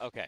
Okay.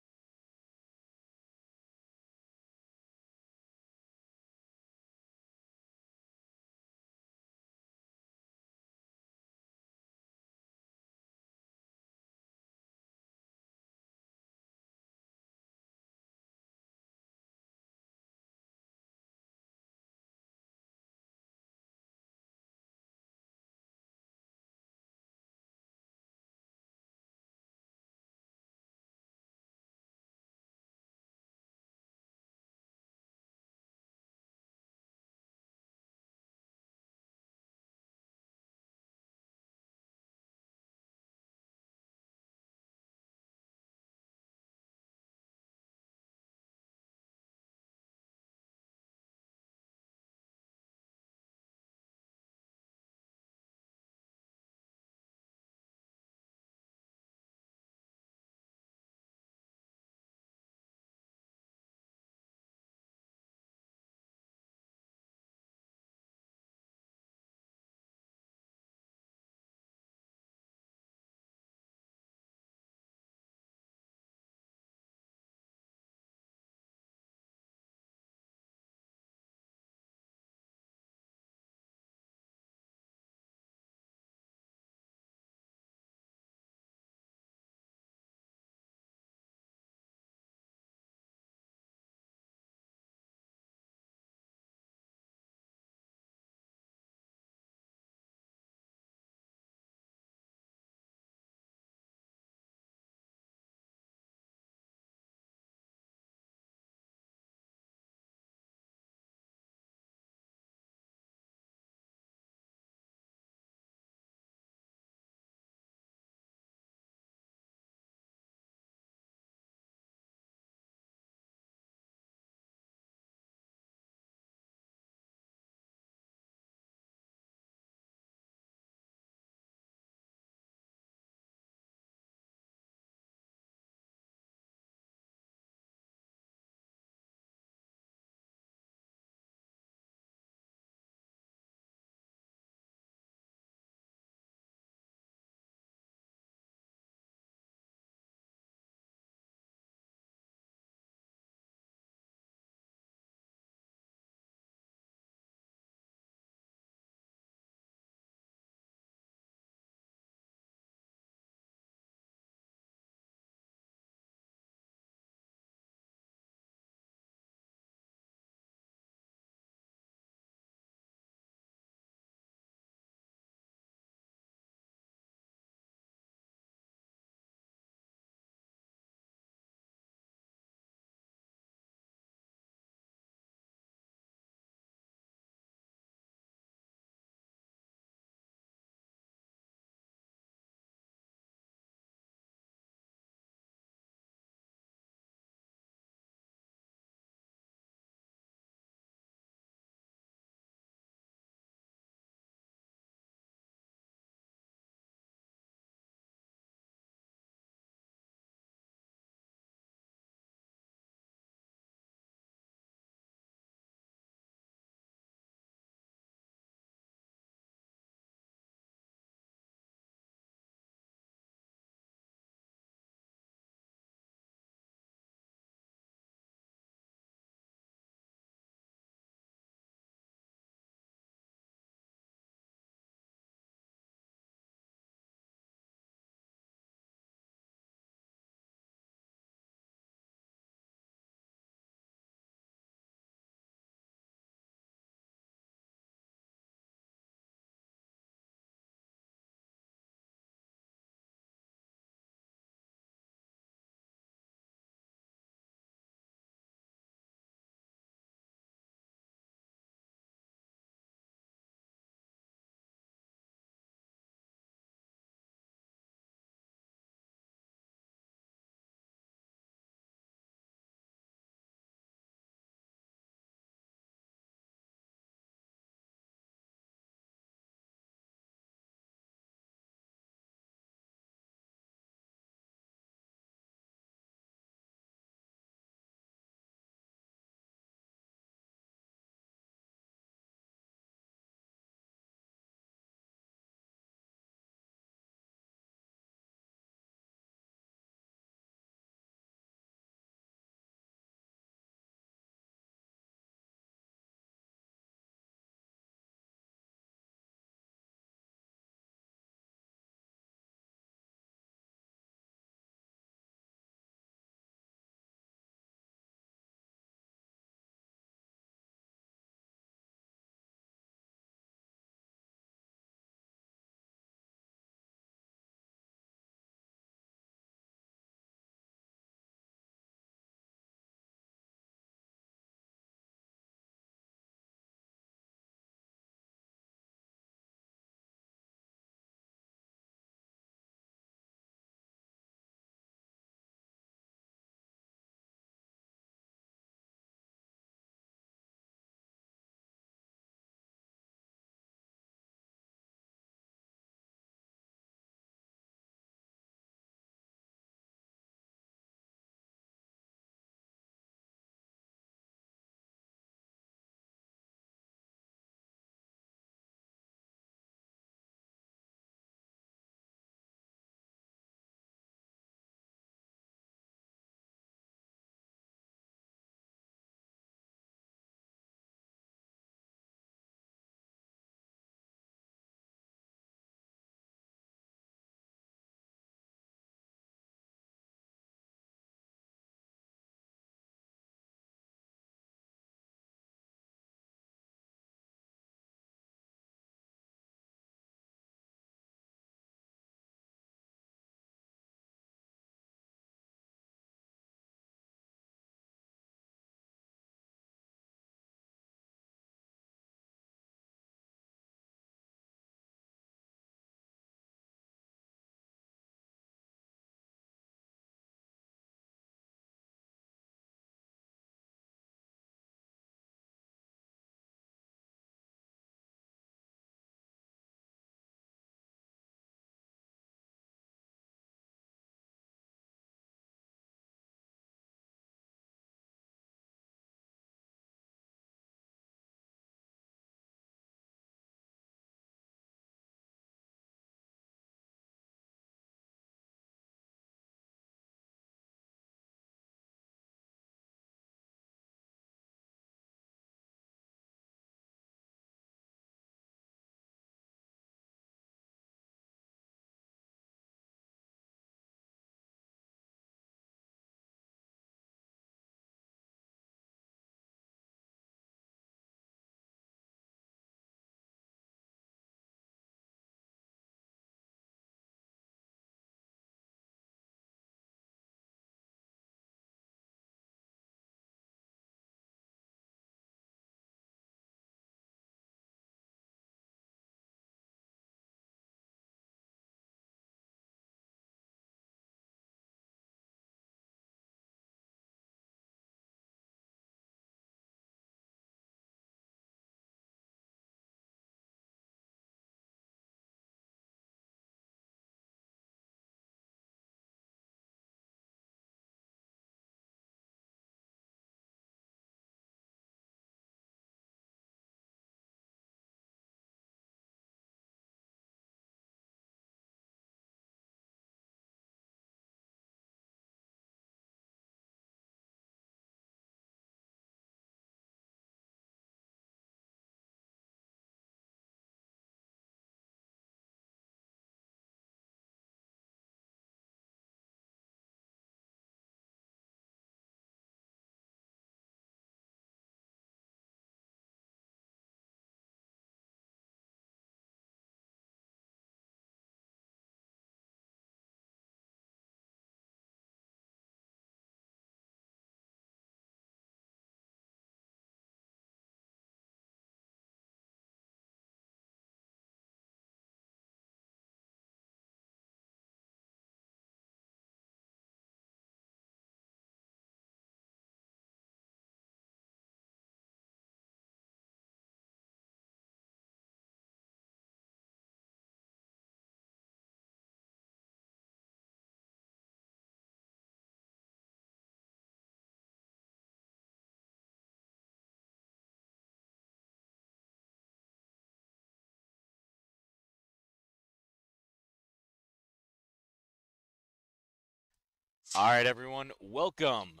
All right, everyone, welcome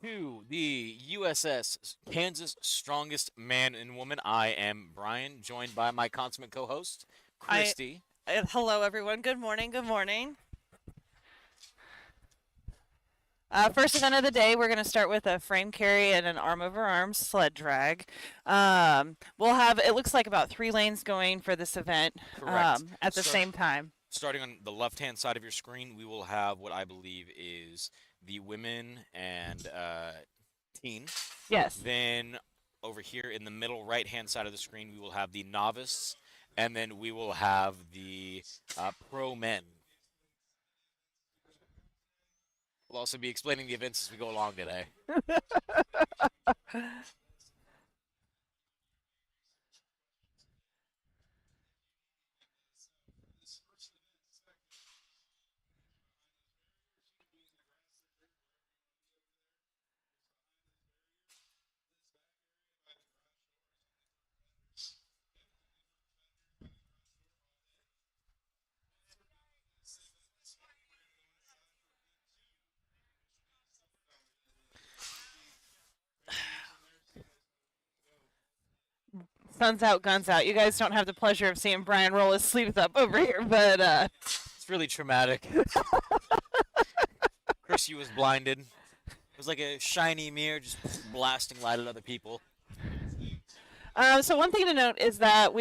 to the USS Kansas Strongest Man and Woman. I am Brian, joined by my consummate co-host, I Christy. Hello everyone. Good morning. Good morning. First event of the day, we're going to start with a frame carry and an arm over arm sled drag. We'll have it looks like about 3 lanes going for this event Correct. at the Start, same time. Starting on the left-hand side of your screen, we will have what I believe is the women and teen. Yes. Then over here in the middle right-hand side of the screen, we will have the novice, and then we will have the pro men. We'll also be explaining the events as we go along today. Sun's out, guns out. You guys don't have the pleasure of seeing Brian roll his sleeves up over here, but It's really traumatic. Chrissy was blinded. It was like a shiny mirror just blasting light at other people. So one thing to note is that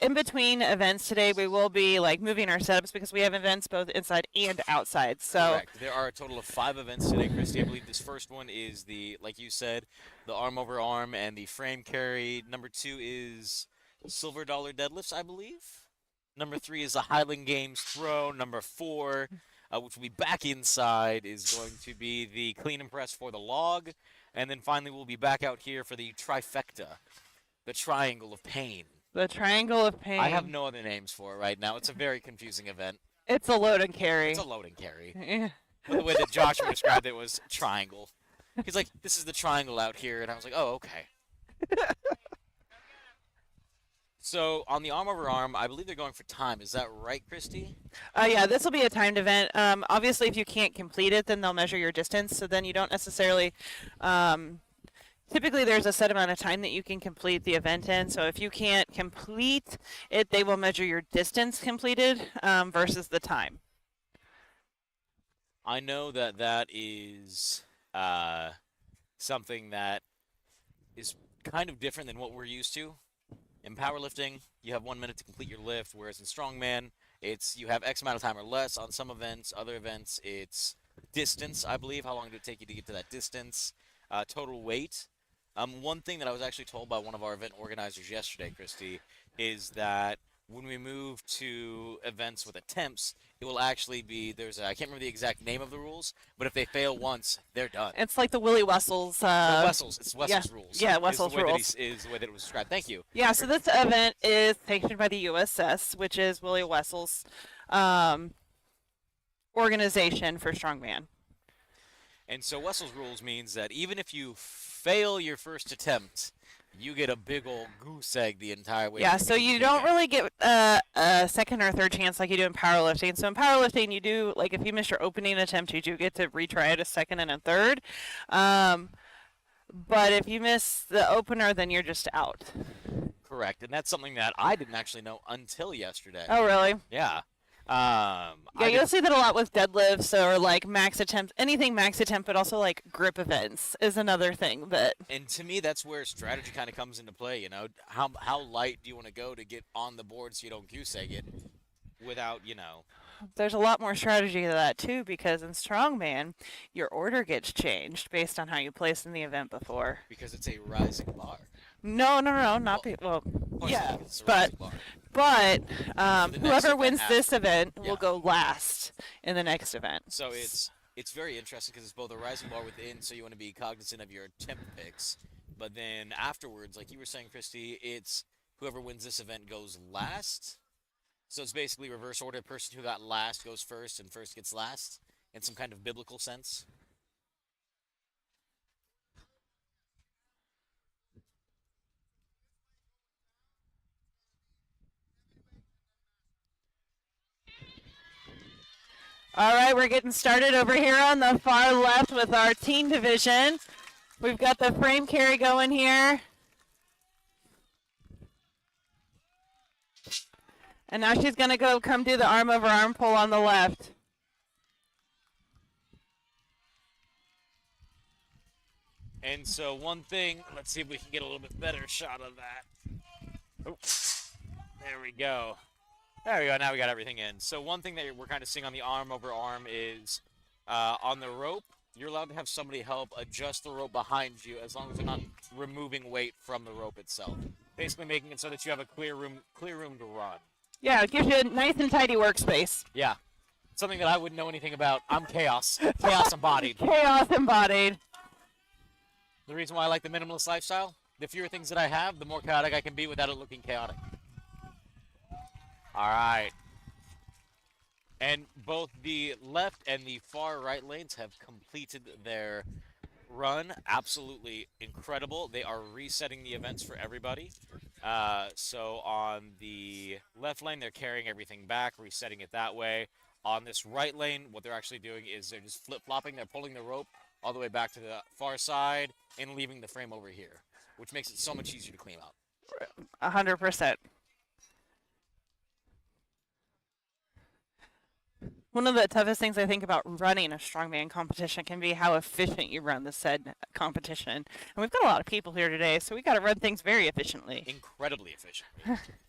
in between events today, we will be like moving our setups because we have events both inside and outside. So Correct. There are a total of 5 events today, Christy. I believe this first one is like you said, the arm over arm and the frame carry. Number 2 is silver dollar deadlifts, I believe. Number 3 is the Highland Games throw. Number 4, which will be back inside, is going to be the clean and press for the log. And then finally, we'll be back out here for the trifecta, the triangle of pain. the triangle of I have pain. no other names for it right now. It's a very confusing event. It's a load and It's carry. a loading carry. But the way that Joshua described it was triangle. He's like, this is the triangle out here. And I was like, oh, okay. So on the arm over arm, I believe they're going for time. Is that right, Christy? Yeah, this will be a timed event. Obviously, if you can't complete it, then they'll measure your distance. So then you don't necessarily. Um, Typically, there's a set amount of time that you can complete the event in. So if you can't complete it, they will measure your distance completed versus the time. I know that that is uh, something that is kind of different than what we're used to. In powerlifting, you have 1 minute to complete your lift, whereas in strongman, it's you have X amount of time or less. On some events, other events, it's distance. I believe how long did it take you to get to that distance? Total weight. One thing that I was actually told by one of our event organizers yesterday, Christy, is that when we move to events with attempts, it will actually be I can't remember the exact name of the rules, but if they fail once, they're done. It's like the Willie Wessels. No, Wessels. It's Yeah, Wessels rules. yeah, Is the Wessels way that rules. is the way that it was described. Thank you. Yeah, so this event is sanctioned by the USS, which is Willie Wessels' um, organization for strongman. And so Wessels rules means that even if you fail your first attempt, you get a big old goose egg the entire way Yeah, through so because you you did don't it. really get a second or third chance like you do in powerlifting. So in powerlifting, you do like if you miss your opening attempt, you do get to retry it a second and a third. Um, but if you miss the opener, then you're just out. Correct. And that's something that I didn't actually know until yesterday. Oh, really? Yeah. Yeah, I you'll didn't. see that a lot with deadlifts or like max attempts, anything max attempt, but also like grip events is another thing that And to me, that's where strategy kind of comes into play. You know, how light do you want to go to get on the board so you don't goose egg it without, there's a lot more strategy to that too because in strongman, your order gets changed based on how you placed in the event before. because it's a rising bar. No, no, no, no, not Well, be well. partially Yeah, because it's a but rising bar. but For the next whoever event wins this after. event will Yeah. go last in the next event. So it's very interesting because it's both a rising bar within, so you want to be cognizant of your attempt picks, but then afterwards, like you were saying, Christy, it's whoever wins this event goes last. So it's basically reverse order. The person who got last goes first, and first gets last, in some kind of biblical sense. All right, we're getting started over here on the far left with our teen division. We've got the frame carry going here. And now she's going to come do the arm over arm pull on the left. And so one thing, let's see if we can get a little bit better shot of that. Oops. There we go. There we go. Now we got everything in. So one thing that we're kind of seeing on the arm over arm is on the rope, you're allowed to have somebody help adjust the rope behind you as long as they're not removing weight from the rope itself. Basically making it so that you have a clear room to run. Yeah, it gives you a nice and tidy workspace. Yeah. Something that I wouldn't know anything about. I'm chaos. Chaos embodied. Chaos embodied. The reason why I like the minimalist lifestyle, the fewer things that I have, the more chaotic I can be without it looking chaotic. All right. And both the left and the far right lanes have completed their run. Absolutely incredible. They are resetting the events for everybody. So on the left lane, they're carrying everything back, resetting it that way. On this right lane, what they're actually doing is they're just flip-flopping. They're pulling the rope all the way back to the far side and leaving the frame over here, which makes it so much easier to clean up. 100%. One of the toughest things I think about running a strongman competition can be how efficient you run the said competition. And we've got a lot of people here today, so we got to run things very efficiently. Incredibly efficient.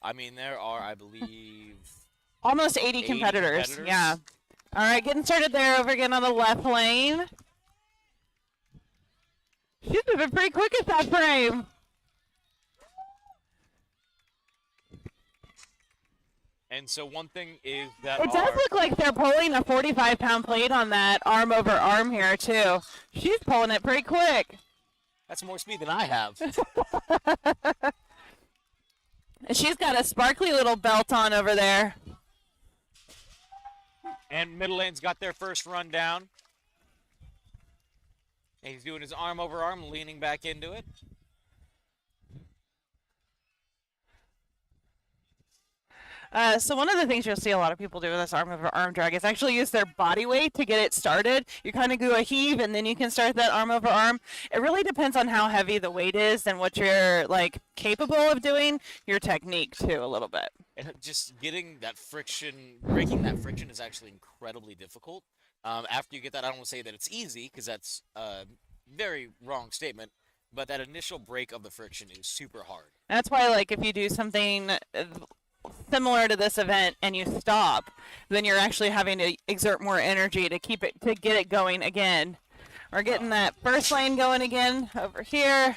I mean, there are, I believe, almost 80 competitors. Yeah. All right, getting started there over again on the left lane. She's moving pretty quick at that frame. And so one thing is that it does look like they're pulling a 45-pound plate on that arm over arm here, too. She's pulling it pretty quick. That's more speed than I have. And she's got a sparkly little belt on over there. And middle lane's got their first run down. And he's doing his arm over arm, leaning back into it. So one of the things you'll see a lot of people do with this arm over arm drag is actually use their body weight to get it started. You kind of do a heave and then you can start that arm over arm. It really depends on how heavy the weight is and what you're capable of doing, your technique too a little bit. And just getting that friction, breaking that friction is actually incredibly difficult. After you get that, I don't want to say that it's easy because that's a very wrong statement, but that initial break of the friction is super hard. That's why if you do something similar to this event and you stop, then you're actually having to exert more energy to get it going again. We're getting that first lane going again over here.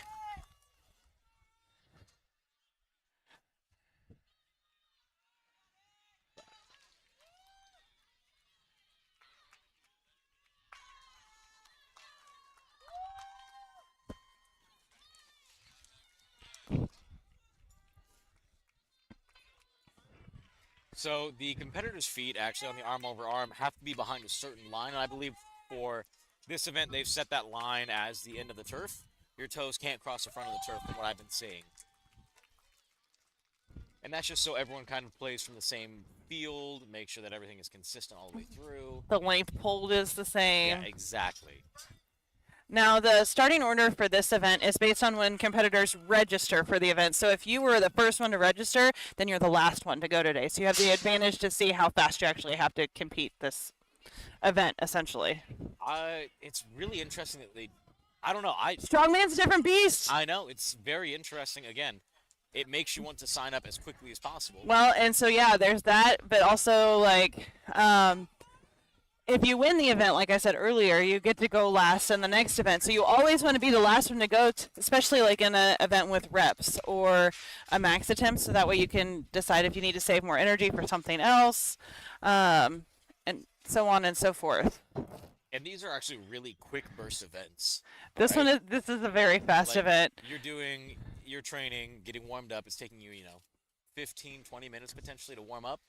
So the competitor's feet actually on the arm over arm have to be behind a certain line, and I believe for this event they've set that line as the end of the turf. Your toes can't cross the front of the turf from what I've been seeing. And that's just so everyone kind of plays from the same field, make sure that everything is consistent all the way through. The length pulled is the same. Yeah, exactly. Now, the starting order for this event is based on when competitors register for the event. So if you were the first one to register, then you're the last one to go today. So you have the advantage to see how fast you actually have to compete this event, essentially. It's really interesting that I don't know. Strongman's a different beast. I know. It's very interesting. Again, it makes you want to sign up as quickly as possible. Well, and so, yeah, there's that. But also, if you win the event, like I said earlier, you get to go last in the next event. So you always want to be the last one to go, especially in an event with reps or a max attempt. So that way you can decide if you need to save more energy for something else, and so on and so forth. And these are actually really quick burst events. This is a very fast event. You're training, getting warmed up. It's taking you, 15, 20 minutes potentially to warm up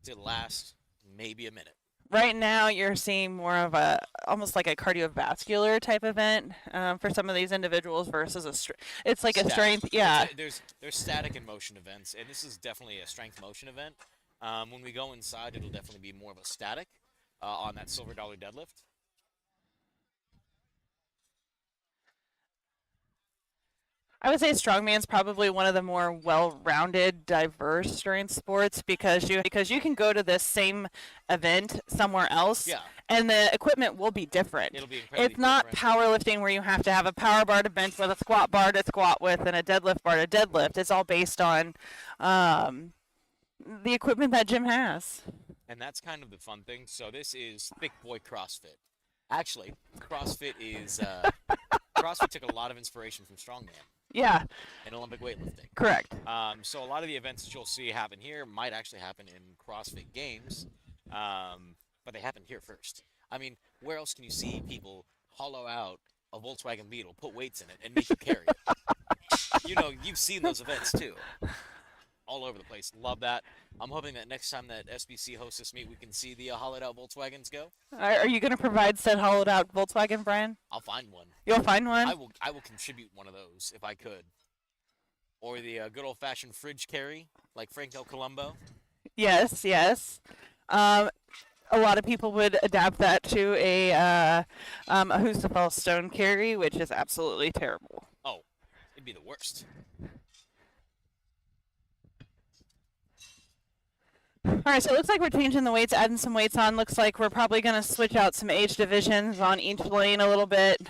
to last maybe a minute. Right now, you're seeing more of almost like a cardiovascular type event for some of these individuals versus it's like static. A strength. Yeah. There's static and motion events, and this is definitely a strength motion event. When we go inside, it'll definitely be more of a static. on that silver dollar deadlift. I would say strongman's probably one of the more well-rounded, diverse strength sports because you can go to this same event somewhere else Yeah, and the equipment will be it'll different. be incredibly It's not different. powerlifting where you have to have a power bar to bench with, a squat bar to squat with, and a deadlift bar to deadlift. It's all based on um, the equipment that gym has. And that's kind of the fun thing. So this is thick boy CrossFit. Actually, CrossFit is CrossFit took a lot of inspiration from strongman Yeah, and Olympic weightlifting. correct. So a lot of the events that you'll see happen here might actually happen in CrossFit Games, but they happened here first. I mean, where else can you see people hollow out a Volkswagen Beetle, put weights in it, and make you carry it? You've seen those events too, all over the place. Love that. I'm hoping that next time that SBC hosts this meet, we can see the hollowed out Volkswagens go. Are you going to provide said hollowed out Volkswagen, Brian? I'll find one. You'll find one? I will contribute one of those if I could. Or the good old fashioned fridge carry, like Franco Colombo. Yes, yes. A lot of people would adapt that to a Husafel stone carry, which is absolutely terrible. Oh, it'd be the worst. All right, so it looks like we're changing the weights, adding some weights on. Looks like we're probably going to switch out some age divisions on each lane a little bit.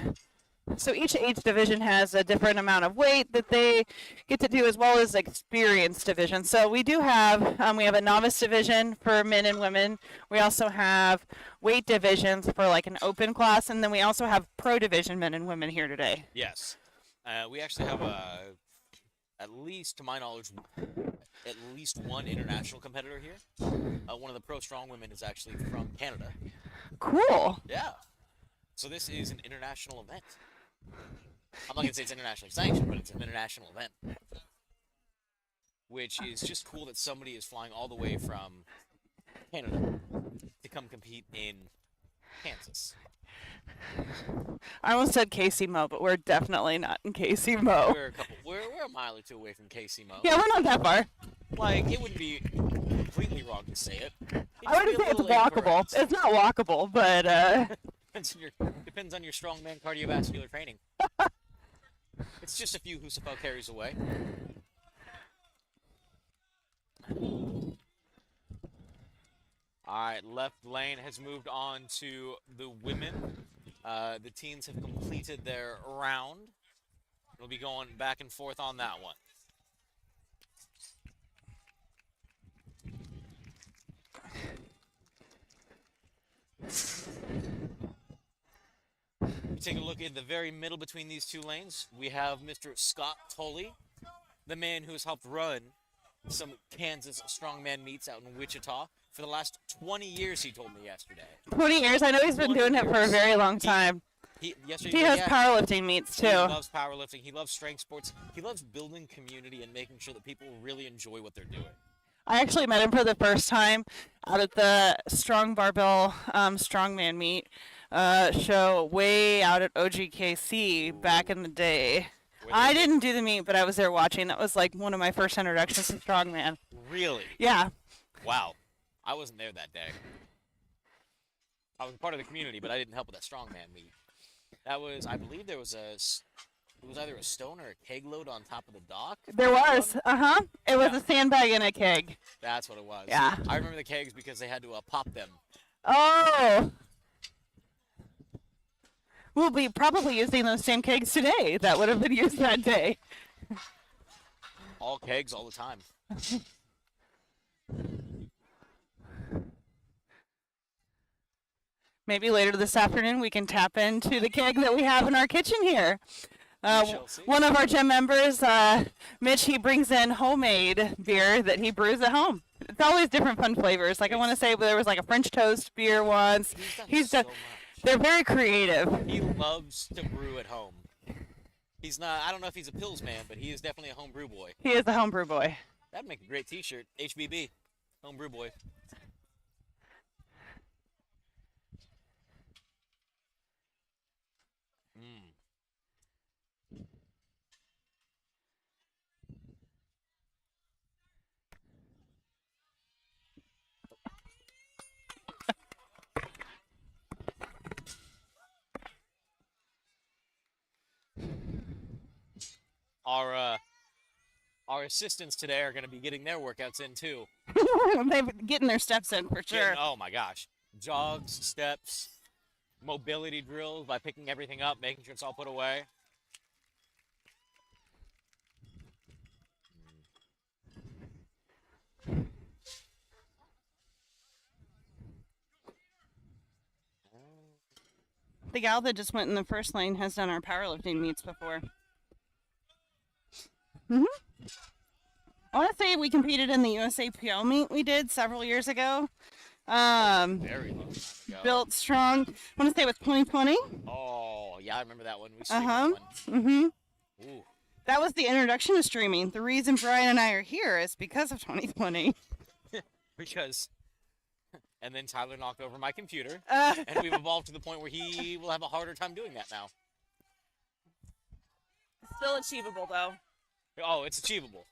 So each age division has a different amount of weight that they get to do, as well as experience division. So we do have we have a novice division for men and women. We also have weight divisions for like an open class, and then we also have pro division men and women here today. Yes. We actually have, at least to my knowledge, at least one international competitor here. One of the pro strong women is actually from Canada. Cool. Yeah. So this is an international event. I'm not going to say it's internationally sanctioned, but it's an international event. Which is just cool that somebody is flying all the way from Canada to come compete in Kansas. I almost said Casey Mo, but we're definitely not in Casey Mo. We're a mile or two away from KC Yeah, we're not that far. Like, it wouldn't be completely wrong to say it. I wouldn't say it's walkable. It's not walkable, but Depends on your strongman cardiovascular training. It's just a few Husafel carries away. Alright, left lane has moved on to the women. The teens have completed their round. It'll be going back and forth on that one. Take a look at the very middle between these two lanes. We have Mr. Scott Tully, the man who has helped run some Kansas strongman meets out in Wichita for the last 20 years, he told me yesterday. 20 years? I know he's been doing it for a very long time. He has powerlifting meets, too. He loves powerlifting. He loves strength sports. He loves building community and making sure that people really enjoy what they're doing. I actually met him for the first time out at the Strong Barbell Strongman meet show way out at OGKC back in the day. I didn't do the meet, but I was there watching. That was like one of my first introductions to Strongman. Really? Yeah. Wow. I wasn't there that day. I was part of the community, but I didn't help with that strongman meet. That was, I believe it was either a stone or a keg load on top of the dock. There was, It was a sandbag and a keg. That's what it was. Yeah. I remember the kegs because they had to pop them. Oh. We'll be probably using those same kegs today that would have been used that day. All kegs all the time. Maybe later this afternoon we can tap into the keg that we have in our kitchen here. One of our gym members, Mitch, he brings in homemade beer that he brews at home. It's always different fun flavors. Like I want to say there was like a French toast beer once. He's done so much. They're very creative. He loves to brew at home. He's not, I don't know if he's a pills man, but he is definitely a home brew boy. He is a home brew boy. That'd make a great t-shirt. HBB. Home brew boy. our assistants today are going to be getting their workouts in too. They're getting their steps in for sure. Oh my gosh, jogs, steps, mobility drills by picking everything up, making sure it's all put away. The gal that just went in the first lane has done our powerlifting meets before. I want to say we competed in the USA PO meet we did several years ago. Very long time ago. Built strong. I want to say it was 2020. Oh, yeah, I remember that one. We streamed that one. Ooh. That was the introduction to streaming. The reason Brian and I are here is because of 2020. Because, and then Tyler knocked over my computer, and we've evolved to the point where he will have a harder time doing that now. Still achievable, though. Oh, it's achievable.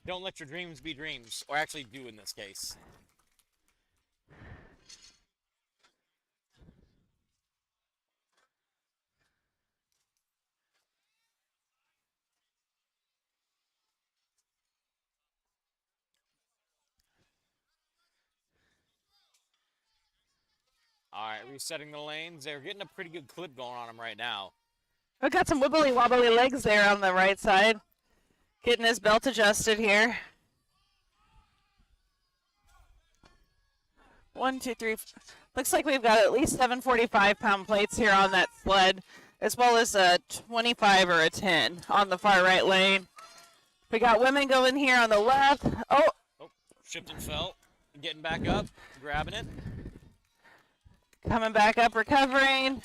Don't let your dreams be dreams, or actually do in this case. All right, resetting the lanes. They're getting a pretty good clip going on them right now. We've got some wibbly wobbly legs there on the right side. Getting his belt adjusted here. 1, 2, 3. Looks like we've got at least 7 45-pound plates here on that sled, as well as a 25 or a 10 on the far right lane. We got women going here on the left. Oh, Shipped and fell. Getting back up, grabbing it. Coming back up, recovering.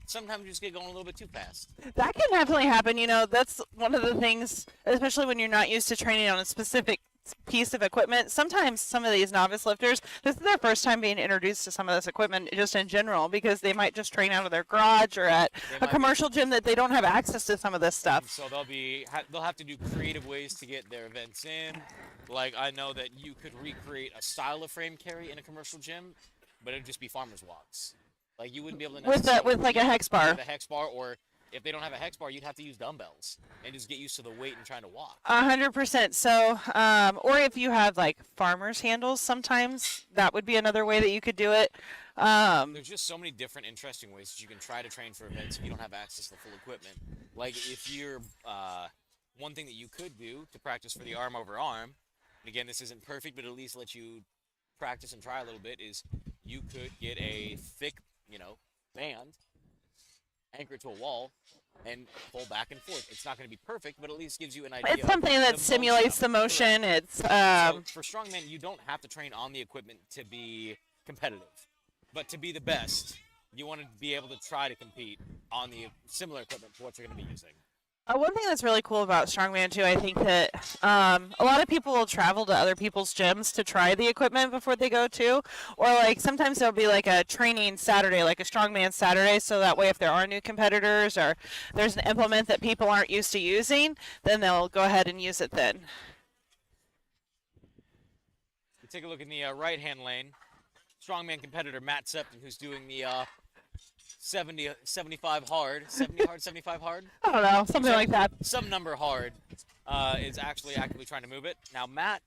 Sometimes you just get going a little bit too fast. That can definitely happen. You know, that's one of the things, especially when you're not used to training on a specific piece of equipment. Sometimes some of these novice lifters, this is their first time being introduced to some of this equipment just in general, because they might just train out of their garage or at a commercial gym that they don't have access to some of this stuff. So they'll have to do creative ways to get their events in. Like, I know that you could recreate a style of frame carry in a commercial gym, but it would just be farmer's walks. Like, you wouldn't be able to with like a hex bar. With a hex bar, or if they don't have a hex bar, you'd have to use dumbbells and just get used to the weight and trying to walk. 100%. So, or if you have like farmer's handles, sometimes that would be another way that you could do it. There's just so many different interesting ways that you can try to train for events if you don't have access to the full equipment. Like, if you're one thing that you could do to practice for the arm over arm, and again, this isn't perfect, but at least let you practice and try a little bit, is you could get a thick, band, anchor it to a wall, and pull back and forth. It's not going to be perfect, but at least gives you an idea. It's something that simulates the motion. Correct. It's So for strongman, you don't have to train on the equipment to be competitive, but to be the best, you want to be able to try to compete on the similar equipment for what you're going to be using. one thing that's really cool about strongman too, I think that a lot of people will travel to other people's gyms to try the equipment before they go to, or like sometimes there'll be like a training Saturday, like a strongman Saturday, so that way if there are new competitors or there's an implement that people aren't used to using, then they'll go ahead and use it then. You take a look in the right-hand lane. Strongman competitor Matt Septon, who's doing the 75 hard, 70 hard, 75 hard. I don't know, something like that. Some number hard is actually actively trying to move it. Now Matt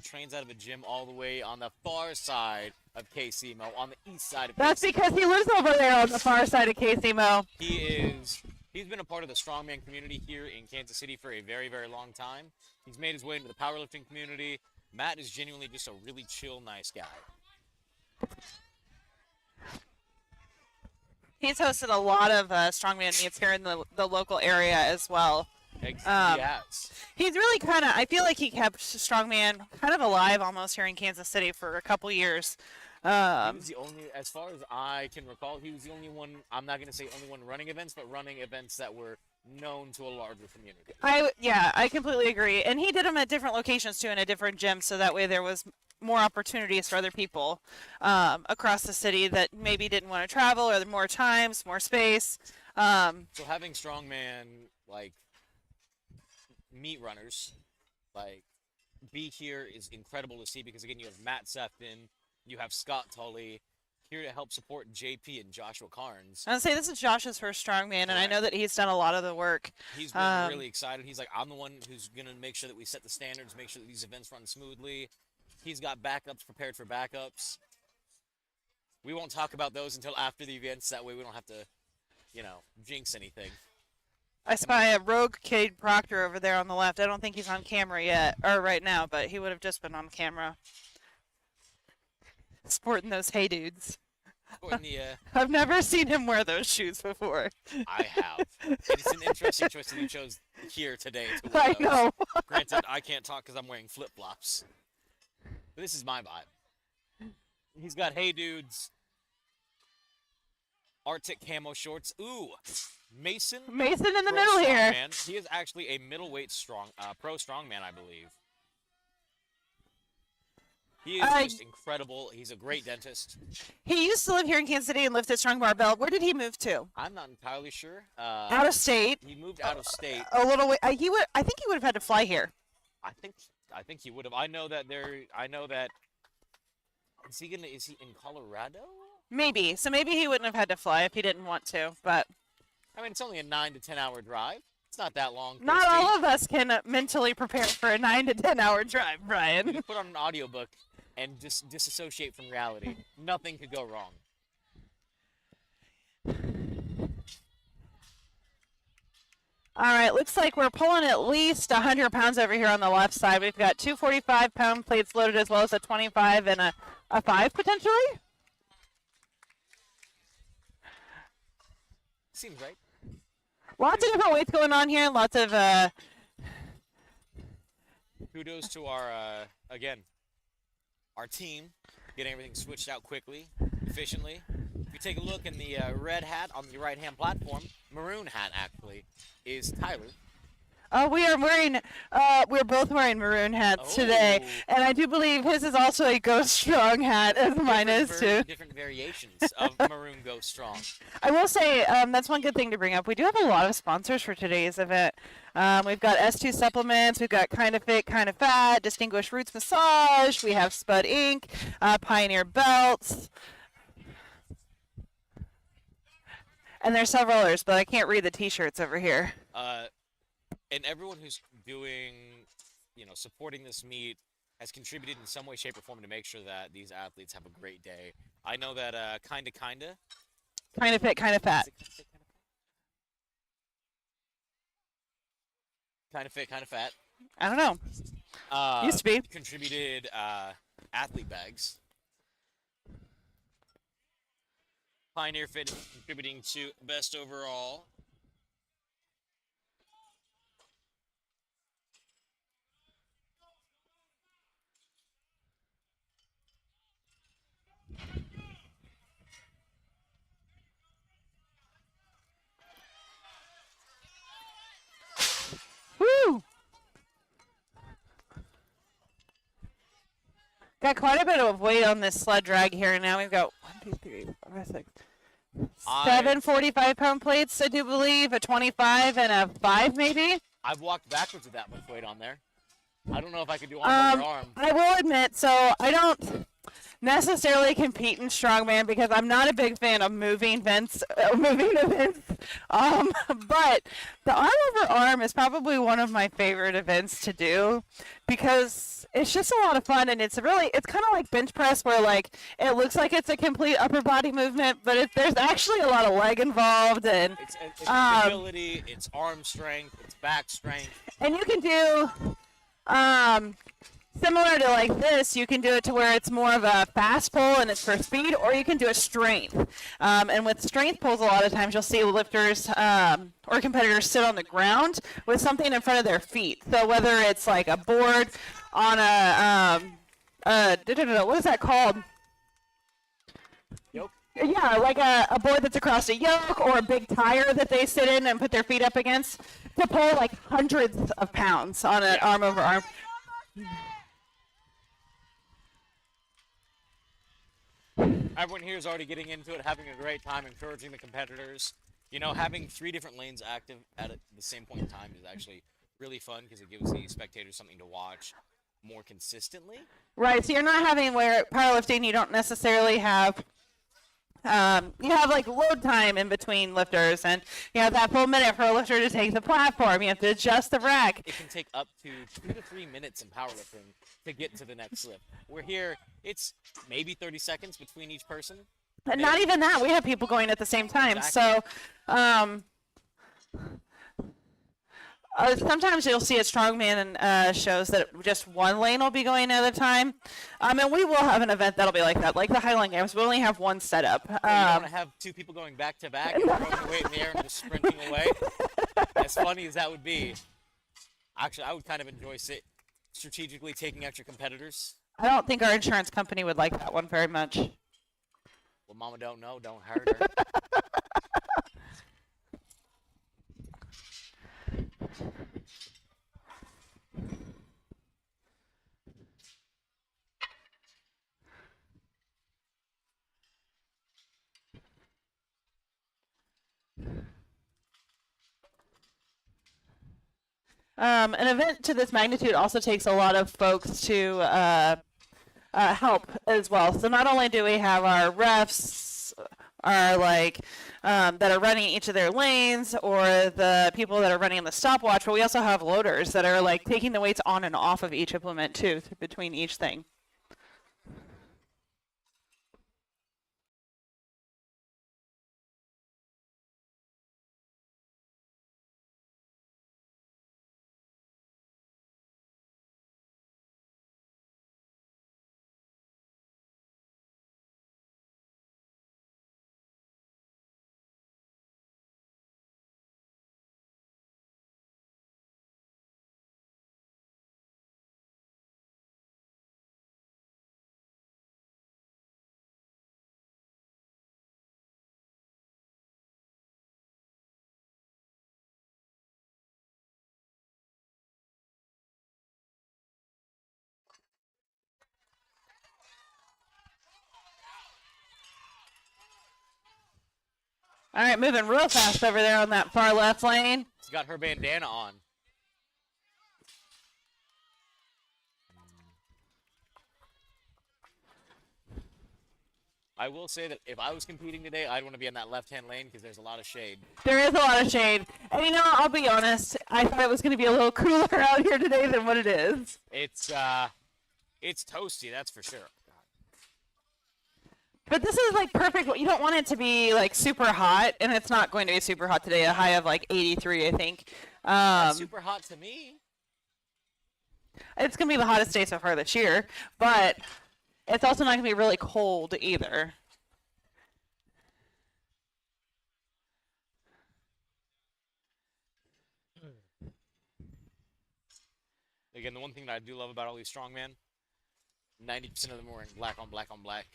trains out of a gym all the way on the far side of KCMO, on the east side of That's KCMO. because he lives over there on the far side of KCMO. He's been a part of the strongman community here in Kansas City for a very, very long time. He's made his way into the powerlifting community. Matt is genuinely just a really chill, nice guy. He's hosted a lot of strongman meets here in the local area as well. He has. He's really kind of, I feel like he kept strongman kind of alive almost here in Kansas City for a couple years. He was the only, as far as I can recall, he was the only one, I'm not going to say only one running events, but running events that were known to a larger community. I completely agree. And he did them at different locations too, in a different gym, so that way there was more opportunities for other people across the city that maybe didn't want to travel, or more times, more space. So having strongman, like, meat runners, like, be here is incredible to see, because again, you have Matt Sefton, you have Scott Tully, here to help support JP and Joshua Carnes. I would say this is Josh's first strongman, and I know that he's done a lot of the work. He's been really excited. He's like, I'm the one who's going to make sure that we set the standards, make sure that these events run smoothly. He's got backups prepared for backups. We won't talk about those until after the events. That way we don't have to, jinx anything. I spy a rogue Cade Proctor over there on the left. I don't think he's on camera yet, or right now, but he would have just been on camera. Sporting those hey dudes. I've never seen him wear those shoes before. I have. It's an interesting choice that you chose here today to wear I know. Granted, I can't talk because I'm wearing flip-flops. But this is my vibe. He's got hey dudes. Arctic camo shorts. Ooh, Mason. Mason in the middle here. He is actually a middleweight pro strongman, I believe. He is just incredible. He's a great dentist. He used to live here in Kansas City and lived at Strong Barbell. Where did he move to? I'm not entirely sure. Out of state. He moved out of state. A little way. I think he would have had to fly here. I think he would have. I know that. Is he in Colorado? Maybe. So maybe he wouldn't have had to fly if he didn't want to. But I mean, it's only a 9 to 10 hour drive. It's not that long. Not all of us can mentally prepare for a 9 to 10 hour drive, Brian. You put on an audiobook and just disassociate from reality. Nothing could go wrong. All right, looks like we're pulling at least 100 pounds over here on the left side. We've got 2 45-pound plates loaded as well as a 25 and a 5 potentially. Seems right. Lots of different weights going on here. Lots of kudos to our our team getting everything switched out quickly, efficiently. If you take a look in the red hat on the right-hand platform, maroon hat actually, is Tyler. we are wearing, we're both wearing maroon hats today, and I do believe his is also a Ghost Strong hat, as mine is too. Different variations of maroon Ghost Strong. I will say that's one good thing to bring up. We do have a lot of sponsors for today's event. We've got S2 supplements, we've got Kind of Fit, Kind of Fat, Distinguished Roots Massage, we have Spud Inc., Pioneer Belts, and there's several others, but I can't read the t-shirts over here. And everyone who's doing, supporting this meet has contributed in some way, shape, or form to make sure that these athletes have a great day. I know that Kind of Fit, Kind of Fat. Kind of Fit, Kind of Fat. I don't know. Used to be. Contributed athlete bags. Pioneer Fit contributing to best overall. Woo! Got quite a bit of weight on this sled drag here. Now we've got 1, 2, 3, 4, 5, 6, 7 45-pound plates, I do believe, a 25 and a 5 maybe. I've walked backwards with that much weight on there. I don't know if I could do arm over arm. I will admit, so I don't necessarily compete in strongman because I'm not a big fan of moving events. But the arm over arm is probably one of my favorite events to do because it's just a lot of fun, and it's kind of like bench press where like it looks like it's a complete upper body movement, but there's actually a lot of leg involved, and it's agility, it's arm strength, it's back strength, and you can do similar to like this, you can do it to where it's more of a fast pull and it's for speed, or you can do a strength. And with strength pulls, a lot of times you'll see lifters or competitors sit on the ground with something in front of their feet. So whether it's like a board on what is that called? Yoke? Yeah, like a board that's across a yoke, or a big tire that they sit in and put their feet up against to pull like hundreds of pounds on an arm over arm. Everyone here is already getting into it, having a great time, encouraging the competitors. Having 3 different lanes active at the same point in time is actually really fun because it gives the spectators something to watch more consistently. Right, so you're not having where powerlifting, you don't necessarily have You have like load time in between lifters, and you have that full minute for a lifter to take the platform. You have to adjust the rack. It can take up to 2 to 3 minutes in powerlifting to get to the next lift. We're here, it's maybe 30 seconds between each person. And not even that. We have people going at the same time. Exactly. So, sometimes you'll see at strongman shows that just one lane will be going at a time. And we will have an event that'll be like that. Like the Highland Games, we only have one setup. You don't want to have two people going back to back and throwing the weight in the air and just sprinting away. As funny as that would be, actually, I would kind of enjoy strategically taking out your competitors. I don't think our insurance company would like that one very much. Well, Mama don't know, don't hurt her. An event to this magnitude also takes a lot of folks to help as well. So not only do we have our refs, are like that are running each of their lanes, or the people that are running the stopwatch, but we also have loaders that are like taking the weights on and off of each implement too, between each thing. All right, moving real fast over there on that far left lane. She's got her bandana on. I will say that if I was competing today, I'd want to be in that left-hand lane because there's a lot of shade. There is a lot of shade. And you know, I'll be honest, I thought it was going to be a little cooler out here today than what it is. It's toasty, that's for sure. But this is like perfect. You don't want it to be like super hot, and it's not going to be super hot today. A high of like 83, I think. That's super hot to me. It's going to be the hottest day so far this year, but it's also not going to be really cold either. Again, the one thing that I do love about all these strongmen, 90% of them are wearing black on black on black.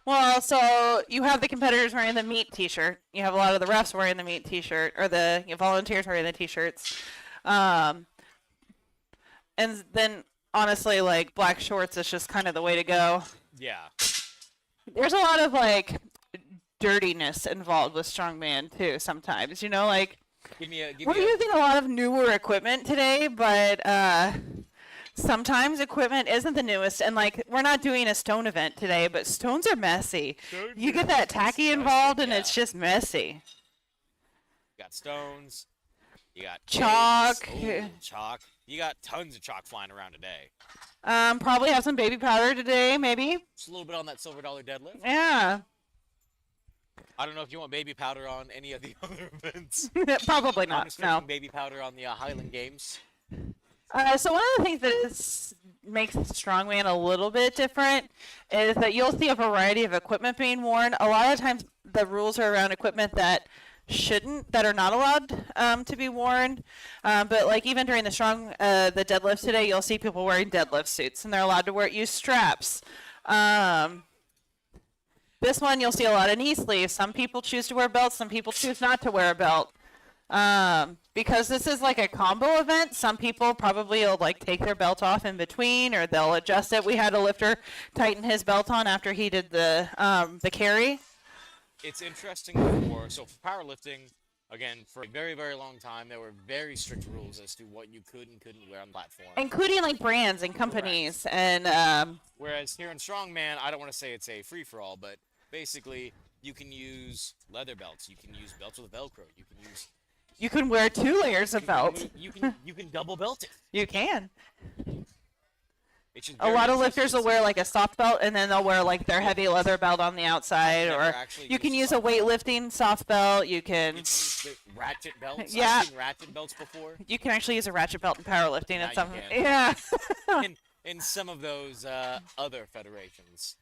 Well, so you have the competitors wearing the meat T-shirt. You have a lot of the refs wearing the meat T-shirt, or the volunteers wearing the T-shirts. And then, honestly, like, black shorts is just kind of the way to go. Yeah. There's a lot of, like, dirtiness involved with strongman, too, sometimes. You know, like, we're using a lot of newer equipment today, but sometimes equipment isn't the newest. And, like, we're not doing a stone event today, but stones are messy. You get that tacky involved, and it's just messy. You got stones. You got chalk. Chalk. You got tons of chalk flying around today. Probably have some baby powder today, maybe. Just a little bit on that $silver deadlift. Yeah. I don't know if you want baby powder on any of the other events. Probably not. No. Baby powder on the Highland Games. So one of the things that makes strongman a little bit different is that you'll see a variety of equipment being worn. A lot of times the rules are around equipment that are not allowed to be worn. But like even during the the deadlift today, you'll see people wearing deadlift suits, and they're allowed to use straps. This one, you'll see a lot of knee sleeves. Some people choose to wear belts. Some people choose not to wear a belt. Because this is like a combo event, some people probably will like take their belt off in between, or they'll adjust it. We had a lifter tighten his belt on after he did the carry. It's interesting for powerlifting, again, for a very, very long time, there were very strict rules as to what you could and couldn't wear on the platform. Including like brands and companies. Correct. And whereas here in strongman, I don't want to say it's a free-for-all, but basically You can use leather belts. You can use belts with Velcro. You can use You can wear 2 layers of belt. you can double belt it. You can. It's just A very lot of interesting lifters to will wear see. like a soft belt and then they'll wear like their heavy leather belt on the outside, never or actually you can used a use a soft belt. weightlifting soft belt. You can It's the ratchet belts. Yeah. I've seen ratchet belts before. you can actually use a ratchet belt in powerlifting Now and you some can. yeah. In some of those other federations,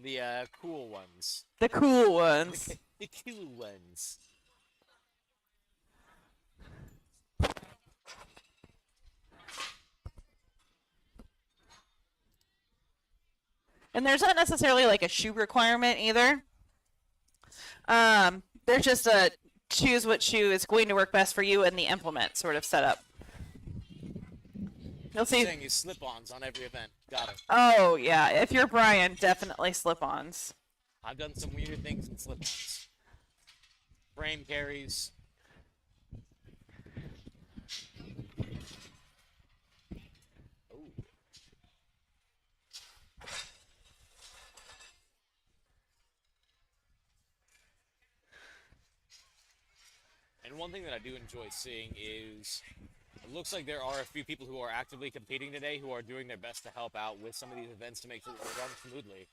the cool ones, The cool ones. the cool ones. And there's not necessarily like a shoe requirement either. There's just a choose what shoe is going to work best for you and the implement sort of setup. You'll see. Saying is slip-ons on every event. Got it. Oh yeah, if you're Brian, definitely slip-ons. I've done some weird things in slip-ons. Frame carries. Ooh. And one thing that I do enjoy seeing is it looks like there are a few people who are actively competing today who are doing their best to help out with some of these events to make sure that they run smoothly.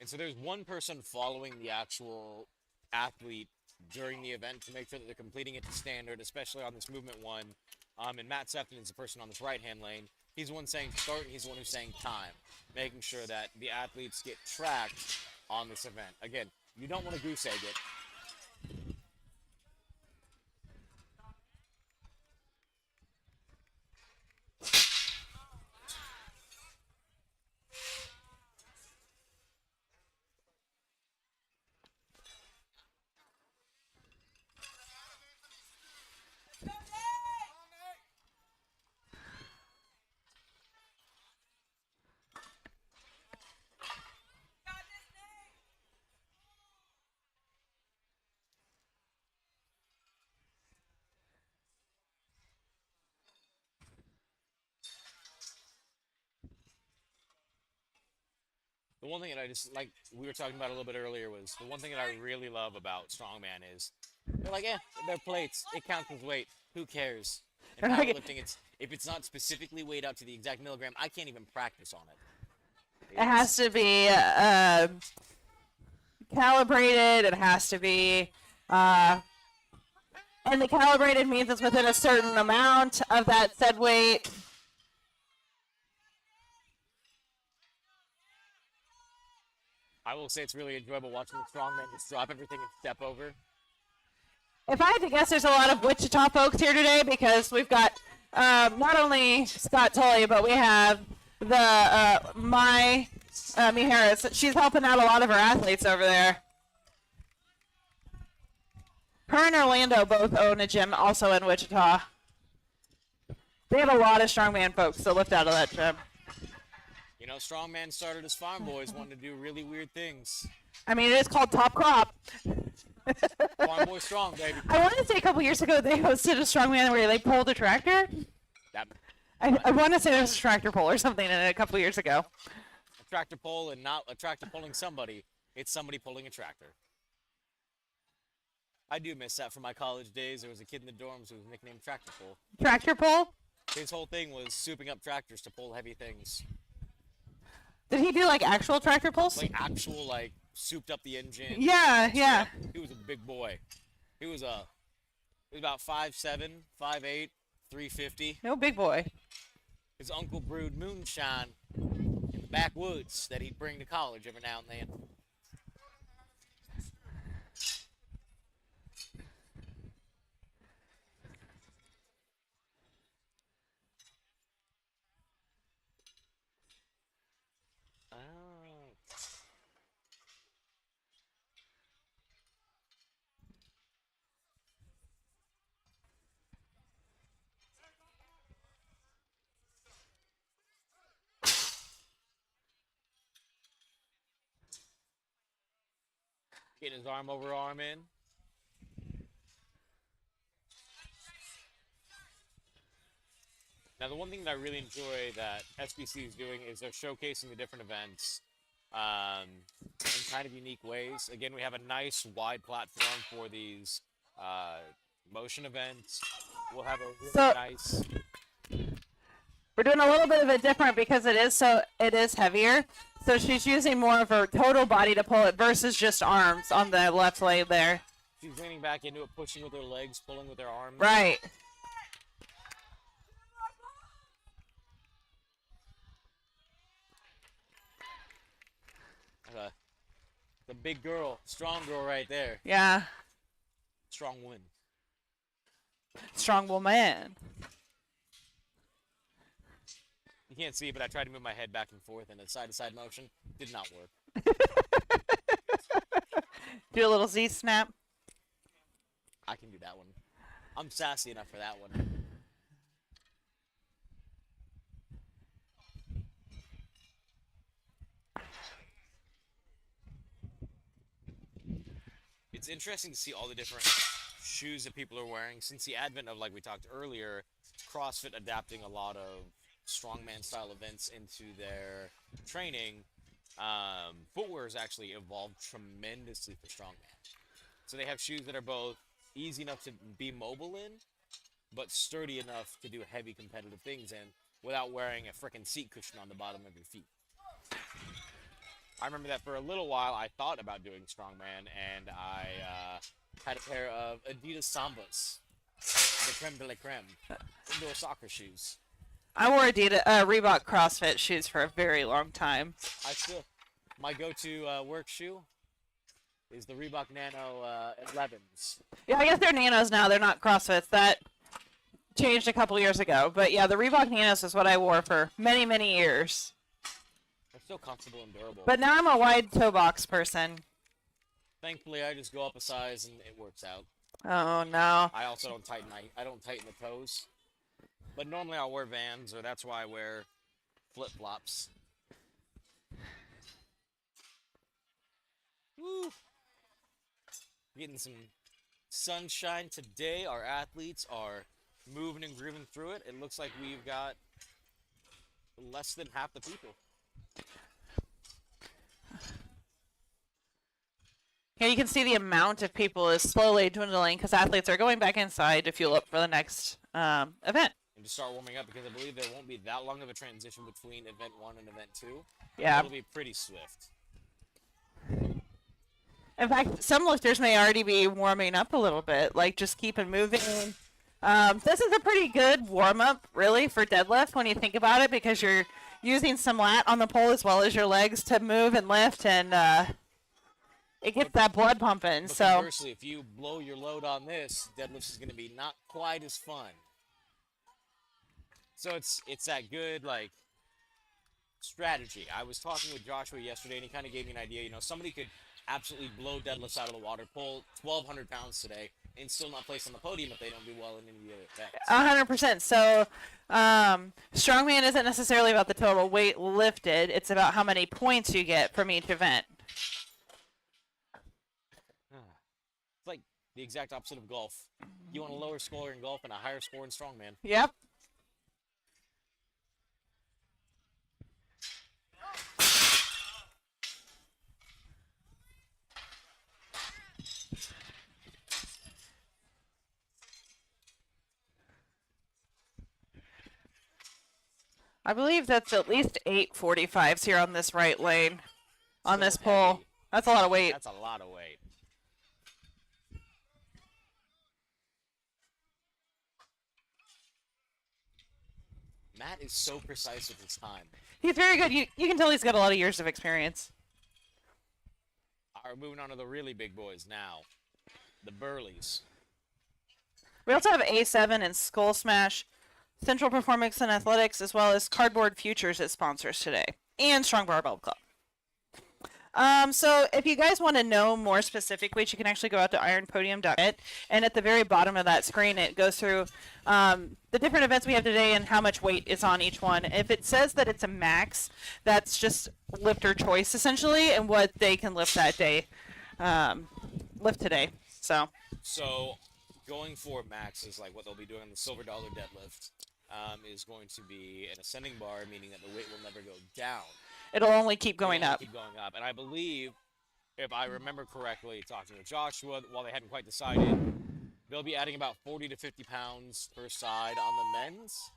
And so there's one person following the actual athlete during the event to make sure that they're completing it to standard, especially on this movement one. And Matt Sefton is the person on this right-hand lane. He's the one saying start, and he's the one who's saying time, making sure that the athletes get tracked on this event. Again, you don't want to goose egg it. The one thing that I just like we were talking about a little bit earlier was the one thing that I really love about strongman is they're like, they're plates. It counts as weight. Who cares? In They're like- powerlifting, if it's not specifically weighed out to the exact milligram, I can't even practice on it. It has to be calibrated. It has to be, and the calibrated means it's within a certain amount of that said weight. I will say it's really enjoyable watching the strongman just drop everything and step over. If I had to guess, there's a lot of Wichita folks here today because we've got not only Scott Tully, but we have the Mi Harris. She's helping out a lot of her athletes over there. Her and Orlando both own a gym also in Wichita. They have a lot of strongman folks that lift out of that gym. You know, strongman started as farm boys, wanting to do really weird things. I mean, it is called Top Crop. Farm boy strong, baby. I want to say a couple years ago they hosted a strongman where they pulled a tractor. That I want to say there was a tractor pull or something in it a couple years ago. a tractor pull and not a tractor pulling somebody. It's somebody pulling a tractor. I do miss that from my college days. There was a kid in the dorms who was nicknamed Tractor Pull. Tractor pull? His whole thing was souping up tractors to pull heavy things. Did he do like actual tractor pulls? Like actual, like, souped up the engine. Yeah, yeah. He was a big boy. He was about 5'7", 5'8", 350. No big boy. His uncle brewed moonshine in the backwoods that he'd bring to college every now and then. Oh. Getting his arm over arm in. Now, the one thing that I really enjoy that SBC is doing is they're showcasing the different events in kind of unique ways. Again, we have a nice wide platform for these motion events. We'll have a really So- nice. We're doing a little bit of it different because it is heavier. So she's using more of her total body to pull it versus just arms on the left leg there. She's leaning back into it, pushing with her legs, pulling with her arms. Right. The big girl, strong girl right there. Yeah. Strong woman. Strong woman. You can't see, but I tried to move my head back and forth in a side-to-side motion. Did not work. Do a little Z snap. I can do that one. I'm sassy enough for that one. It's interesting to see all the different shoes that people are wearing since the advent of, like we talked earlier, CrossFit adapting a lot of strongman style events into their training. Footwear has actually evolved tremendously for strongman. So they have shoes that are both easy enough to be mobile in, but sturdy enough to do heavy competitive things in without wearing a frickin' seat cushion on the bottom of your feet. I remember that for a little while I thought about doing strongman, and I had a pair of Adidas Sambas, the creme de la creme, indoor soccer shoes. I wore Reebok CrossFit shoes for a very long time. My go-to work shoe is the Reebok Nano 11s. Yeah, I guess they're Nanos now. They're not CrossFits. That changed a couple years ago. But yeah, the Reebok Nanos is what I wore for many, many years. They're still comfortable and durable. But now I'm a wide toe box person. Thankfully, I just go up a size and it works out. Oh no. I also don't tighten. I don't tighten the toes. But normally I'll wear Vans, or that's why I wear flip-flops. Woo! Getting some sunshine today. Our athletes are moving and grooving through it. It looks like we've got less than half the people. Here you can see the amount of people is slowly dwindling because athletes are going back inside to fuel up for the next event. And to start warming up, because I believe there won't be that long of a transition between event 1 and event 2. Yeah. It'll be pretty swift. In fact, some lifters may already be warming up a little bit, like just keeping moving. This is a pretty good warm-up, really, for deadlift when you think about it, because you're using some lat on the pole as well as your legs to move and lift, and it gets that blood pumping. But So conversely, if you blow your load on this, deadlifts is going to be not quite as fun. So it's that good, like, strategy. I was talking with Joshua yesterday, and he kind of gave me an idea. You know, somebody could absolutely blow deadlifts out of the water, pull 1,200 pounds today, and still not place on the podium if they don't do well in any of the events. 100%. So strongman isn't necessarily about the total weight lifted. It's about how many points you get from each event. It's like the exact opposite of golf. You want a lower score in golf and a higher score in strongman. Yep. I believe that's at least 845s here on this right lane, on this pole. heavy. That's a lot of weight. That's a lot of weight. Matt is so precise with his time. He's very good. You can tell he's got a lot of years of experience. All right, moving on to the really big boys now. The Burleys. We also have A7 and Skull Smash, Central Performance and Athletics, as well as Cardboard Futures as sponsors today, and Strong Barbell Club. So if you guys want to know more specific weights, you can actually go out to ironpodium.net, and at the very bottom of that screen, it goes through the different events we have today and how much weight is on each one. If it says that it's a max, that's just lifter choice, essentially, and what they can lift that day. um, lift today. So So, going for max is like what they'll be doing on the silver dollar deadlift. Is going to be an ascending bar, meaning that the weight will never go down. it'll only keep It'll going only up. keep going up. And I believe, if I remember correctly, talking with Joshua, while they hadn't quite decided, they'll be adding about 40 to 50 pounds per side on the men's.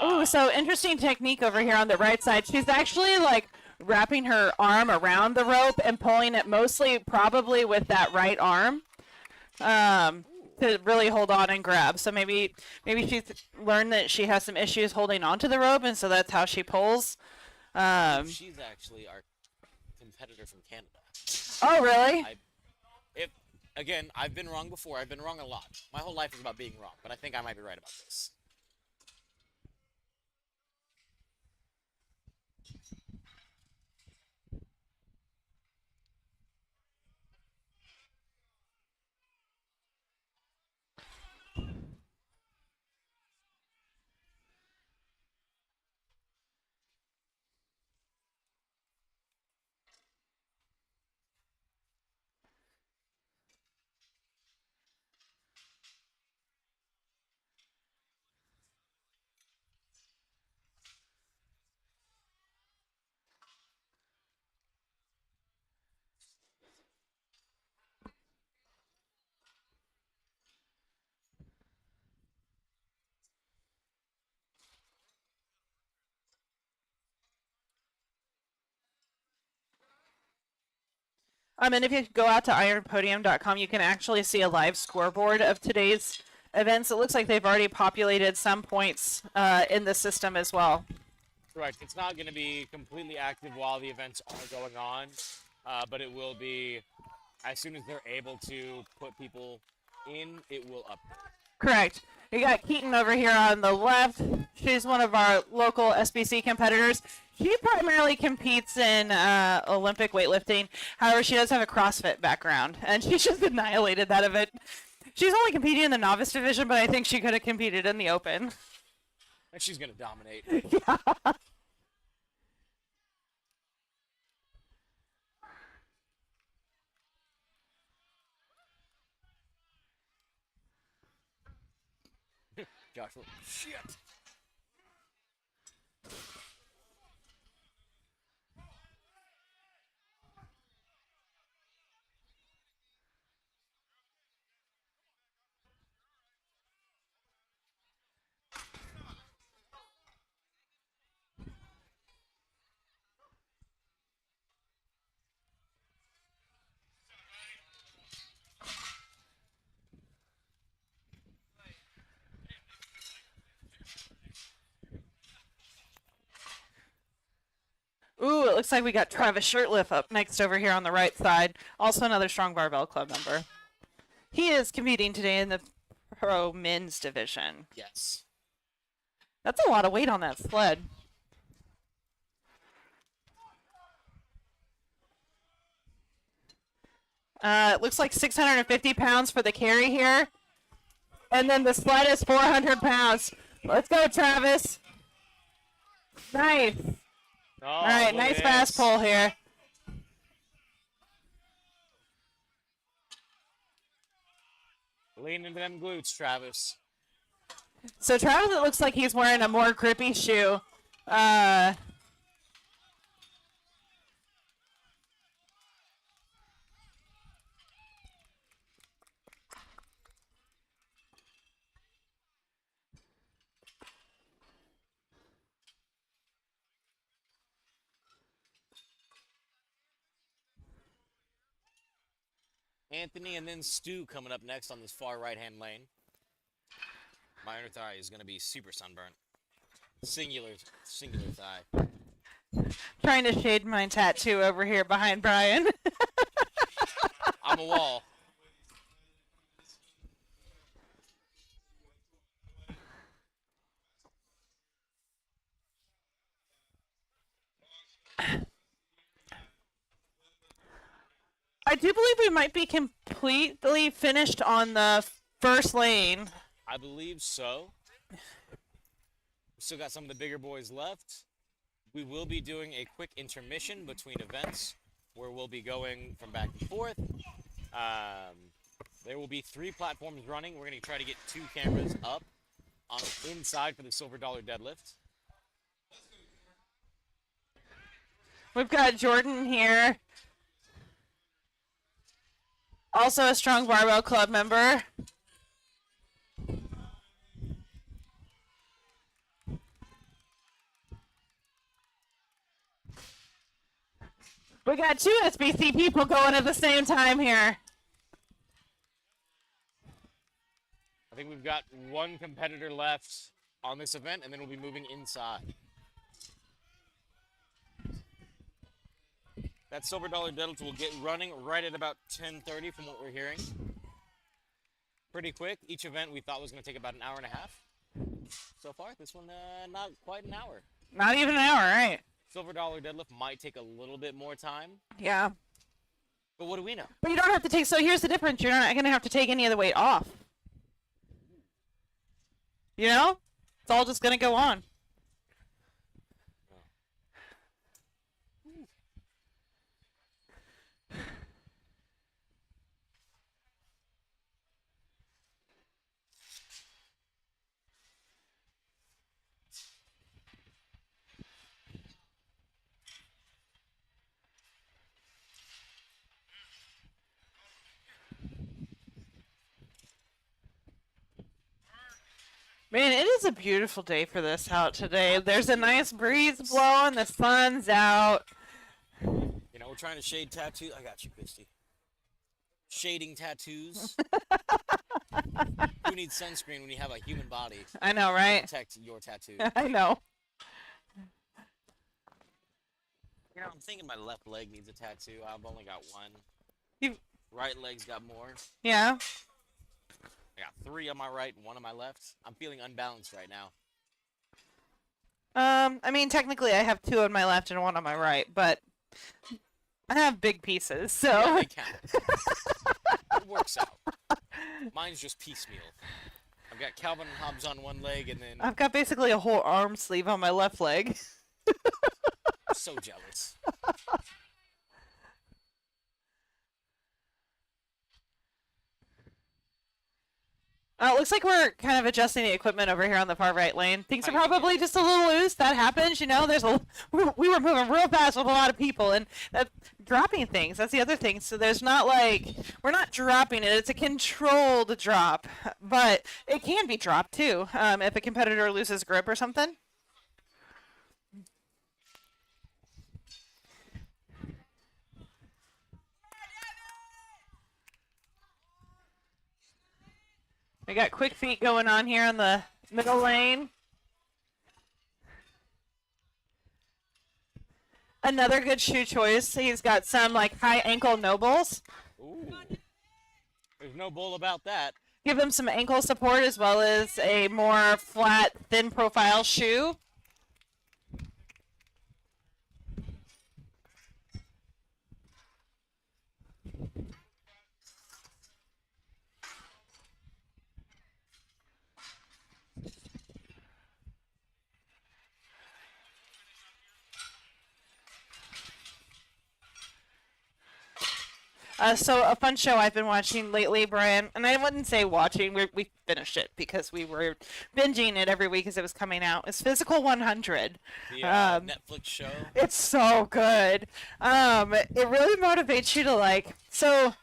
Ooh, so interesting technique over here on the right side. She's actually like wrapping her arm around the rope and pulling it mostly probably with that right arm to really hold on and grab. So maybe she's learned that she has some issues holding onto the rope, and so that's how she pulls. She's actually our competitor from Canada. Oh, really? If again, I've been wrong before. I've been wrong a lot. My whole life is about being wrong, but I think I might be right about this. And if you go out to ironpodium.com, you can actually see a live scoreboard of today's events. It looks like they've already populated some points in the system as well. Correct. It's not going to be completely active while the events are going on, but it will be as soon as they're able to put people in, it will update. Correct. We got Keaton over here on the left. She's one of our local SBC competitors. She primarily competes in Olympic weightlifting. However, she does have a CrossFit background, and she just annihilated that event. She's only competing in the novice division, but I think she could have competed in the open. And she's going to dominate. Yeah. Joshua. Shit. Ooh, it looks like we got Travis Shirtliff up next over here on the right side. Also another strong barbell club member. He is competing today in the pro men's division. Yes. That's a lot of weight on that sled. It looks like 650 pounds for the carry here. And then the sled is 400 pounds. Let's go, Travis. Nice. Oh, All right, nice fast pull here. Lean into them glutes, Travis. So Travis, it looks like he's wearing a more grippy shoe. Anthony and then Stu coming up next on this far right-hand lane. My inner thigh is going to be super sunburnt. Singular thigh. Trying to shade my tattoo over here behind Brian. I'm a wall. I do believe we might be completely finished on the first lane. I believe so. We still got some of the bigger boys left. We will be doing a quick intermission between events where we'll be going from back and forth. There will be 3 platforms running. We're going to try to get 2 cameras up on inside for the silver dollar deadlift. We've got Jordan here. Also a strong Barbell Club member. We got 2 SBC people going at the same time here. I think we've got 1 competitor left on this event, and then we'll be moving inside. That silver dollar deadlift will get running right at about 10:30 from what we're hearing. Pretty quick. Each event we thought was going to take about an hour and a half. So far, this one, not quite an hour. Not even an hour, right? Silver dollar deadlift might take a little bit more time, Yeah. but what do we know? But you don't have to take, so here's the difference. You're not going to have to take any of the weight off. You know? It's all just going to go on. Man, it is a beautiful day for this out today. There's a nice breeze blowing, the sun's out. You know, we're trying to shade tattoos. I got you, Christy. Shading tattoos. Who needs sunscreen when you have a human body I know, to right? protect your tattoo? I know. You know, I'm thinking my left leg needs a tattoo. I've only got 1. You, Right leg's got more. yeah. I got 3 on my right and 1 on my left. I'm feeling unbalanced right now. I mean, technically I have 2 on my left and 1 on my right, but I have big pieces, so. Yeah, they count. It works out. Mine's just piecemeal. I've got Calvin and Hobbes on 1 leg, and then I've got basically a whole arm sleeve on my left leg. I'm so jealous. It looks like we're kind of adjusting the equipment over here on the far right lane. Things are How you probably just a little loose. That happens, you know. We were moving real fast with a lot of people, and dropping things. That's the other thing. So there's not like we're not dropping it. It's a controlled drop, but it can be dropped too if a competitor loses grip or something. We got quick feet going on here in the middle lane. Another good shoe choice. He's got some like high ankle nobles. Ooh. There's no bull about that. Give him some ankle support as well as a more flat, thin profile shoe. So a fun show I've been watching lately, Brian, and I wouldn't say watching, we finished it because we were binging it every week as it was coming out. It's Physical 100. The Netflix show. It's so good. It really motivates you to like, so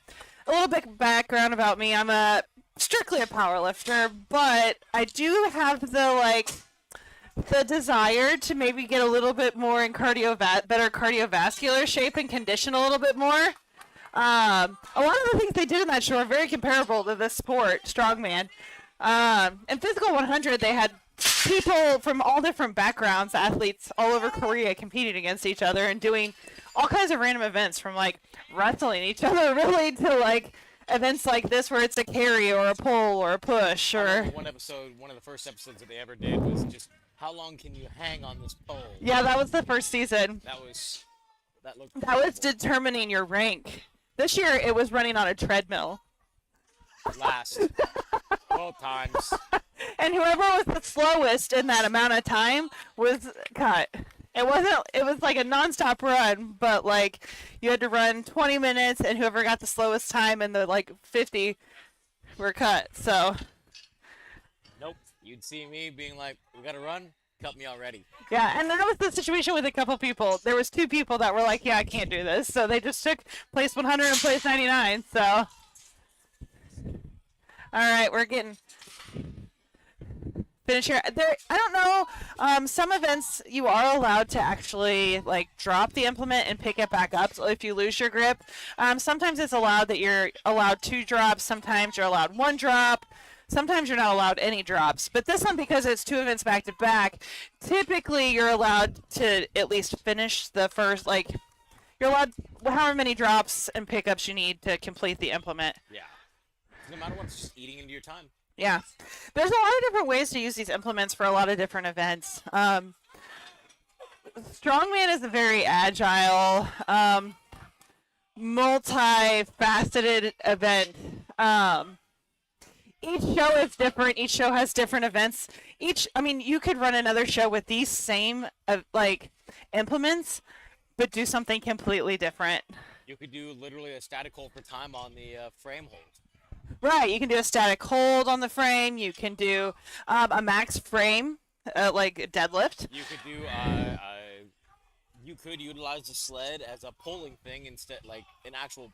a little bit background about me. I'm strictly a power lifter, but I do have the desire to maybe get a little bit more in better cardiovascular shape and condition a little bit more. A lot of the things they did in that show are very comparable to this sport, strongman. In Physical 100, they had people from all different backgrounds, athletes all over Korea competing against each other and doing all kinds of random events from like wrestling each other really to like events like this where it's a carry or a pull or a push or... One of the first episodes that they ever did was just how long can you hang on this pole? Yeah, that was the first season. That looked That was determining your rank. This year, it was running on a treadmill. last both times. And whoever was the slowest in that amount of time was cut. It wasn't. It was like a nonstop run, but like you had to run 20 minutes, and whoever got the slowest time in the like 50 were cut. So Nope. You'd see me being like, "We gotta run." Cut me already. yeah, and that was the situation with a couple people. There was two people that were like, "Yeah, I can't do this," so they just took place 100 and place 99. So all right, we're getting finish here. There, I don't know. Some events you are allowed to actually like drop the implement and pick it back up. So if you lose your grip, sometimes it's allowed that you're allowed 2 drops. Sometimes you're allowed 1 drop. Sometimes you're not allowed any drops. But this one, because it's 2 events back to back, typically you're allowed to at least finish the first. Like you're allowed however many drops and pickups you need to complete the implement. Yeah. No matter what, it's just eating into your time. Yeah, there's a lot of different ways to use these implements for a lot of different events. Strongman is a very agile, multifaceted event. Each show is different. Each show has different events. I mean, you could run another show with these same like implements, but do something completely different. You could do literally a static hold for time on the frame hold. Right, you can do a static hold on the frame. You can do a max frame, like a deadlift. You could do you could utilize the sled as a pulling thing instead, like an actual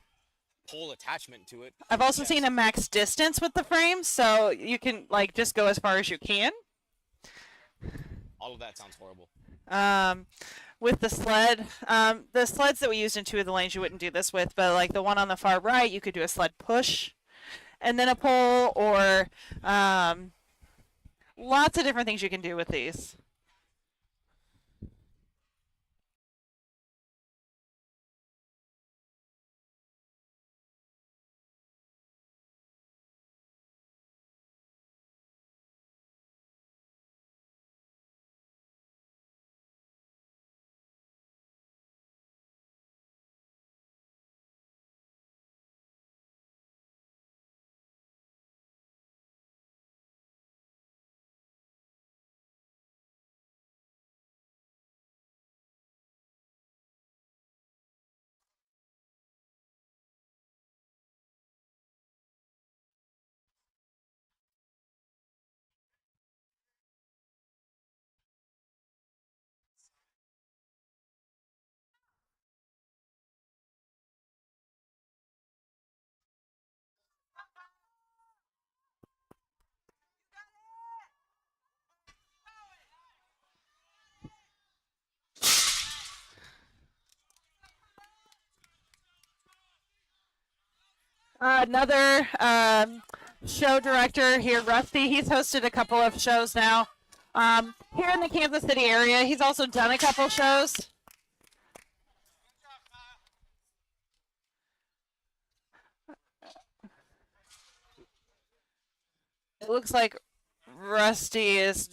pole attachment to it. I've also seen a max distance with the frame, so you can like just go as far as you can. All of that sounds horrible. With the sleds that we used in 2 of the lanes, you wouldn't do this with, but like the one on the far right, you could do a sled push and then a pull, or lots of different things you can do with these. Another show director here, Rusty. He's hosted a couple of shows now here in the Kansas City area. He's also done a couple shows. It looks like Rusty is.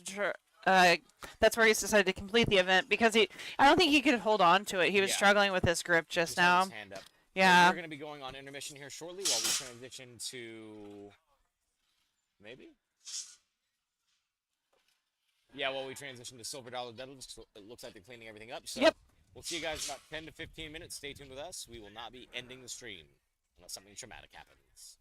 That's where he's decided to complete the event because I don't think he could hold on to it. He was struggling with his grip just now. His hand up. Yeah. We're going to be going on intermission here shortly while we transition to maybe. Yeah, while we transition to silver dollar deadlifts, it looks like they're cleaning everything up. So Yep. We'll see you guys in about 10 to 15 minutes. Stay tuned with us. We will not be ending the stream unless something traumatic happens.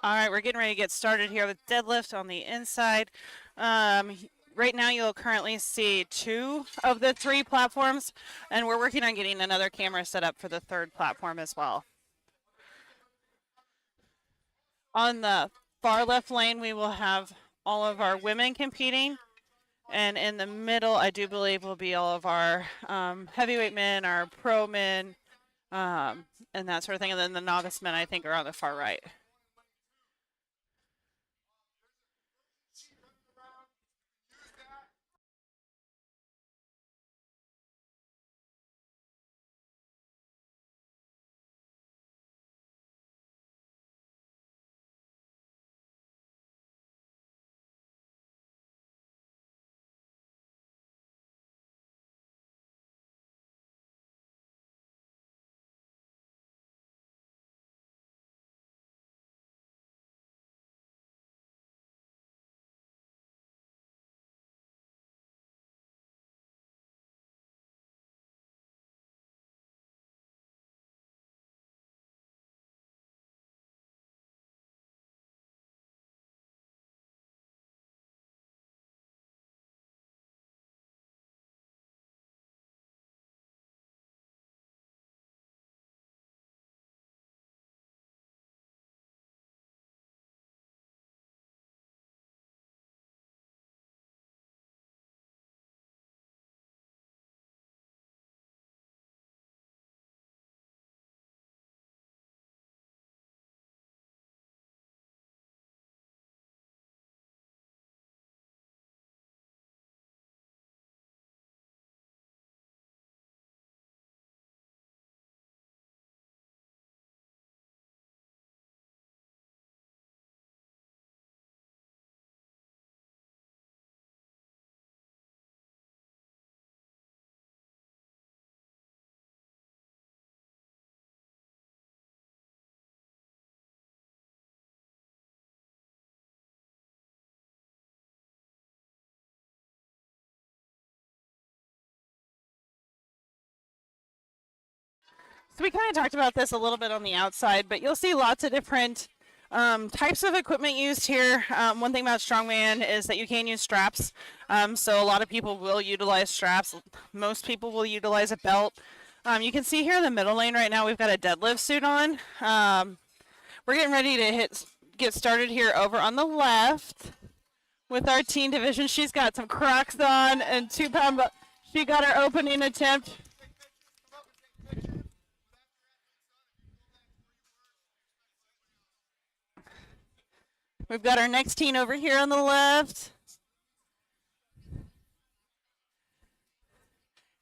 All right, we're getting ready to get started here with deadlift on the inside. Right now you'll currently see 2 of the 3 platforms, and we're working on getting another camera set up for the 3rd platform as well. On the far left lane, we will have all of our women competing. And in the middle, I do believe will be all of our heavyweight men, our pro men, and that sort of thing. And then the novice men, I think, are on the far right. So we kind of talked about this a little bit on the outside, but you'll see lots of different types of equipment used here. One thing about strongman is that you can use straps. So a lot of people will utilize straps. Most people will utilize a belt. You can see here in the middle lane right now, we've got a deadlift suit on. We're getting ready to get started here over on the left with our teen division. She's got some Crocs on and 2-pound. She got her opening attempt. We've got our next teen over here on the left.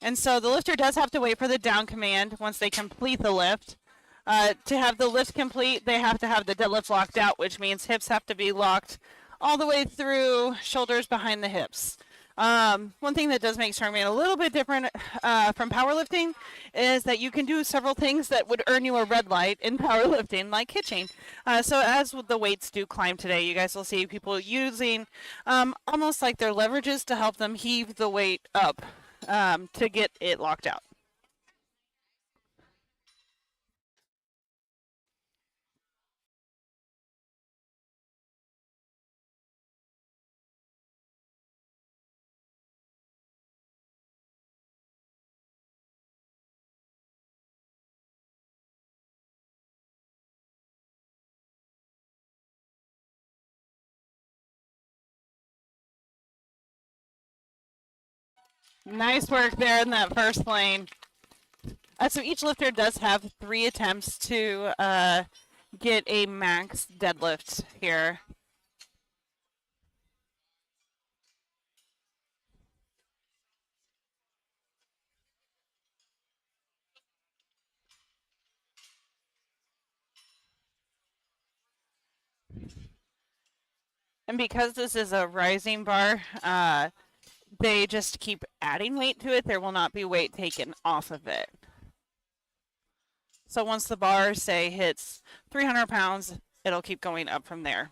And so the lifter does have to wait for the down command once they complete the lift. To have the lift complete, they have to have the deadlift locked out, which means hips have to be locked all the way through, shoulders behind the hips. One thing that does make strongman a little bit different from powerlifting is that you can do several things that would earn you a red light in powerlifting, like hitching. So as the weights do climb today, you guys will see people using almost like their leverages to help them heave the weight up to get it locked out. Nice work there in that first lane. So each lifter does have 3 attempts to get a max deadlift here. And because this is a rising bar, they just keep adding weight to it. There will not be weight taken off of it. So once the bar, say, hits 300 pounds, it'll keep going up from there.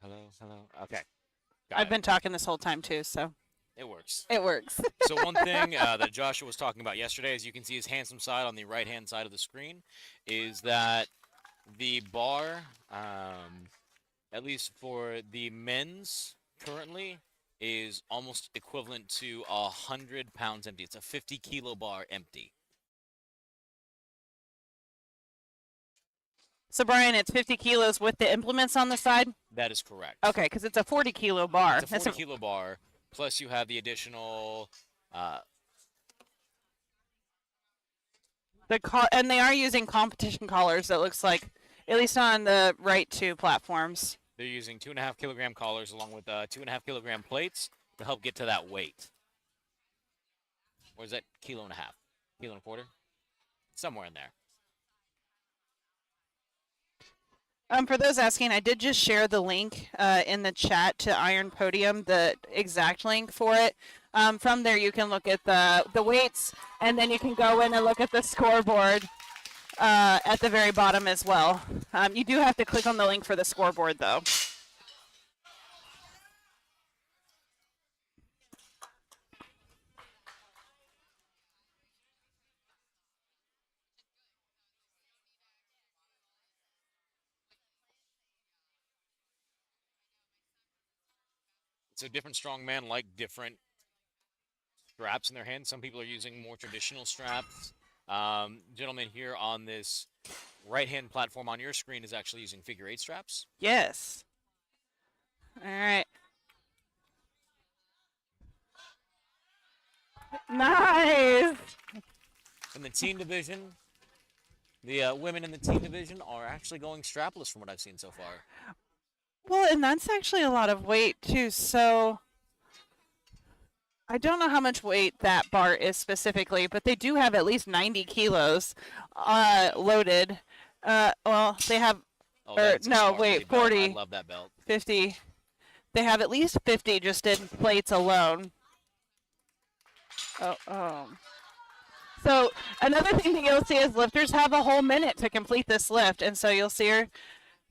Hello, hello. Okay, got I've it. been talking this whole time too, so It works. it works. So one thing that Joshua was talking about yesterday, as you can see his handsome side on the right-hand side of the screen, is that the bar, at least for the men's currently, is almost equivalent to 100 pounds empty. It's a 50-kilo bar empty. So Brian, it's 50 kilos with the implements on the side. That is correct. Okay, because it's a 40-kilo bar. It's a 40-kilo bar, plus you have the additional. Uh, And they are using competition collars. It looks like, at least on the right two platforms. they're using 2.5 kilogram collars along with 2.5 kilogram plates to help get to that weight. Or is that kilo and a half? Kilo and a quarter? Somewhere in there. For those asking, I did just share the link in the chat to Iron Podium, the exact link for it. From there, you can look at the weights, and then you can go in and look at the scoreboard at the very bottom as well. You do have to click on the link for the scoreboard, though. So different strongmen like different straps in their hands. Some people are using more traditional straps. Gentleman here on this right-hand platform on your screen is actually using figure-8 straps. Yes. All right. Nice. In the teen division, the women in the teen division are actually going strapless from what I've seen so far. Well, and that's actually a lot of weight, too. So I don't know how much weight that bar is specifically, but they do have at least 90 kilos loaded. Well, they have, Oh, or that's a no, smart wait, belt. 40, I love that belt. 50. They have at least 50 just in plates alone. Oh. So another thing that you'll see is lifters have a whole minute to complete this lift, and so you'll see her.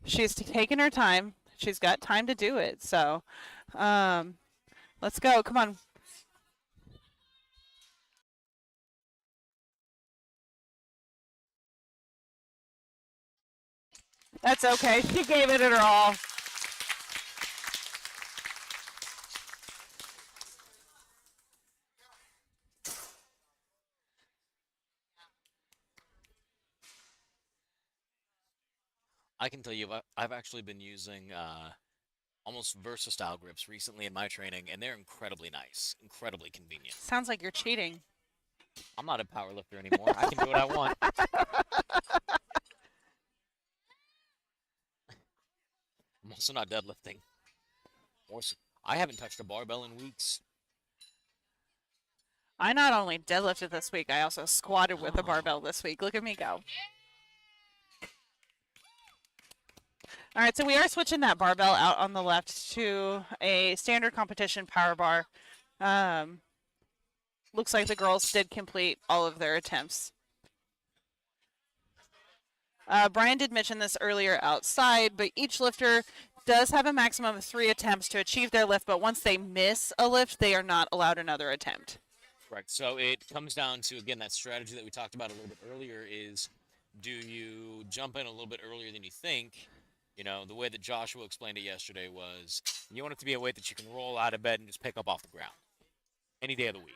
She's taking her time. She's got time to do it. So, let's go. Come on. That's okay. She gave it her all. I can tell you, I've actually been using almost Versa style grips recently in my training, and they're incredibly nice, incredibly convenient. Sounds like you're cheating. I'm not a power lifter anymore. I can do what I want. I'm also not deadlifting. I haven't touched a barbell in weeks. I not only deadlifted this week, I also squatted with a barbell this week. Look at me go. All right, so we are switching that barbell out on the left to a standard competition power bar. Looks like the girls did complete all of their attempts. Brian did mention this earlier outside, but each lifter does have a maximum of 3 attempts to achieve their lift, but once they miss a lift, they are not allowed another attempt. Correct. So it comes down to, again, that strategy that we talked about a little bit earlier is, do you jump in a little bit earlier than you think? You know, the way that Joshua explained it yesterday was, you want it to be a weight that you can roll out of bed and just pick up off the ground any day of the week.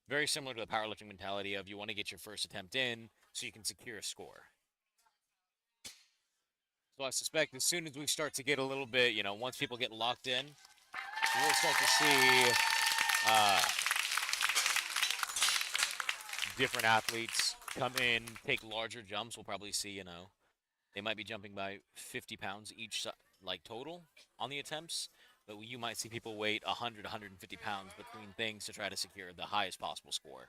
Very similar to the powerlifting mentality of you want to get your first attempt in so you can secure a score. So I suspect as soon as we start to get a little bit, you know, once people get locked in, we'll start to see different athletes come in, take larger jumps. We'll probably see, you know, they might be jumping by 50 pounds each, like total on the attempts, but you might see people weight 100, 150 pounds between things to try to secure the highest possible score.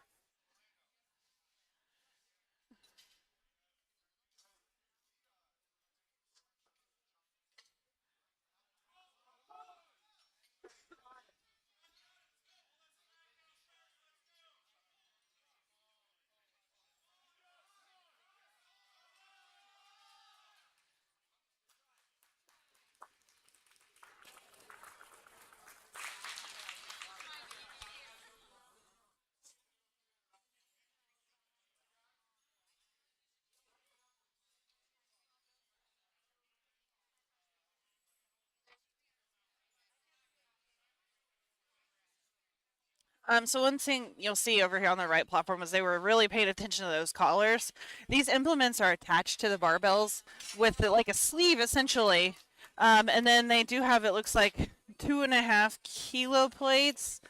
So one thing you'll see over here on the right platform is they were really paying attention to those collars. These implements are attached to the barbells with like a sleeve essentially, and then they do have, it looks like, 2.5 kilo plates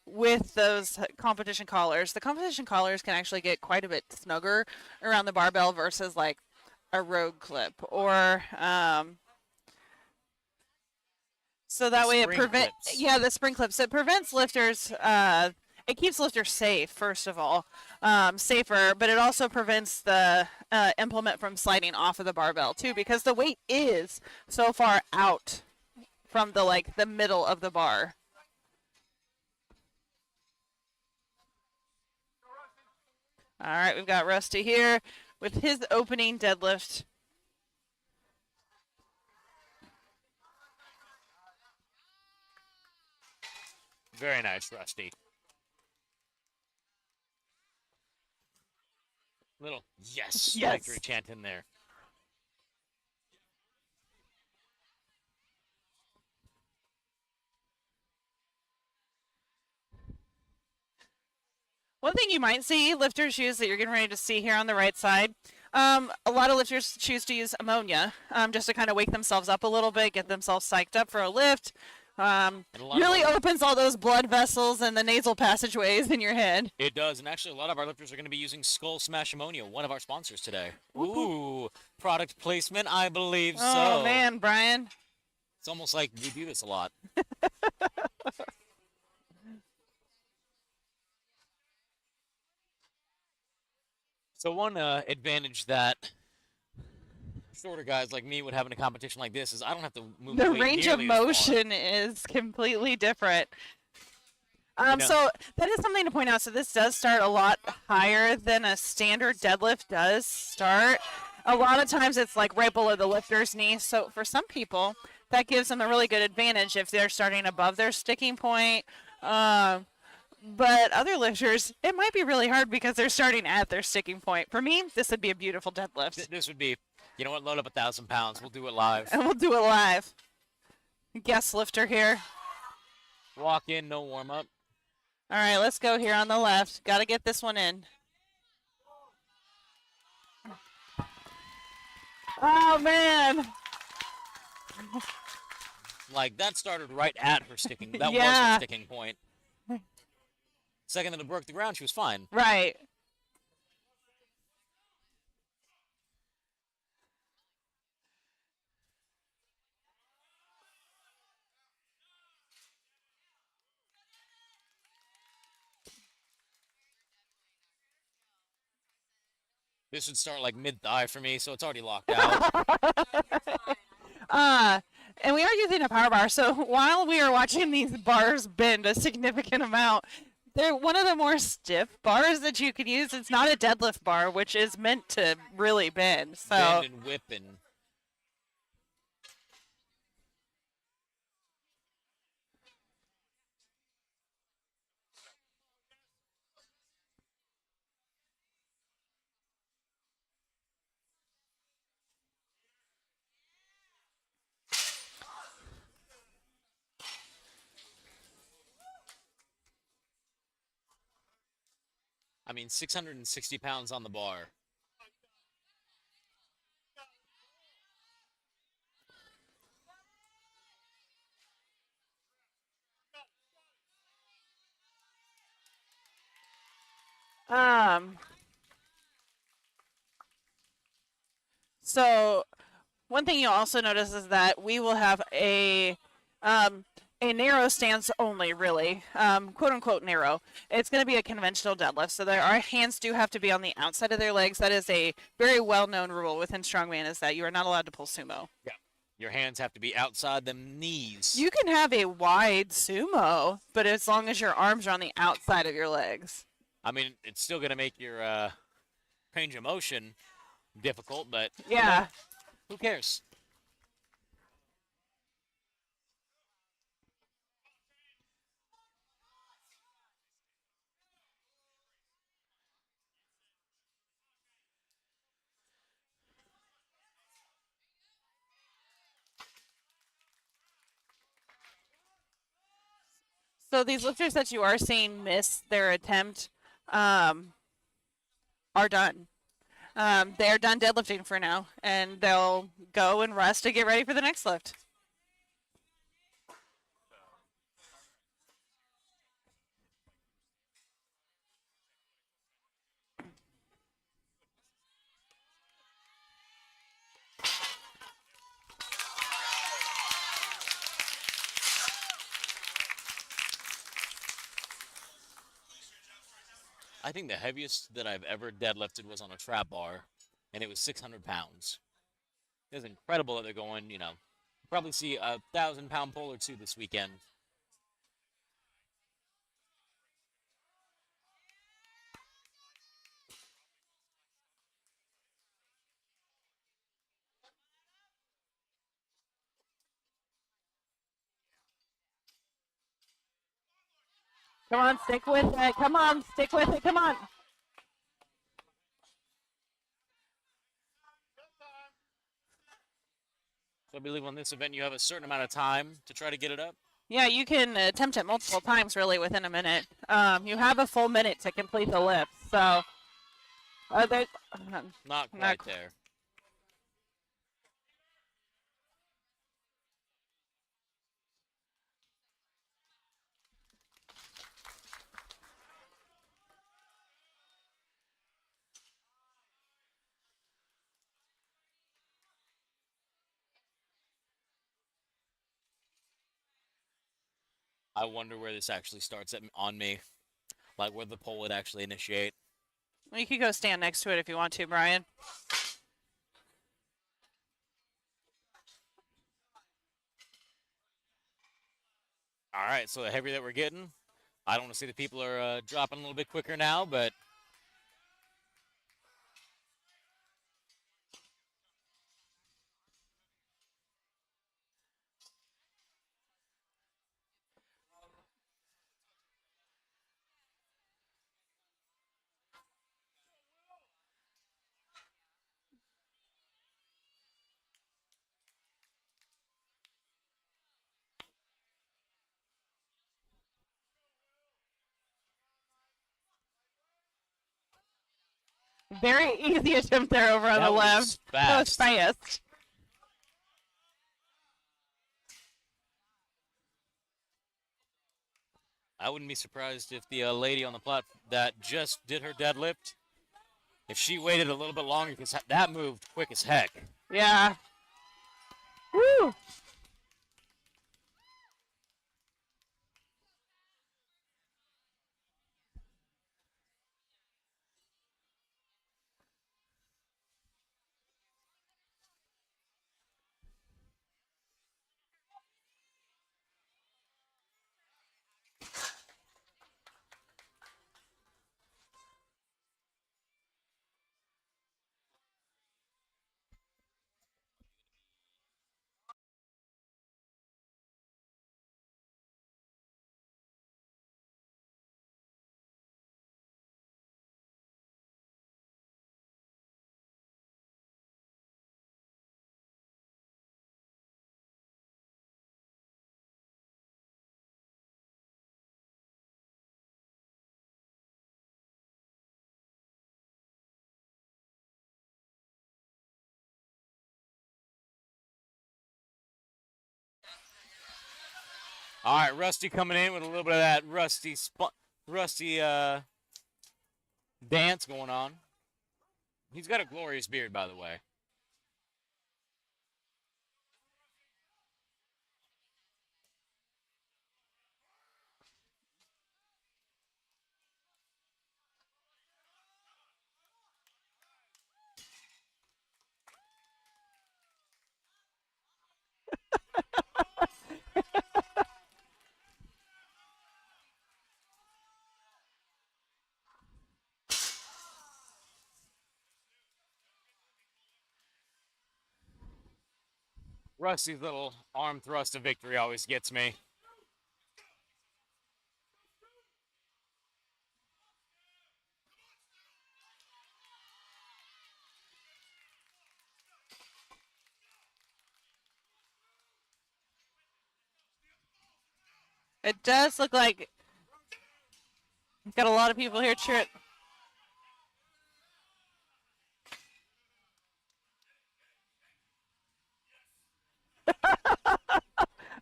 with those competition collars. The competition collars can actually get quite a bit snugger around the barbell versus like a rogue clip or so The that way it spring prevent, clips. yeah, the spring clips. It prevents lifters. It keeps lifters safe, first of all, safer, but it also prevents the implement from sliding off of the barbell too, because the weight is so far out from the like the middle of the bar. All right, we've got Rusty here with his opening deadlift. Very nice, Rusty. Little yes victory Yes. chant in there. One thing you might see lifters use that you're getting ready to see here on the right side, a lot of lifters choose to use ammonia just to kind of wake themselves up a little bit, get themselves psyched up for a lift. And a lot of Really our, opens all those blood vessels and the nasal passageways in your head. it does, and actually a lot of our lifters are going to be using Skull Smash Ammonia, one of our sponsors today. Whoop, whoop. Ooh, product placement, I believe Oh so. man, Brian. It's almost like we do this a lot. So one advantage that shorter guys like me would have in a competition like this is I don't have to move the The weight range of nearly as far. motion is completely different. You know, So that is something to point out. So this does start a lot higher than a standard deadlift does start. A lot of times it's like right below the lifter's knee. So for some people, that gives them a really good advantage if they're starting above their sticking point. But other lifters, it might be really hard because they're starting at their sticking point. For me, this would be a beautiful deadlift. this would be, you know what, load up 1,000 pounds. We'll do it live. And we'll do it live. Guest lifter here. Walk in, no warm up. All right, let's go here on the left. Got to get this one in. Oh, man. Like that started right at her sticking. That was Yeah. her sticking point. Second that it broke the ground, she was fine. Right. This would start like mid thigh for me, so it's already locked out. Uh, and we are using a power bar. So while we are watching these bars bend a significant amount, they're one of the more stiff bars that you can use. It's not a deadlift bar, which is meant to really bend. So Bend and whip and I mean 660 pounds on the bar. um, so one thing you'll also notice is that we will have a narrow stance only, really, quote unquote narrow. It's going to be a conventional deadlift, so our hands do have to be on the outside of their legs. That is a very well-known rule within strongman, is that you are not allowed to pull sumo. Yeah. Your hands have to be outside them knees. You can have a wide sumo, but as long as your arms are on the outside of your legs. I mean, it's still gonna make your range of motion difficult, but Yeah. who cares? So these lifters that you are seeing miss their attempt um, are done. They're done deadlifting for now, and they'll go and rest to get ready for the next lift. I think the heaviest that I've ever deadlifted was on a trap bar, and it was 600 pounds. It's incredible that they're going, probably see a 1,000-pound pull or two this weekend. Come on, stick with it. Come on, stick with it. Come on. So I believe on this event you have a certain amount of time to try to get it up. Yeah, you can attempt it multiple times really within a minute. You have a full minute to complete the lift. So, there's Not quite there. I wonder where this actually starts on me, like where the pull would actually initiate. you could go stand next to it if you want to, Brian. All right, so the heavier that we're getting, I don't want to see the people are dropping a little bit quicker now, but Very easy attempt there over on that the was left. That was fast. fast. I wouldn't be surprised if the lady on the platform that just did her deadlift, if she waited a little bit longer, because that moved quick as heck. Yeah. Woo! All right, Rusty coming in with a little bit of that rusty dance going on. He's got a glorious beard, by the way. Rusty's little arm thrust of victory always gets me. It does look like got a lot of people here cheering. I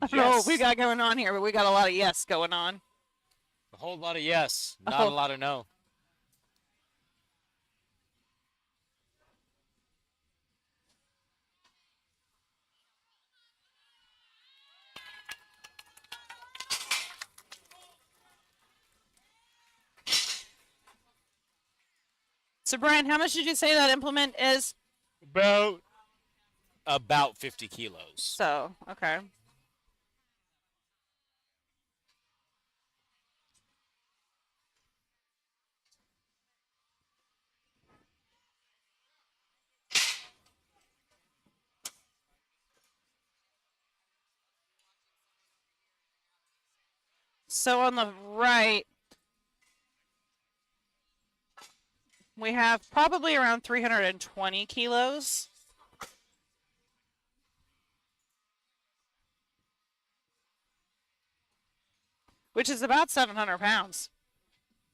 don't know what we Yes. got going on here, but we got a lot of yes going on. A whole lot of yes, not Oh. a lot of no. So, Brian, how much did you say that implement is? About 50 kilos. So, okay. So on the right, we have probably around 320 kilos. Which is about 700 pounds.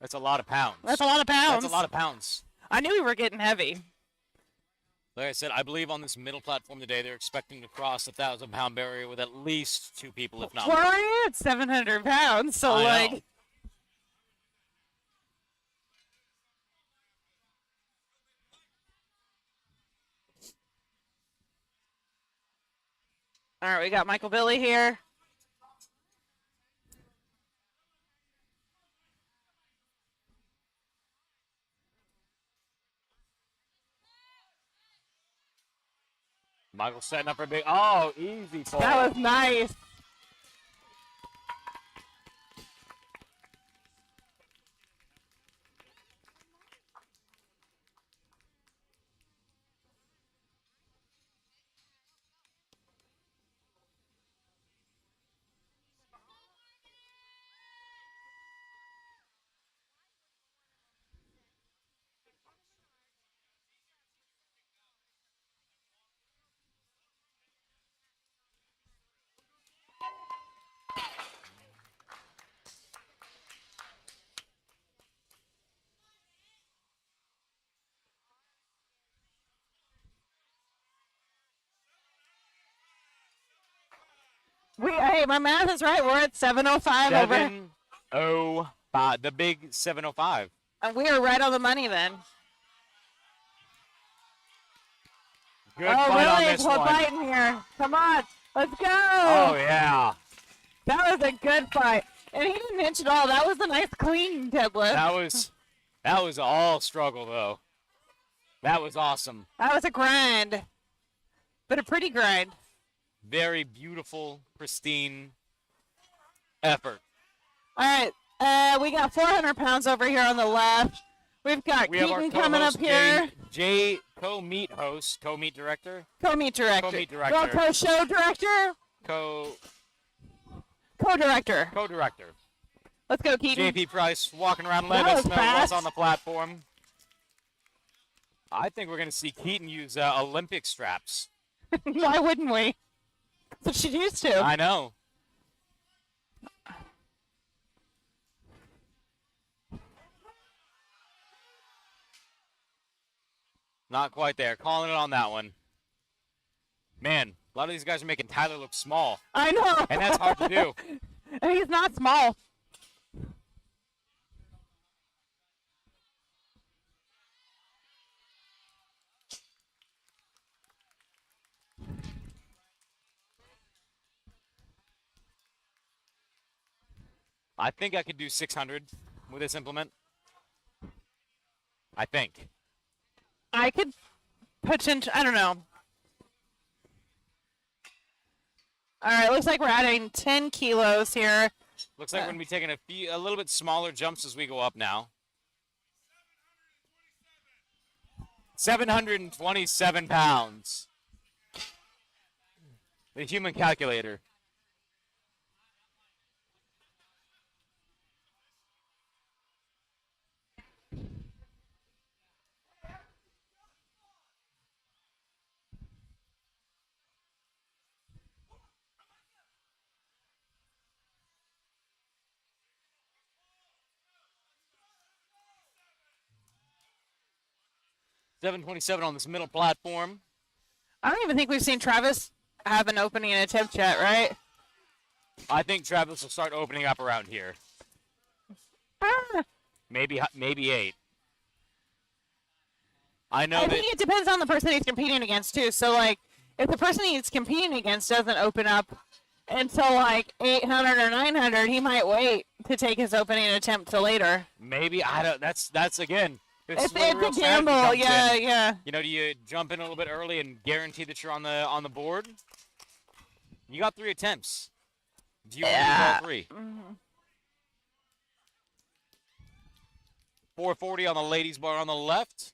That's a lot of pounds. That's a lot of pounds. That's a lot of pounds. I knew we were getting heavy. Like I said, I believe on this middle platform today, they're expecting to cross the 1,000-pound barrier with at least 2 people, if not We're more. already at 700 pounds, so I like. know. All right, we got Michael Billy here. Michael setting up for a big. Oh, easy fall. That was nice. Hey, my math is right. We're at 705 over. 705. The big 705. And we are right on the money then. Good Oh, fight on really? this We're one. fighting here. Come on. Let's go. Oh, yeah. That was a good fight. And he didn't inch at all. That was a nice clean deadlift. That was all struggle, though. That was awesome. That was a grind. But a pretty grind. Very beautiful, pristine effort. All right. We got 400 pounds over here on the left. We've got We have our Keaton coming up here. Jay, co-meet host, co-meet director, Co-meat director. Co-meet director. Well, co-show director. Co-director. co-director. Let's go, Keaton. JP Price walking around, That let us was know fast. what's on the platform. I think we're going to see Keaton use Olympic straps. Why wouldn't we? That's what she's used to. I know. Not quite there. Calling it on that one. Man, a lot of these guys are making Tyler look small, I know. and that's hard to do. And he's not small. I think I could do 600 with this implement. I think. I could potentially, I don't know. All right, looks like we're adding 10 kilos here. Looks like we're going to be taking a little bit smaller jumps as we go up now. 727 pounds. The human calculator. 7:27 on this middle platform. I don't even think we've seen Travis have an opening attempt yet, right? I think Travis will start opening up around here. Ah, Maybe 8. I know I that think it depends on the person he's competing against, too. So, like, if the person he's competing against doesn't open up until, like, 800 or 900, he might wait to take his opening attempt till later. maybe I don't. That's again. This It's is where the real a strategy gamble. comes Yeah, in. yeah. You know, do you jump in a little bit early and guarantee that you're on the board? You got 3 attempts. Do you want to use all 3? 440 on the ladies bar on the left.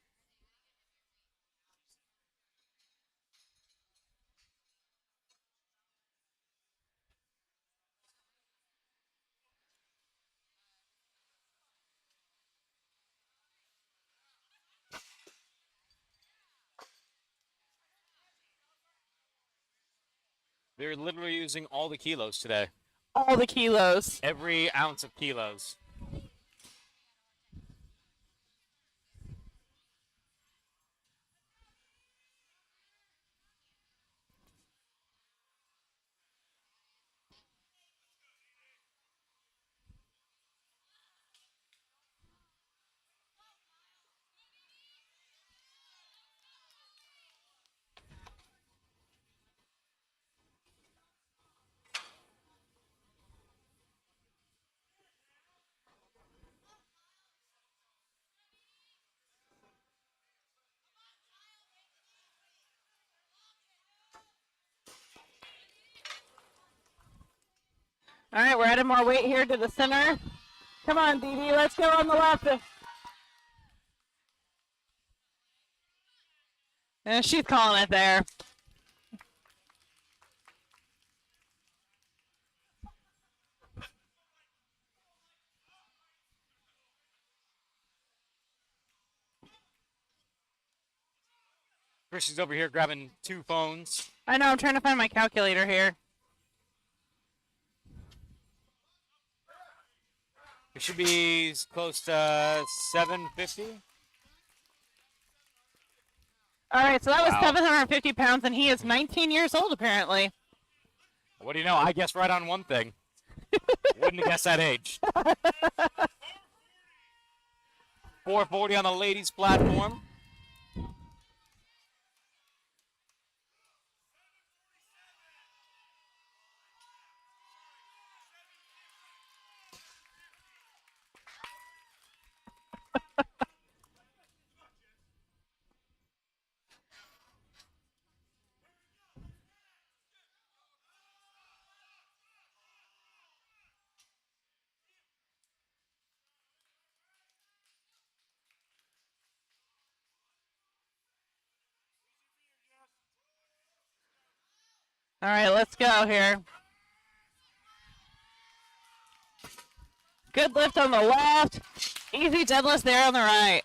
They're literally using all the kilos today. All the kilos. Every ounce of kilos. All right, we're adding more weight here to the center. Come on, Dee Dee, let's go on the left. And she's calling it there. Chrissy's over here grabbing 2 phones. I know, I'm trying to find my calculator here. It should be close to 750. All right, so that was Wow. 750 pounds, and he is 19 years old, apparently. What do you know? I guessed right on one thing. Wouldn't have guessed that age. 440 on the ladies' platform. All right, let's go here. Good lift on the left. Easy deadlift there on the right.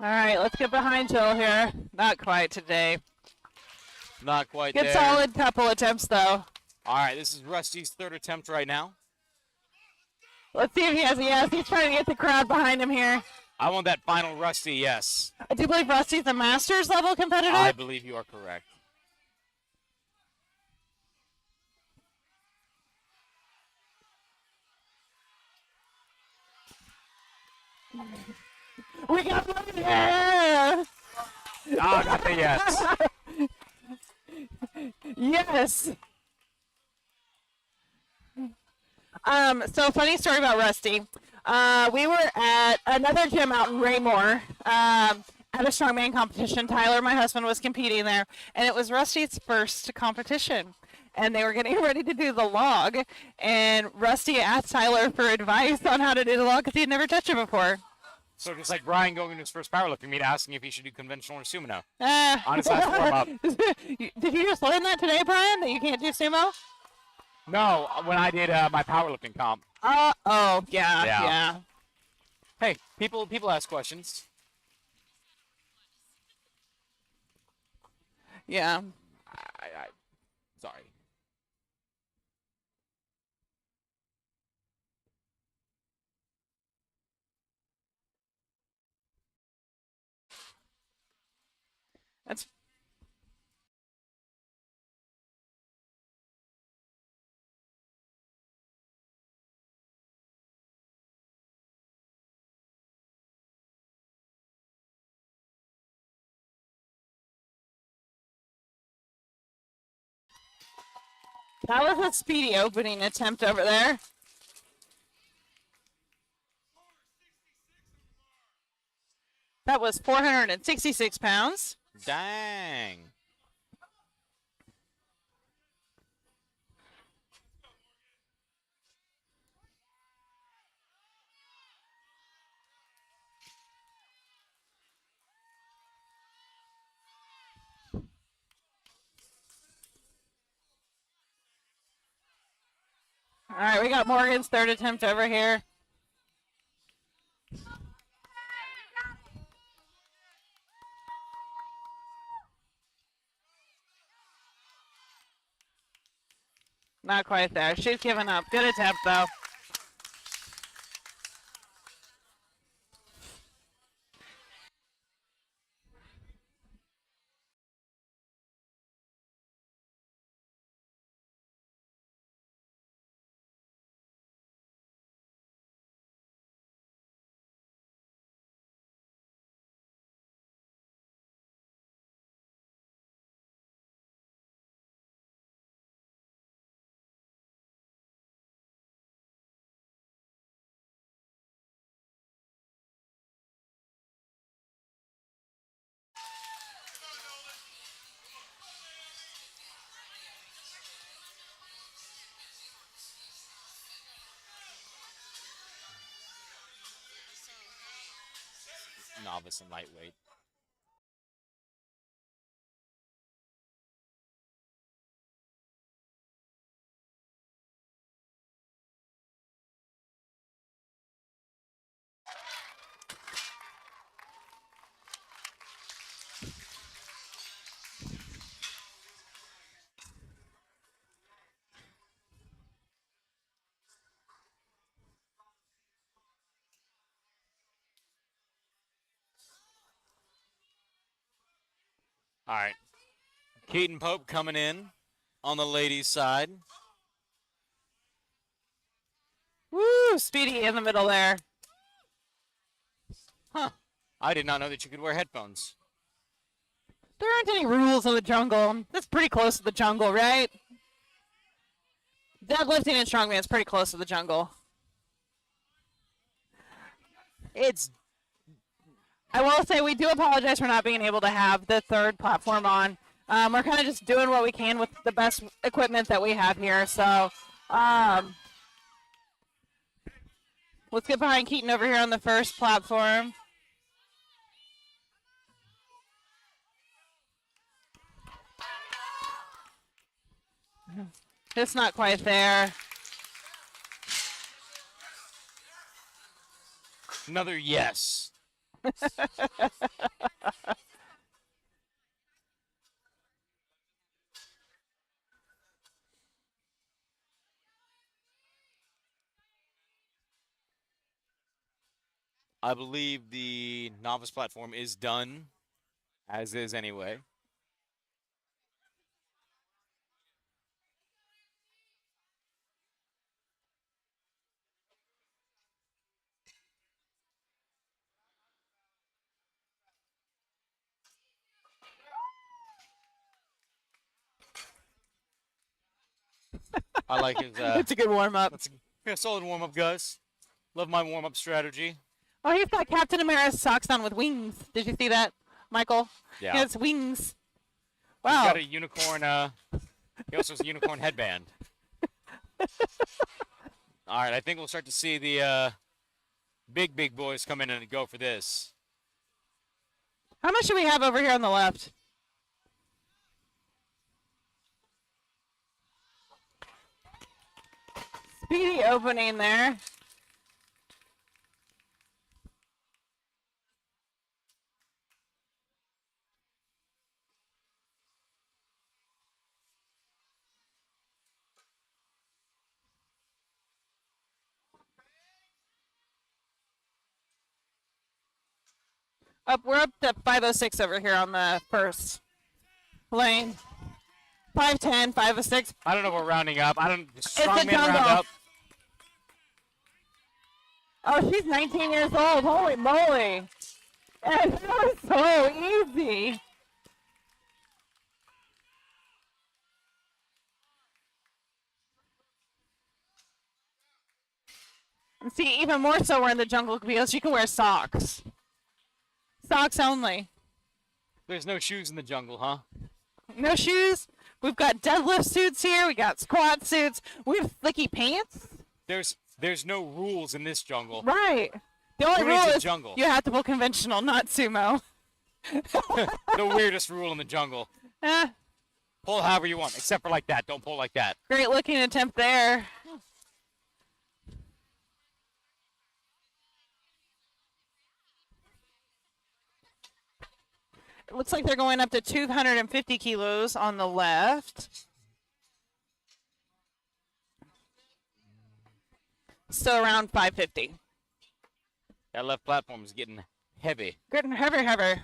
All right, let's get behind Jill here. Not quite today. Not quite Good there. solid couple attempts, though. All right, this is Rusty's 3rd attempt right now. Let's see if he has a yes. He's trying to get the crowd behind him here. I want that final Rusty yes. I do believe Rusty's a Masters level competitor. I believe you are correct. We got one. Yeah. I got the yes. Yes. So funny story about Rusty. We were at another gym out in Raymore at a strongman competition. Tyler, my husband, was competing there, and it was Rusty's first competition. And they were getting ready to do the log, and Rusty asked Tyler for advice on how to do the log because he had never touched it before. So just like Brian going to his first powerlifting meet, asking if he should do conventional or sumo now. Ah. Honestly, that's warm up. Did you just learn that today, Brian? That you can't do sumo? No, when I did my powerlifting comp. Oh, yeah, Yeah. yeah. Hey, people ask questions. Yeah. Sorry. That's That was a speedy opening attempt over there. That was 466 pounds. Dang. All right, we got Morgan's third attempt over here. Not quite there. She's given up. Good attempt, though. Novice and lightweight. All right. Keaton Pope coming in on the ladies' side. Woo! Speedy in the middle there. Huh. I did not know that you could wear headphones. There aren't any rules in the jungle. That's pretty close to the jungle, right? Deadlifting and strongman is pretty close to the jungle. I will say we do apologize for not being able to have the third platform on. We're kind of just doing what we can with the best equipment that we have here. So let's get behind Keaton over here on the first platform. It's not quite there. Another yes. I believe the novice platform is done, as is anyway. I like his. It's a good warm up. That's a solid warm up, guys. Love my warm up strategy. Oh, he's got Captain America's socks on with wings. Did you see that, Michael? Yeah. He has wings. He's Wow. got a unicorn. He also has a unicorn headband. All right, I think we'll start to see the Big boys come in and go for this. How much do we have over here on the left? Speedy opening there. We're up to 506 over here on the first lane. 510, 506. I don't know if we're rounding up. I don't. a Strongman jungle. round up. Oh, she's 19 years old. Holy moly. And that was so easy. And see, even more so we're in the jungle because you can wear socks. Socks only. There's no shoes in the jungle, huh? No shoes. We've got deadlift suits here. We got squat suits. We have slicky pants. There's no rules in this jungle. Right. The only Who rule needs a is jungle? you have to pull conventional, not sumo. The weirdest rule in the jungle. Eh, Pull however you want, except for like that. Don't pull like that. great looking attempt there. It looks like they're going up to 250 kilos on the left. So around 550. That left platform is getting heavy. Getting heavy.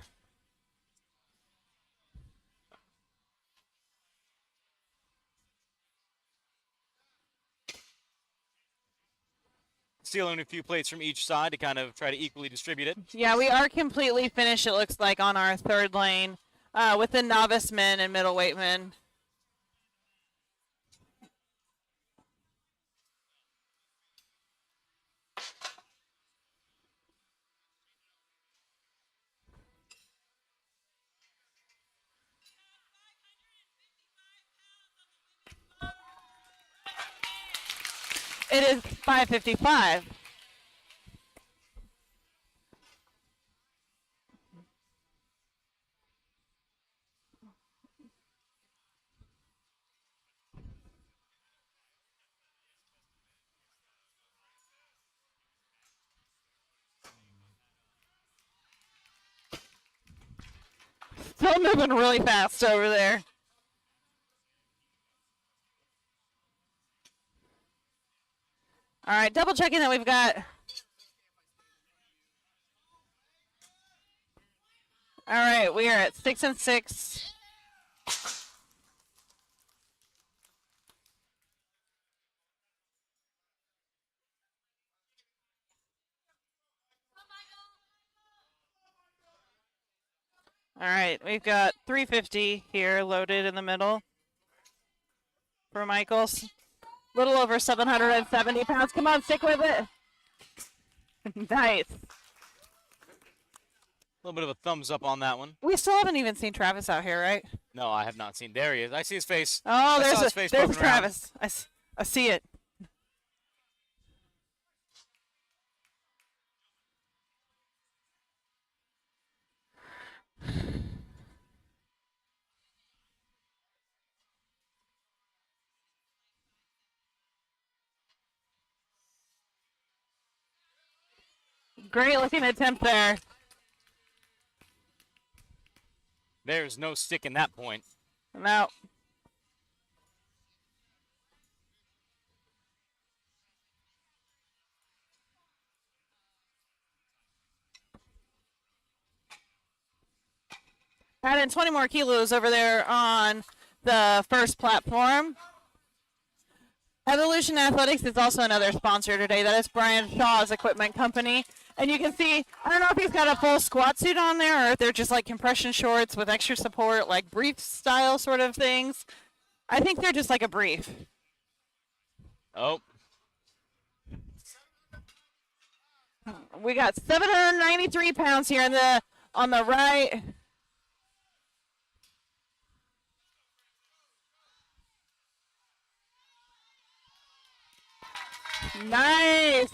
Stealing a few plates from each side to kind of try to equally distribute it. Yeah, we are completely finished, it looks like, on our third lane with the novice men and middleweight men. It is 5:55. Still moving really fast over there. All right, double checking that we've got. All right, we are at 6 and 6. All right, we've got 350 here loaded in the middle for Michaels. Little over 770 pounds. Come on, stick with it. Nice. A little bit of a thumbs up on that one. We still haven't even seen Travis out here, right? No, I have not seen. There he is. I see his face. Oh, I saw his there's face there's poking around. Travis. I see it. Great looking attempt there. There's no stick in that point. No. Adding 20 more kilos over there on the first platform. Evolution Athletics is also another sponsor today. That is Brian Shaw's equipment company. And you can see, I don't know if he's got a full squat suit on there or if they're just like compression shorts with extra support, like brief style sort of things. I think they're just like a brief. Oh. We got 793 pounds here on the right. Nice.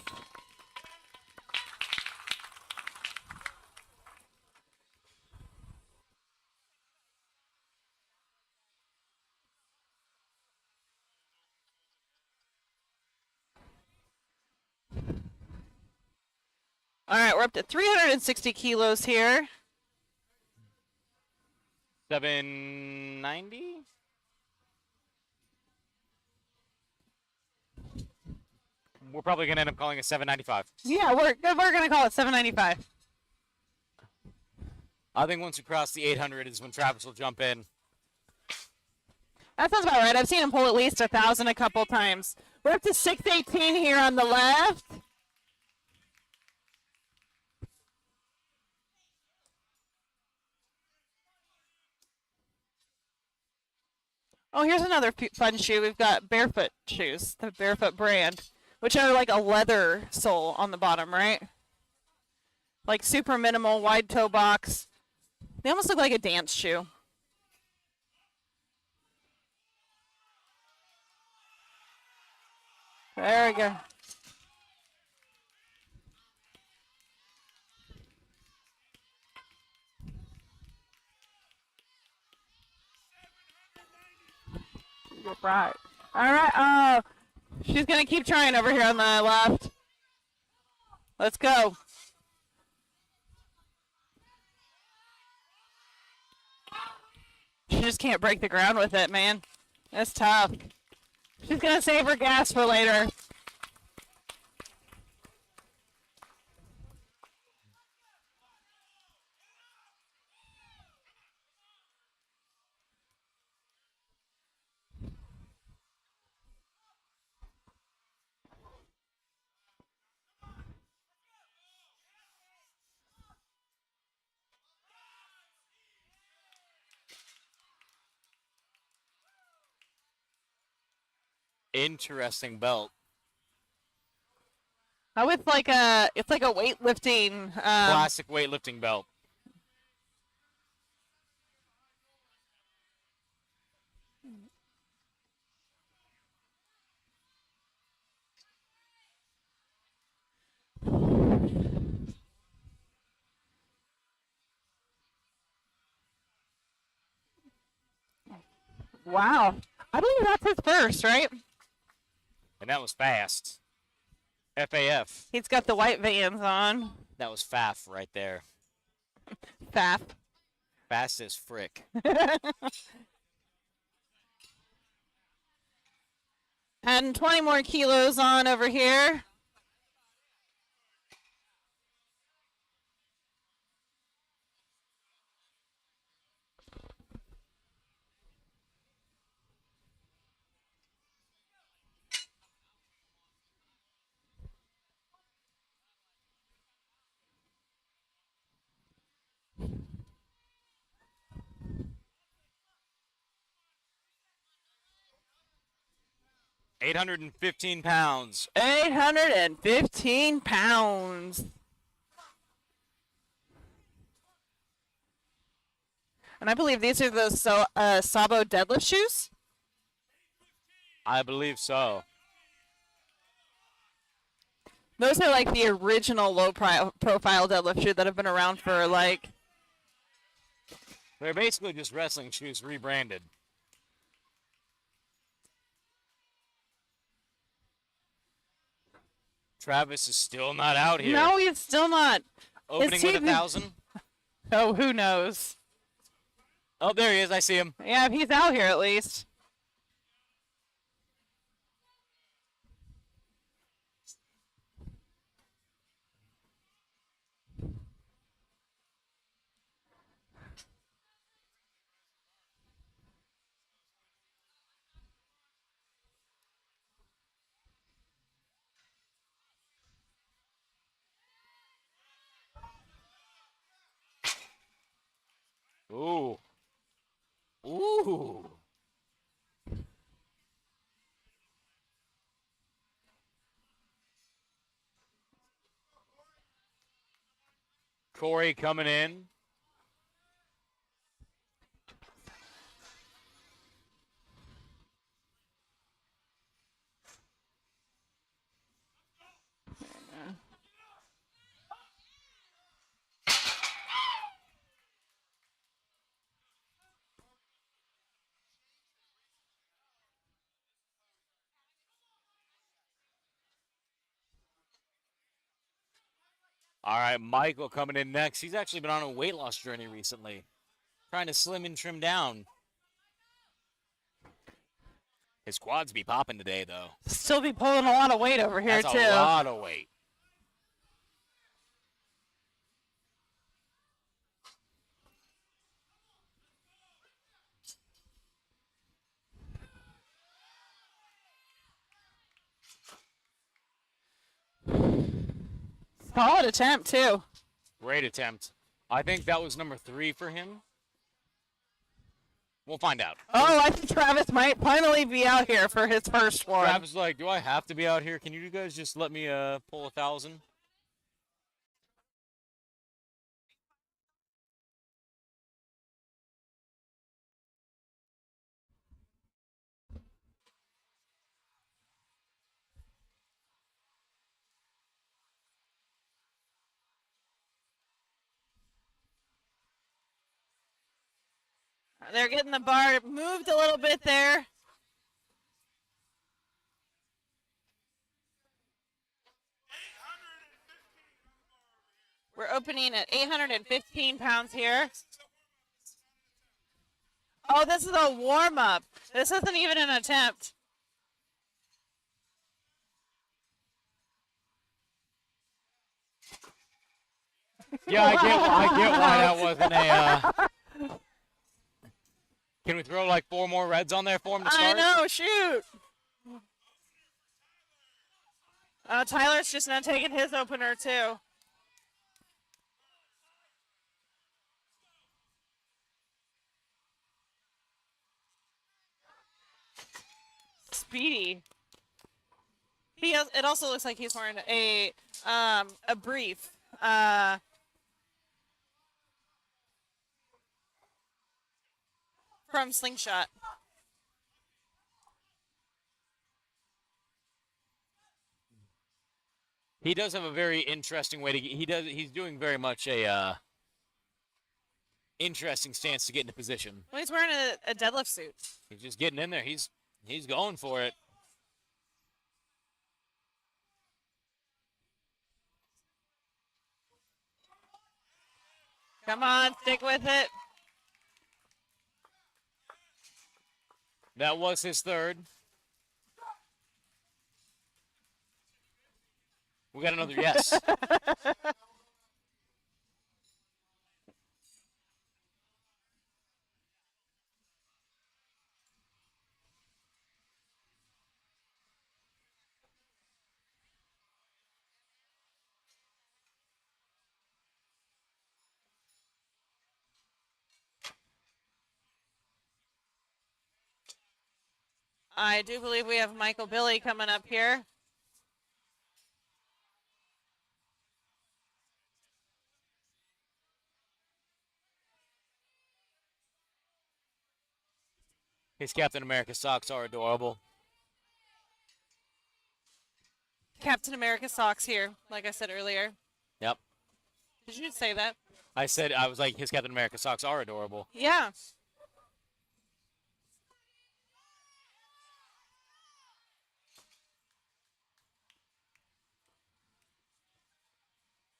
We're up to 360 kilos here. 790. We're probably gonna end up calling it 795. Yeah, we're gonna call it 795. I think once we cross the 800 is when Travis will jump in. That sounds about right. I've seen him pull at least 1,000 a couple times. We're up to 618 here on the left. Oh, here's another fun shoe. We've got Barefoot shoes, the Barefoot brand, which are like a leather sole on the bottom, right? Like super minimal, wide toe box. They almost look like a dance shoe. There we go. Right. All right. She's going to keep trying over here on the left. Let's go. She just can't break the ground with it, man. That's tough. She's going to save her gas for later. Interesting belt. It's like a weightlifting. Classic weightlifting belt. Wow. I believe that's his first, right? And that was fast. FAF. He's got the white Vans on. That was FAF right there. Faf. Fast as frick. And 20 more kilos on over here. £815. 815 pounds. And I believe these are those Sabo deadlift shoes. I believe so. Those are like the original low profile deadlift shoe that have been around for like. They're basically just wrestling shoes rebranded. Travis is still not out here. No, he's still not. Opening with 1,000. Oh, who knows? Oh, there he is. I see him. Yeah, he's out here at least. Ooh. Ooh. Corey coming in. All right, Michael coming in next. He's actually been on a weight loss journey recently, trying to slim and trim down. His quads be popping today, though. Still be pulling a lot of weight over here, That's too. a lot of weight. Solid attempt, too. Great attempt. I think that was number 3 for him. We'll find out. Oh, I think Travis might finally be out here for his first one. Travis is like, do I have to be out here? Can you guys just let me pull 1,000? They're getting the bar moved a little bit there. We're opening at 815 pounds here. Oh, this is a warm-up. This isn't even an attempt. Yeah, I get why that wasn't a... Can we throw like 4 more reds on there for him to start? I know, shoot. Tyler's just not taking his opener, too. Speedy. It also looks like he's wearing a brief. From Slingshot. He does have a very interesting way to get, he's doing very much a interesting stance to get into position. Well, he's wearing a deadlift suit. He's just getting in there. He's going for it. Come on, stick with it. That was his 3rd. We got another yes. I do believe we have Michael Billy coming up here. His Captain America socks are adorable. Captain America socks here, like I said earlier. Yep. Did you say that? I was like, his Captain America socks are adorable. Yeah.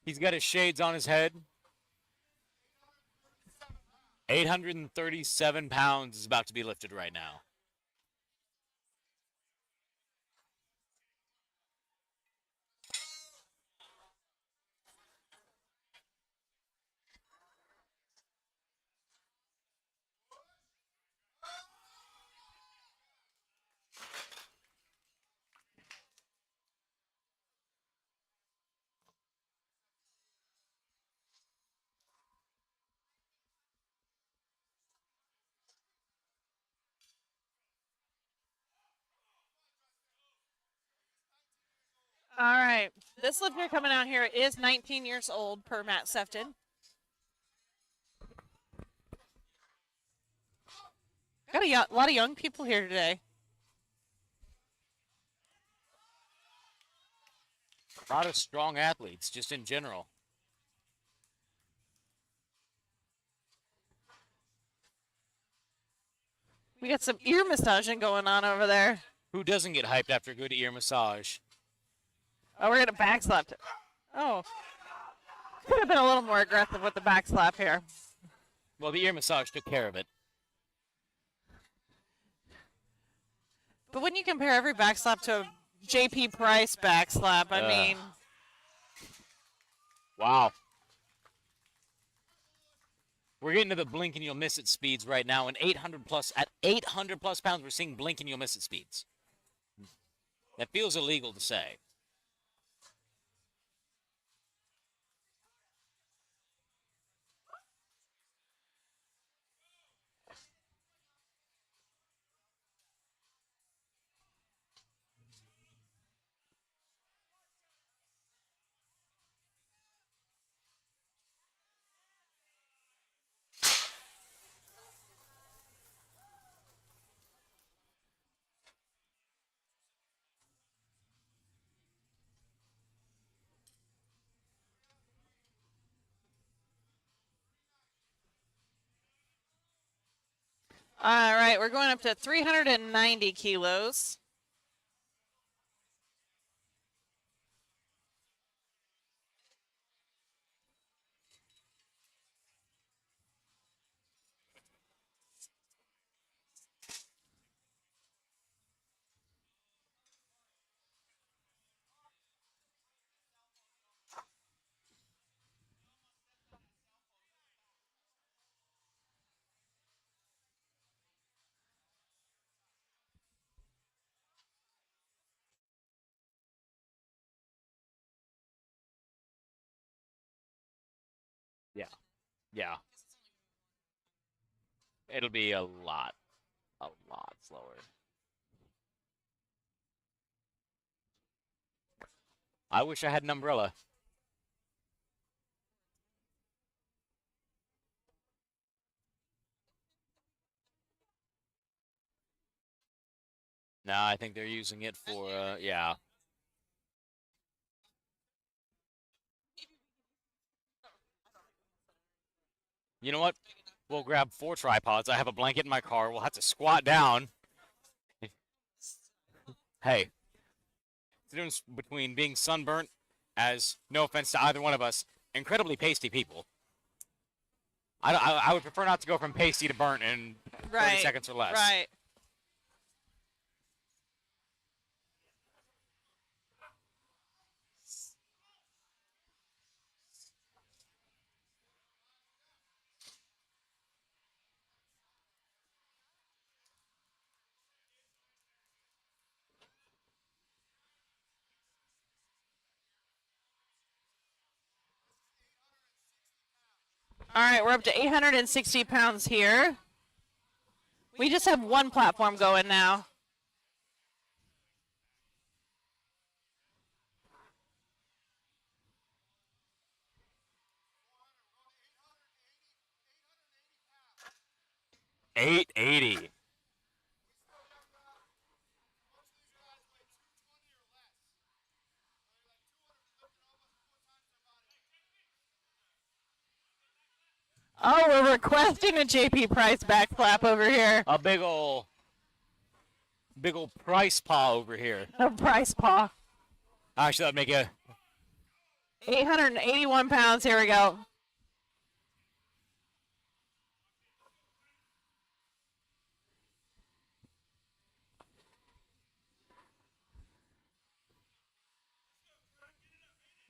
He's got his shades on his head. 837 pounds is about to be lifted right now. All right. This lifter coming out here is 19 years old per Matt Sefton. Got a lot of young people here today. A lot of strong athletes, just in general. We got some ear massaging going on over there. Who doesn't get hyped after a good ear massage? Oh, we're going to backslap it. Oh. Could have been a little more aggressive with the back slap here. Well, the ear massage took care of it. But when you compare every back slap to a JP Price back slap, I mean, Wow. We're getting to the blink and you'll miss it speeds right now, and 800 plus pounds, we're seeing blink and you'll miss it speeds. That feels illegal to say. all right, we're going up to 390 kilos. Yeah. Yeah. It'll be a lot slower. I wish I had an umbrella. No, I think they're using it for, yeah. You know what? We'll grab 4 tripods. I have a blanket in my car. We'll have to squat down. Hey, the difference between being sunburnt, as no offense to either one of us, incredibly pasty people. I would prefer not to go from pasty to burnt in 30 seconds or less. Right. All right, we're up to 860 pounds here. We just have one platform going now. $880. Oh, we're requesting a JP Price back flap over here. A big ol' price paw over here. A Price paw. Actually, that'd make a 881 pounds. Here we go.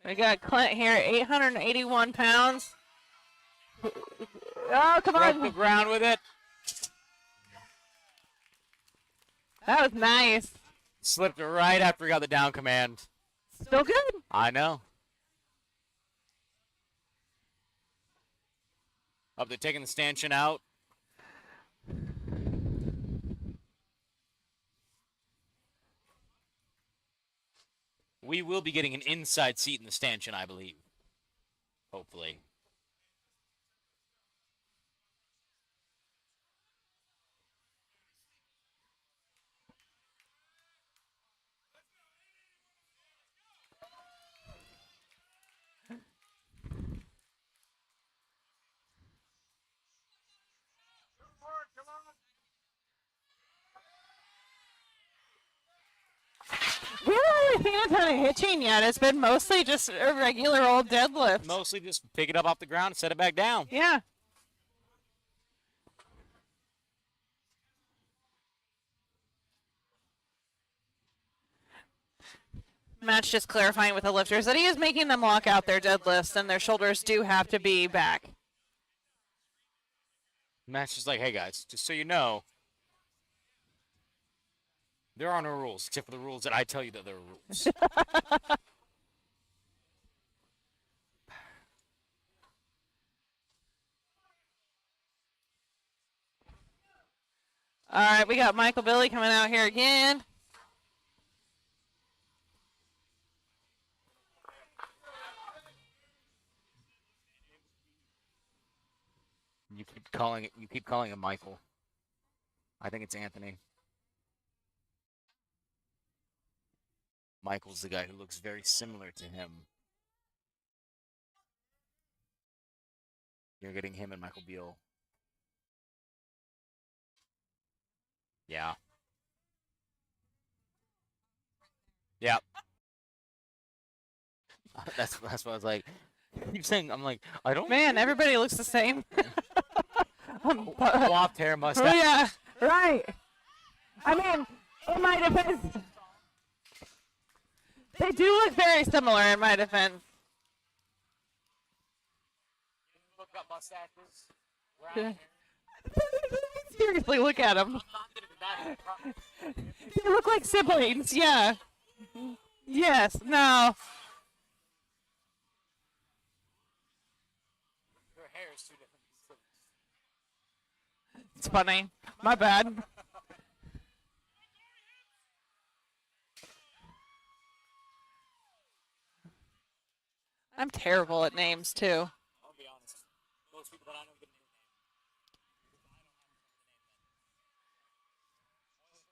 We got Clint here, 881 pounds. Oh, come broke on. the ground with it. That was nice. Slipped it right after he got the down command. Still good. I know. Up to taking the stanchion out. We will be getting an inside seat in the stanchion, I believe. Hopefully. Really? a ton of hitching yet. It's been mostly just a regular old deadlift. Mostly just pick it up off the ground and set it back down. Yeah. Matt's just clarifying with the lifters that he is making them lock out their deadlifts and their shoulders do have to be back. Matt's just like, hey guys, just so you know, there are no rules except for the rules that I tell you that there are rules. All right, we got Michael Billy coming out here again. You keep calling him Michael. I think it's Anthony. Michael's the guy who looks very similar to him. You're getting him and Michael Beal. Yeah. Yeah. That's what I was like. I keep saying, I'm like, I don't. Man, everybody looks the same. Coiffed hair, Oh, mustache. yeah, right. I mean, in my defense, they do look very similar in my defense. Look up mustaches. Seriously, look at them. They look like siblings, yeah. Yes, no. Their hair is two different. It's funny. My bad. I'm terrible at names, too. I'll be honest. Most people that I know get a new name.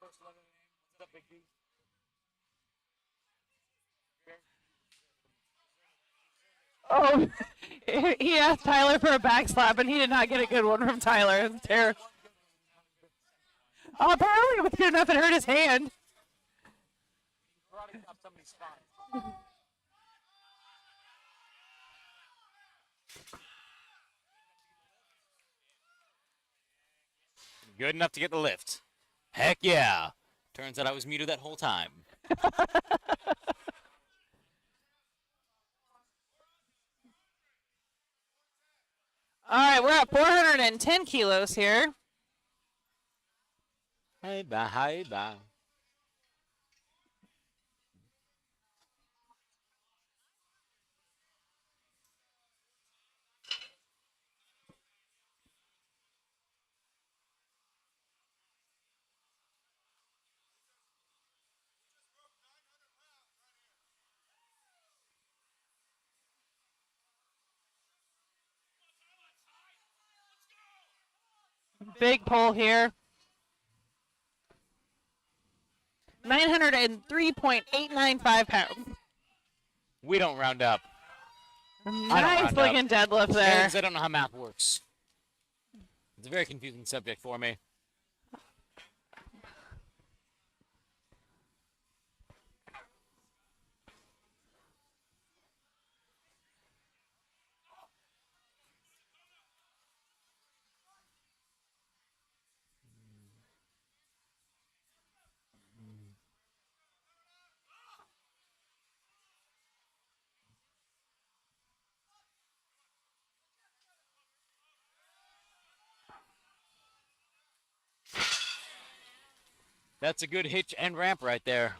First letter name. What's up, Big D? Oh, he asked Tyler for a back slap, and he did not get a good one from Tyler. It's terrible. Oh, apparently it was good enough it hurt his hand. Karate chop somebody's spine. Good enough to get the lift. Heck yeah. Turns out I was muted that whole time. All right, we're at 410 kilos here. Hey, bye, hey, bye. Big pull here. 903.895 pounds. We don't round up. Nice round looking deadlift there. Because I don't know how math works. It's a very confusing subject for me. That's a good hitch and ramp right there.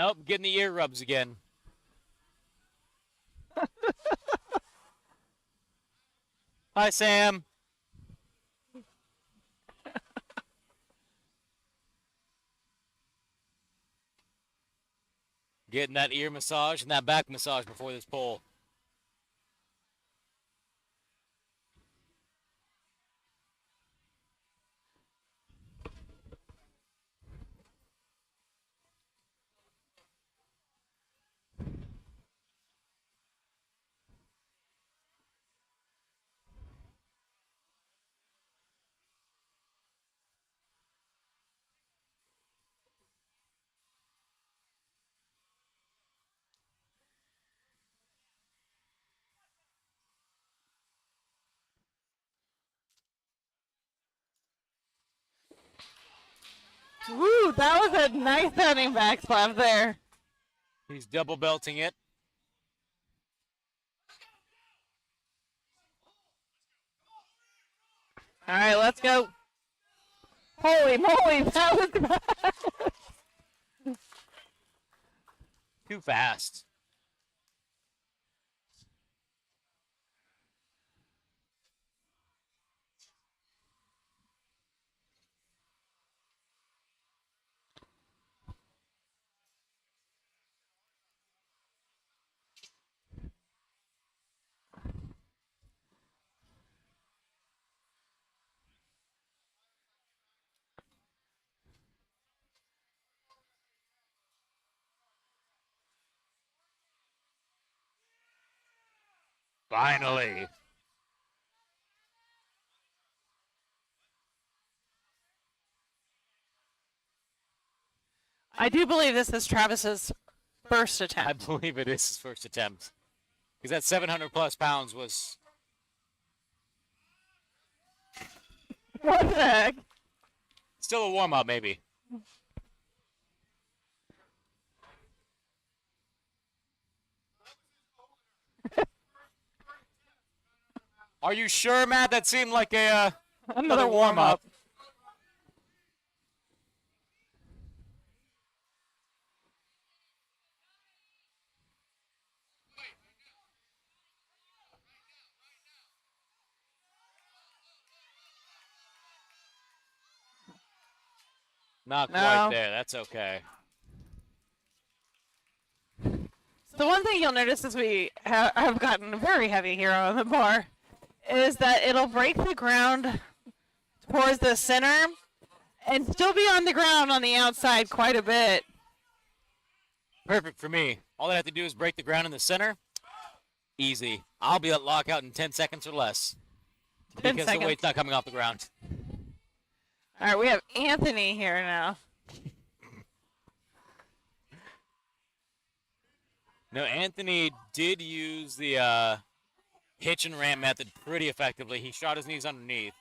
Nope, getting the ear rubs again. Hi, Sam. Getting that ear massage and that back massage before this pull. Woo, that was a nice sounding back slap there. He's double belting it. All right, let's go. Holy moly, that was Too fast. Finally. I do believe this is Travis's first I attempt. believe it is his first attempt. Because that 700 plus pounds was What the heck? still a warm up, maybe. Are you sure, Matt? That seemed like a Another warm up. Not No. quite there. That's okay. The one thing you'll notice as we have gotten very heavy here on the bar is that it'll break the ground towards the center and still be on the ground on the outside quite a bit. Perfect for me. All I have to do is break the ground in the center. Easy. I'll be at lockout in 10 seconds or less. 10 Because seconds. the weight's not coming off the ground. All right, we have Anthony here now. No, Anthony did use the hitch and ramp method pretty effectively. He shot his knees underneath.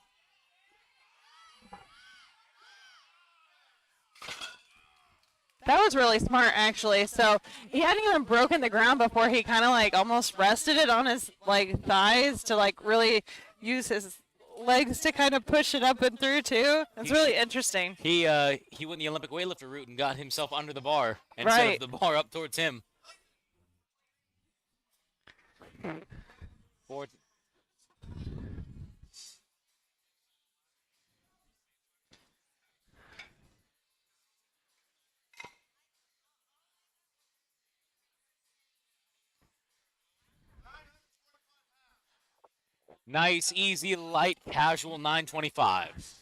That was really smart, actually. So he hadn't even broken the ground before he kind of like almost rested it on his like thighs to like really use his legs to kind of push it up and through too. It's really interesting. He went the Olympic weightlifter route and got himself under the bar instead Right. of the bar up towards him. Four. Nice, easy, light, casual 925.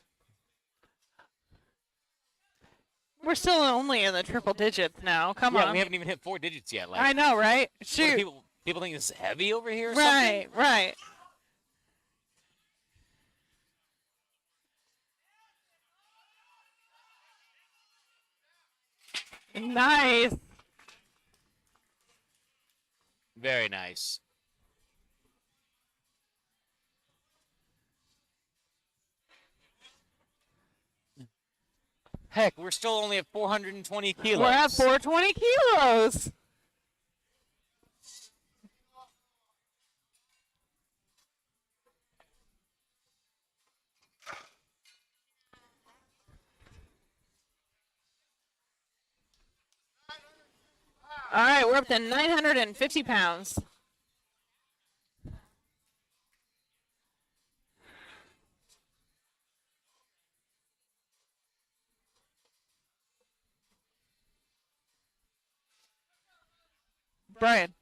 We're still only in the triple digits now. Come Yeah, on. we haven't even hit 4 digits yet. Like, I know, right? what do Shoot. people think this is heavy over here or Right, right. Nice. something? Very nice. Heck, we're still only at 420 kilos. We're at 420 kilos. All right, we're up to 950 pounds. Brian.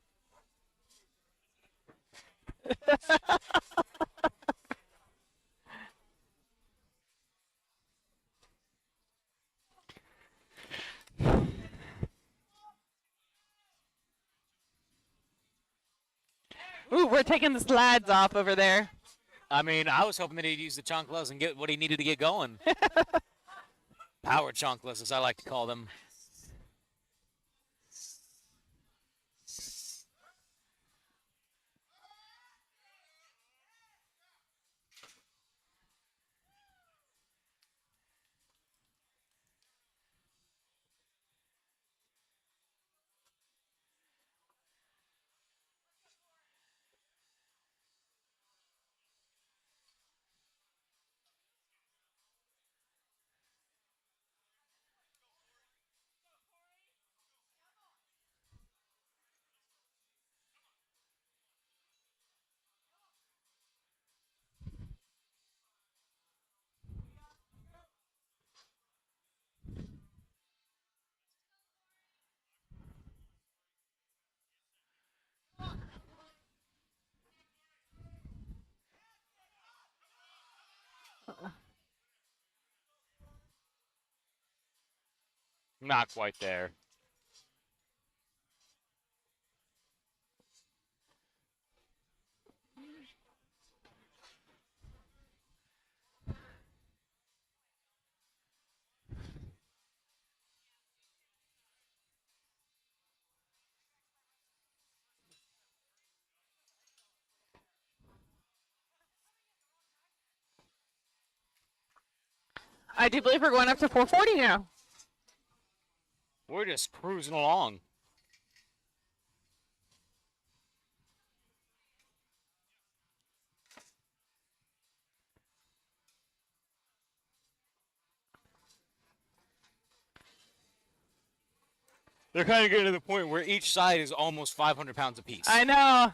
Ooh, we're taking the slides off over there. I mean, I was hoping that he'd use the chanclas and get what he needed to get going. Power chanclas, as I like to call them. Not quite there. I do believe we're going up to 440 now. We're just cruising along. They're kind of getting to the point where each side is almost 500 pounds apiece. I know.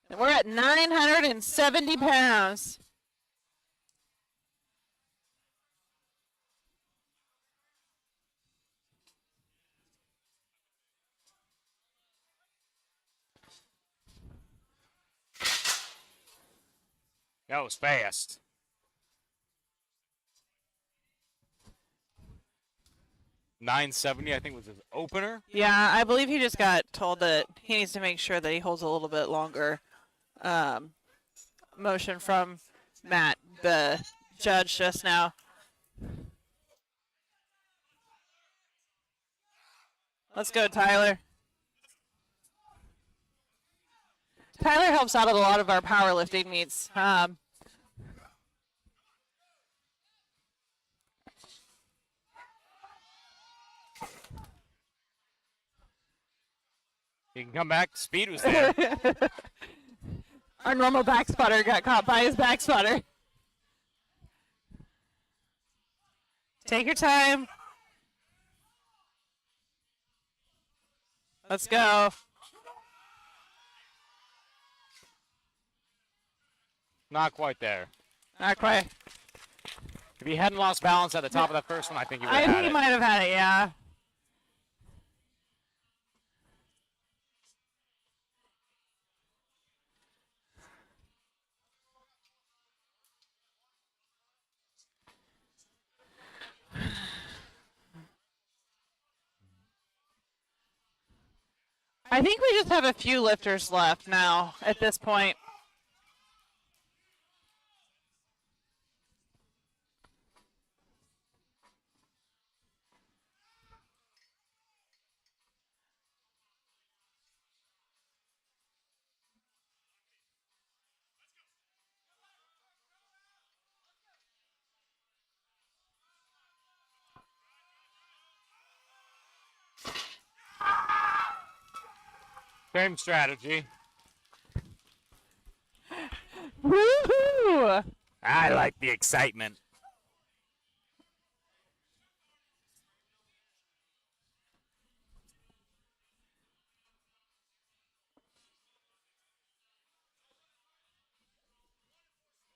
And we're at 970 pounds. That was fast. $970, I think, was his opener. Yeah, I believe he just got told that he needs to make sure that he holds a little bit longer motion from Matt, the judge, just now. Let's go, Tyler. Tyler helps out at a lot of our powerlifting meets. He can come back. Speed was there. Our normal back spotter got caught by his back spotter. Take your time. Let's go. Not quite there. Not quite. If he hadn't lost balance at the top of that first one, I think he would I have think had he it. might have had it, yeah. I think we just have a few lifters left now at this point. Same strategy. Woohoo! I like the excitement.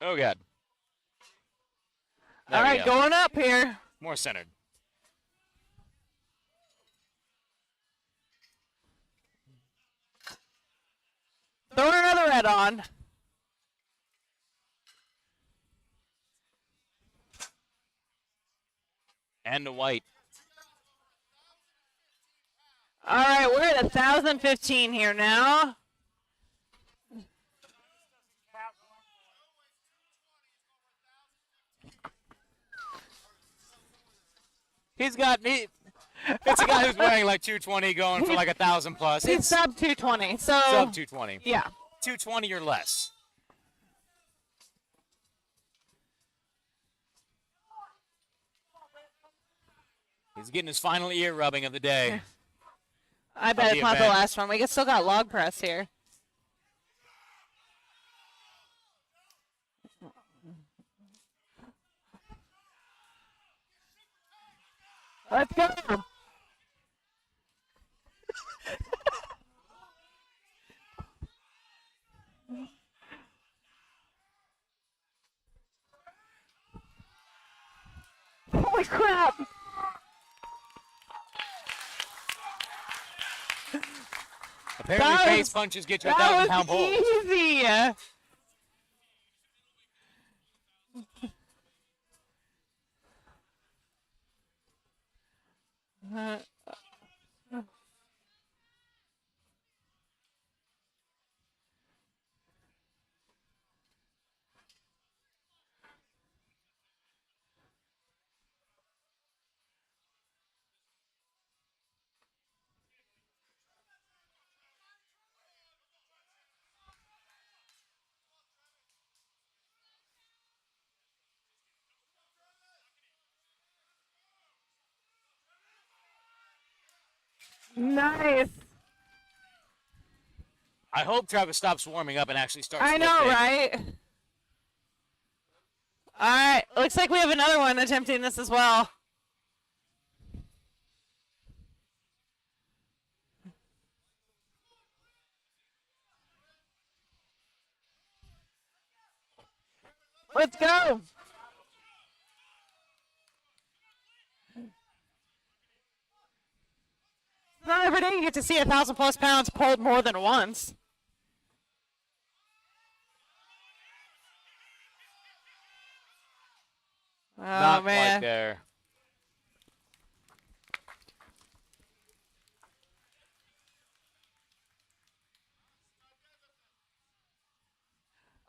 Oh, God. There All we right, go. going up here. More centered. Throwing another red on. And a white. All right, we're at 1,015 here now. He's got me. It's a guy who's wearing like 220 going for like 1,000 plus. He's It's sub 220, so sub 220. yeah. 220 or less. He's getting his final ear rubbing of the day. I bet the it's not the event. last one. We still got log press here. Let's go. Holy crap. Apparently, That face was- punches get you a That 1,000-pound was pull. easy. Nice. I hope Travis stops warming up and actually starts I know, lifting. right? All right. Looks like we have another one attempting this as well. Let's go. Not every day you get to see 1,000+ pounds pulled more than once. Oh, Not man. quite there.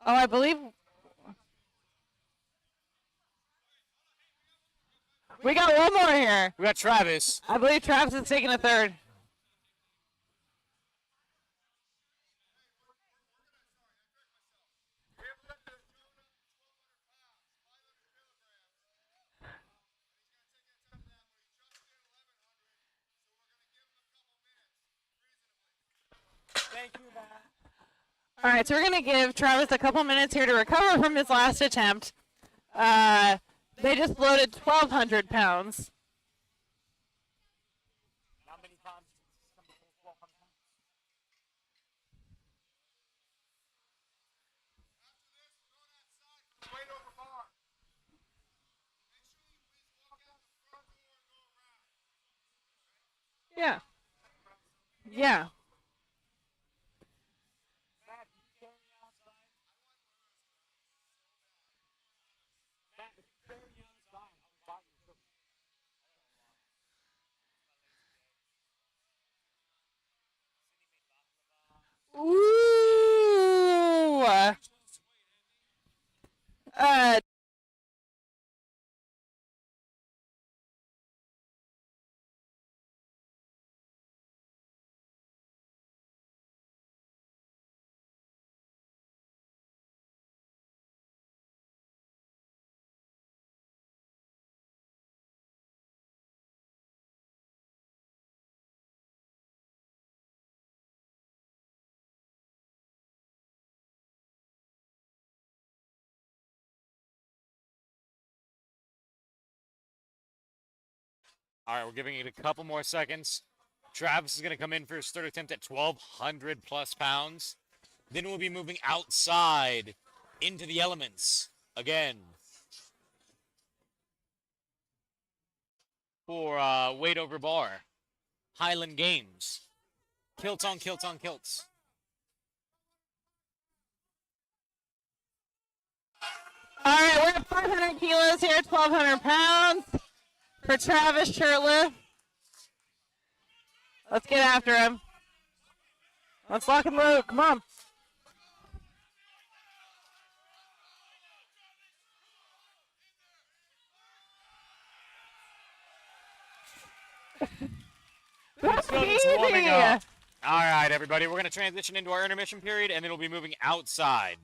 Oh, I believe we got one more here. We got Travis. I believe Travis is taking a third. All right, so we're going to give Travis a couple minutes here to recover from his last attempt. They just loaded 1,200 pounds. Yeah. Yeah. Ooh. Uh, All right, we're giving it a couple more seconds. Travis is going to come in for his third attempt at 1,200+ pounds. Then we'll be moving outside into the elements again for weight over bar. Highland Games. Kilts on kilts on kilts. All right, we're at 500 kilos here, 1,200 pounds for Travis Shirtliff. Let's get after him. Let's lock and load. Come on. That's Warming easy. up. All right, everybody, we're going to transition into our intermission period, and then we'll be moving outside.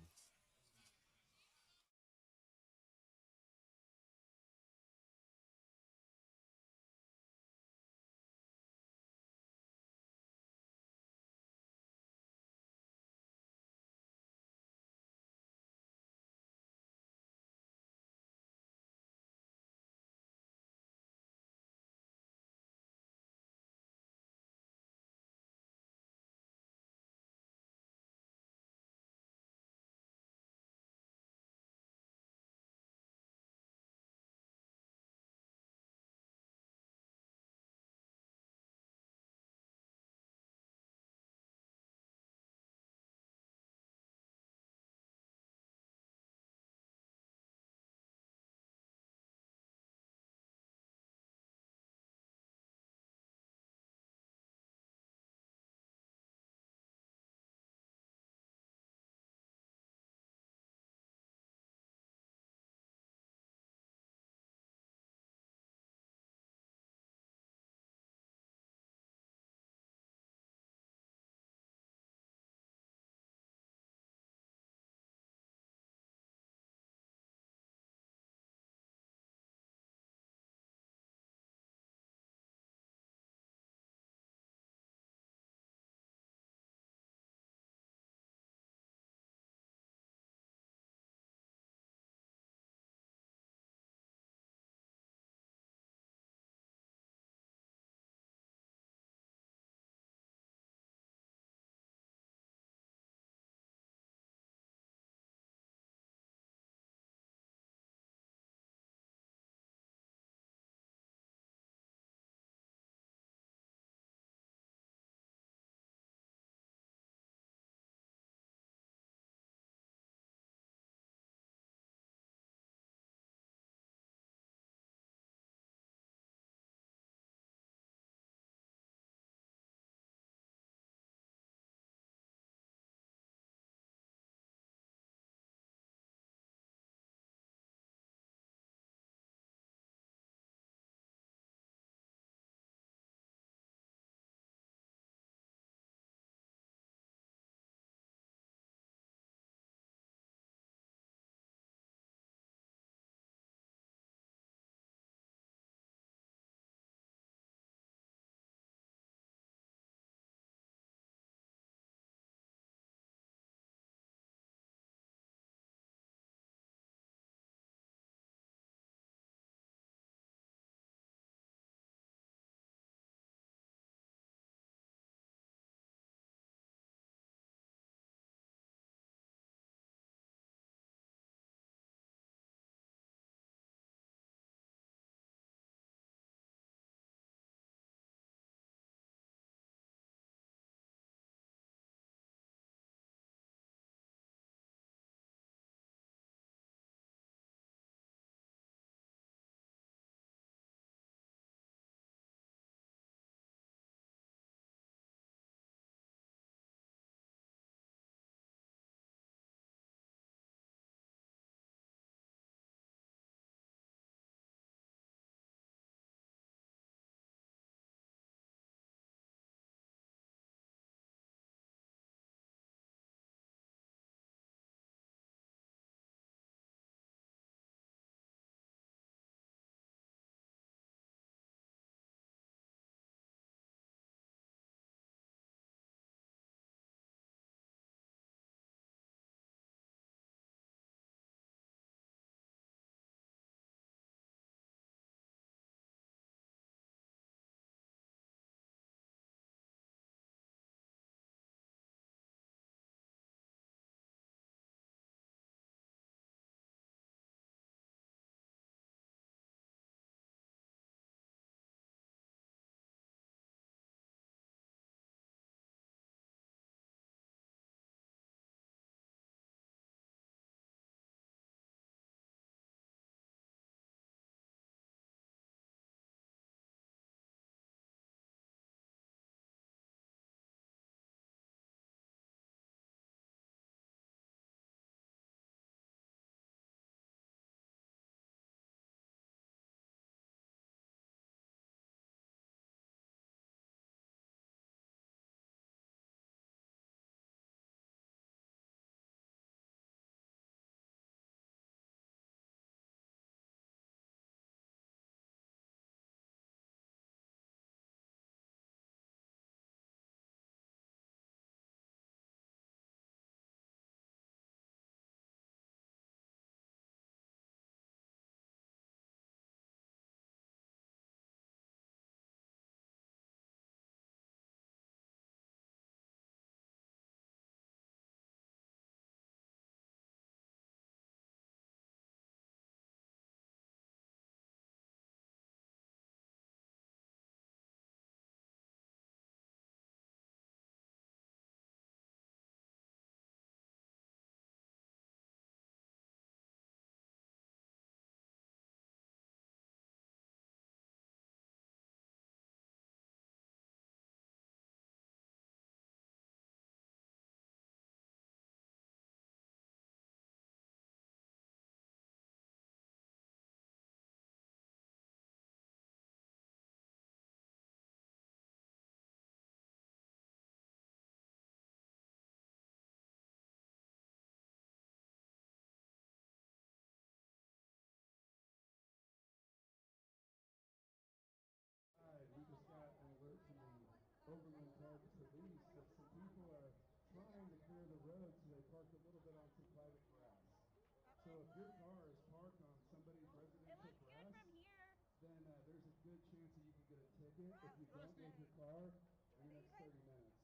good chance that you could get a ticket if you don't move your car in the next 30 minutes.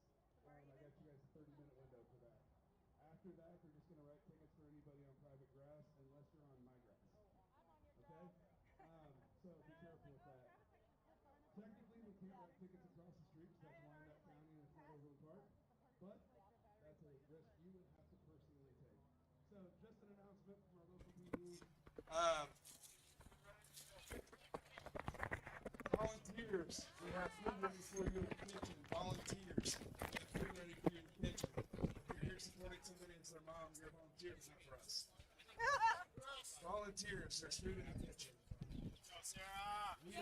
I got you guys a 30-minute window for that. After that, they're just going to write tickets for anybody on private grass unless you're on my grass. Okay? So be careful with that. Technically, they can't write tickets across the street because that's Wyandotte County and it's not Overland Park. But that's a risk you would have to personally take. So just an announcement from our local PD. Volunteers, we have food ready for you in the kitchen. Volunteers, we have food ready for you in the kitchen. If you're here supporting somebody as their mom, you're a volunteer for us. Volunteers, there's food in the kitchen. Sarah! Before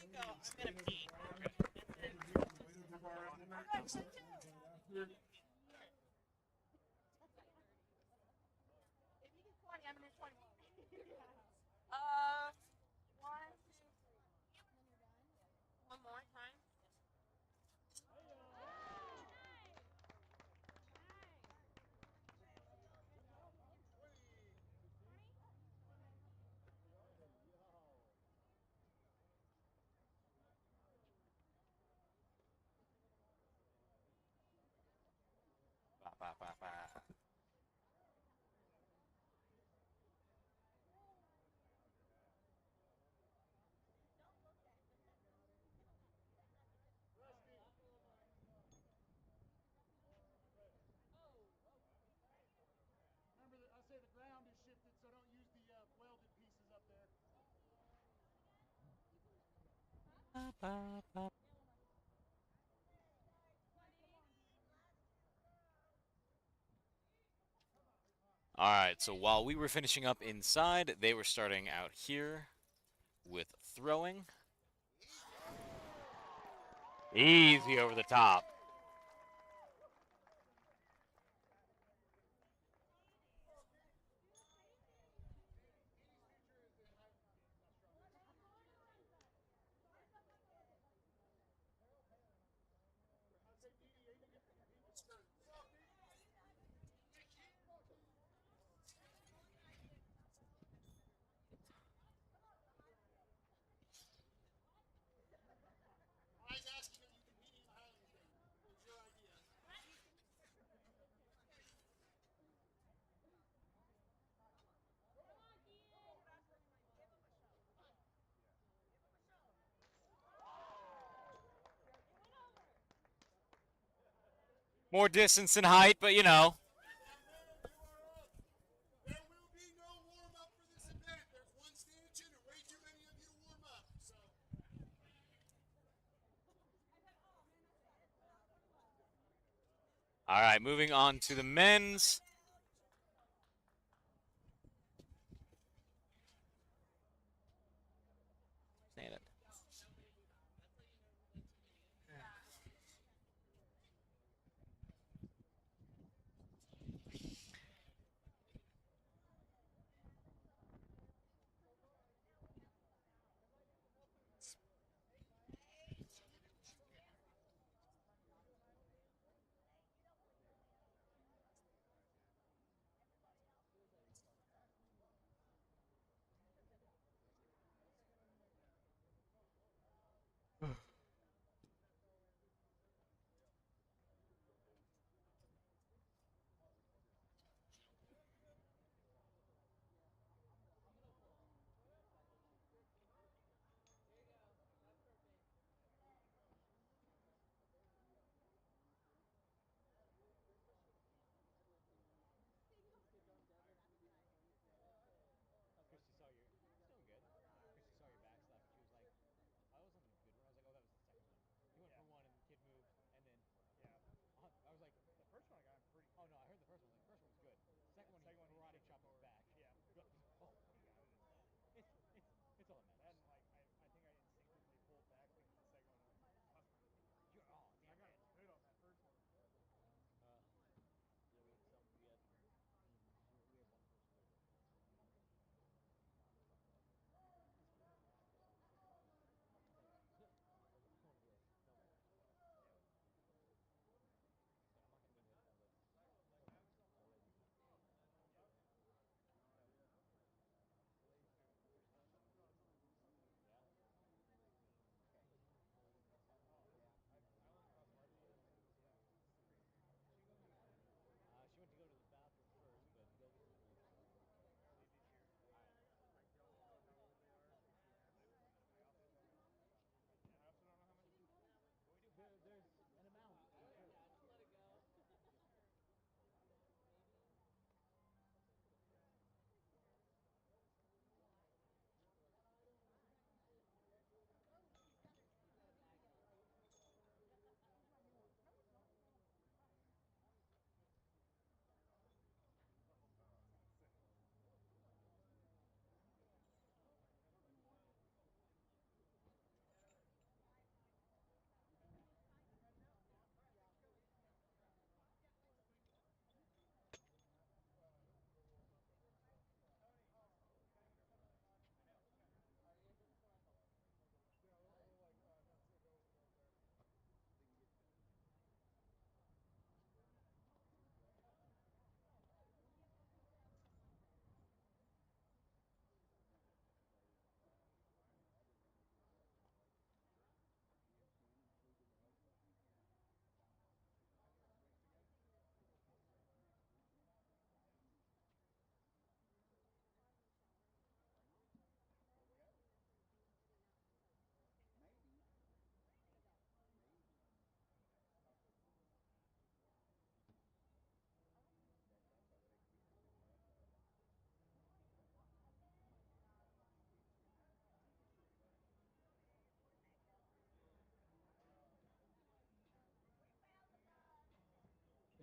you go, I'm going to pee. One, one more time. Ba, ba, ba, ba. Remember that I say the ground is shifted, so don't use the welded pieces up there. All right, so while we were finishing up inside, they were starting out here with throwing. Easy over the top. I was asking if you competing in the Highland thing. It was your idea. More distance and height, but you know. There will be no warm up for this event. There's one stanchion and way too many of you to warm up. So. All right, moving on to the men's. Stand it.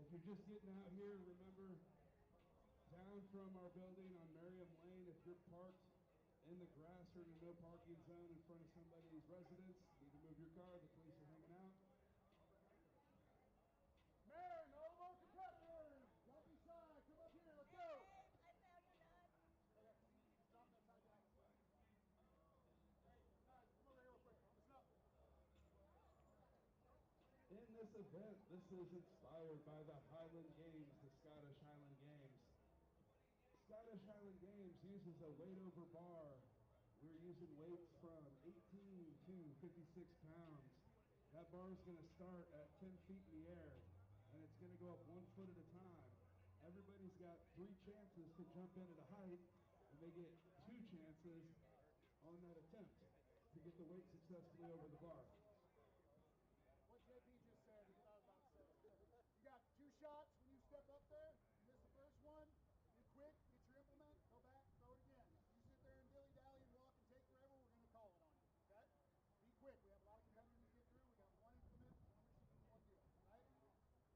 If you're just getting out here, remember, down from our building on Merrium Lane, if you're parked in the grass or in a no parking zone in front of somebody's residence, you need to move your car, the police are hanging out. Mayor, no more competitors. Don't be shy. Come up here. Let's go. I found your nut. Stop that side down. Hey, guys, come over here real quick. Listen up. In this event, this is inspired by the Highland Games, the Scottish Highland Games. Scottish Highland Games uses a weight over bar. We're using weights from 18 to 56 pounds. That bar is going to start at 10 feet in the air, and it's going to go up 1 foot at a time. Everybody's got 3 chances to jump in at a height, and they get 2 chances on that attempt to get the weight successfully over the bar. What JP just said is what I was about to say. You got 2 shots when you step up there. You miss the first one. Be quick. Get your implement. Go back. Throw it again. If you sit there and dilly-dally and walk and take forever, we're going to call it on you. Okay? Be quick. We have a lot of competitors to get through. We got 1 implement, 1 machine, 1 deal.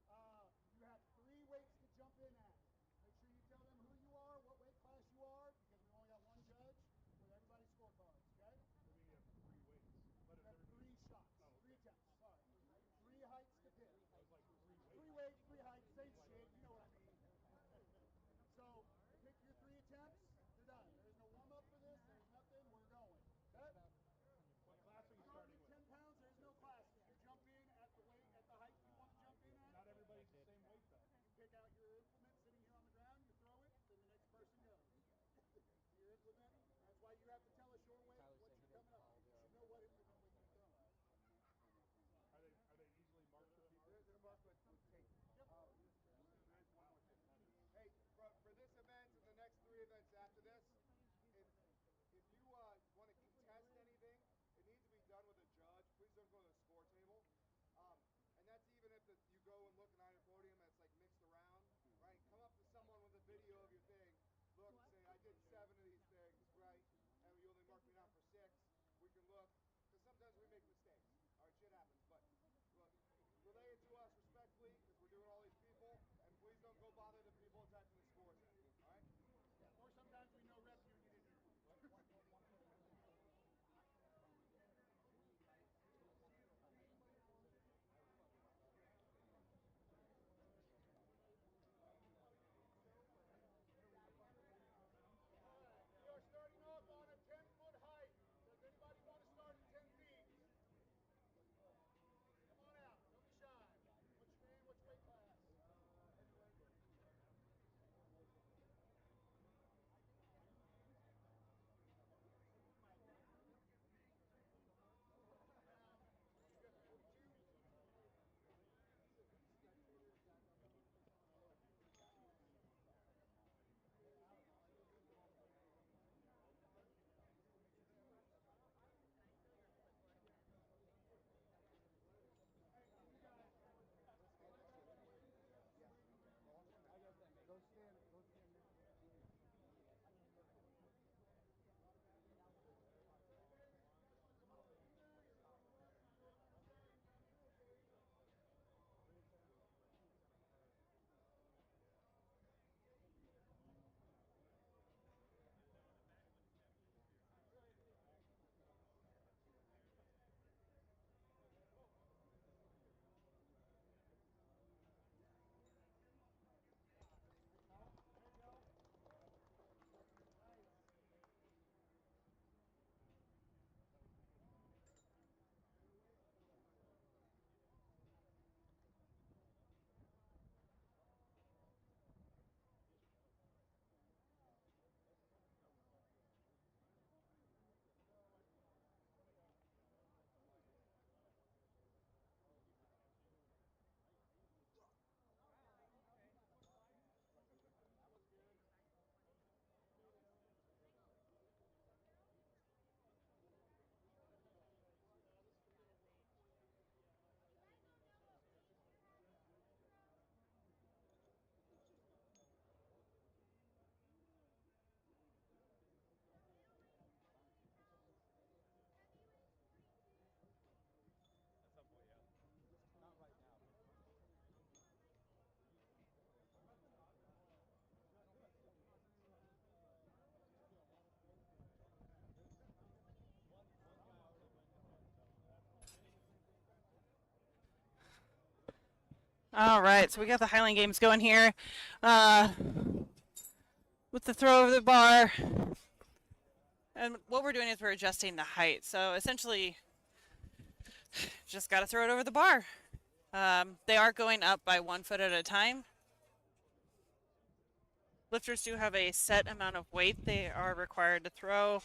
Right? You have 3 weights to jump in at. Make sure you tell them who you are, what weight class you are, because we only got 1 judge with everybody's scorecards. Okay? So we have 3 weights. But You have 3 shots. All right, so we got the Highland games going here with the throw over the bar. And what we're doing is we're adjusting the height. So essentially, just got to throw it over the bar. They are going up by 1 foot at a time. Lifters do have a set amount of weight they are required to throw.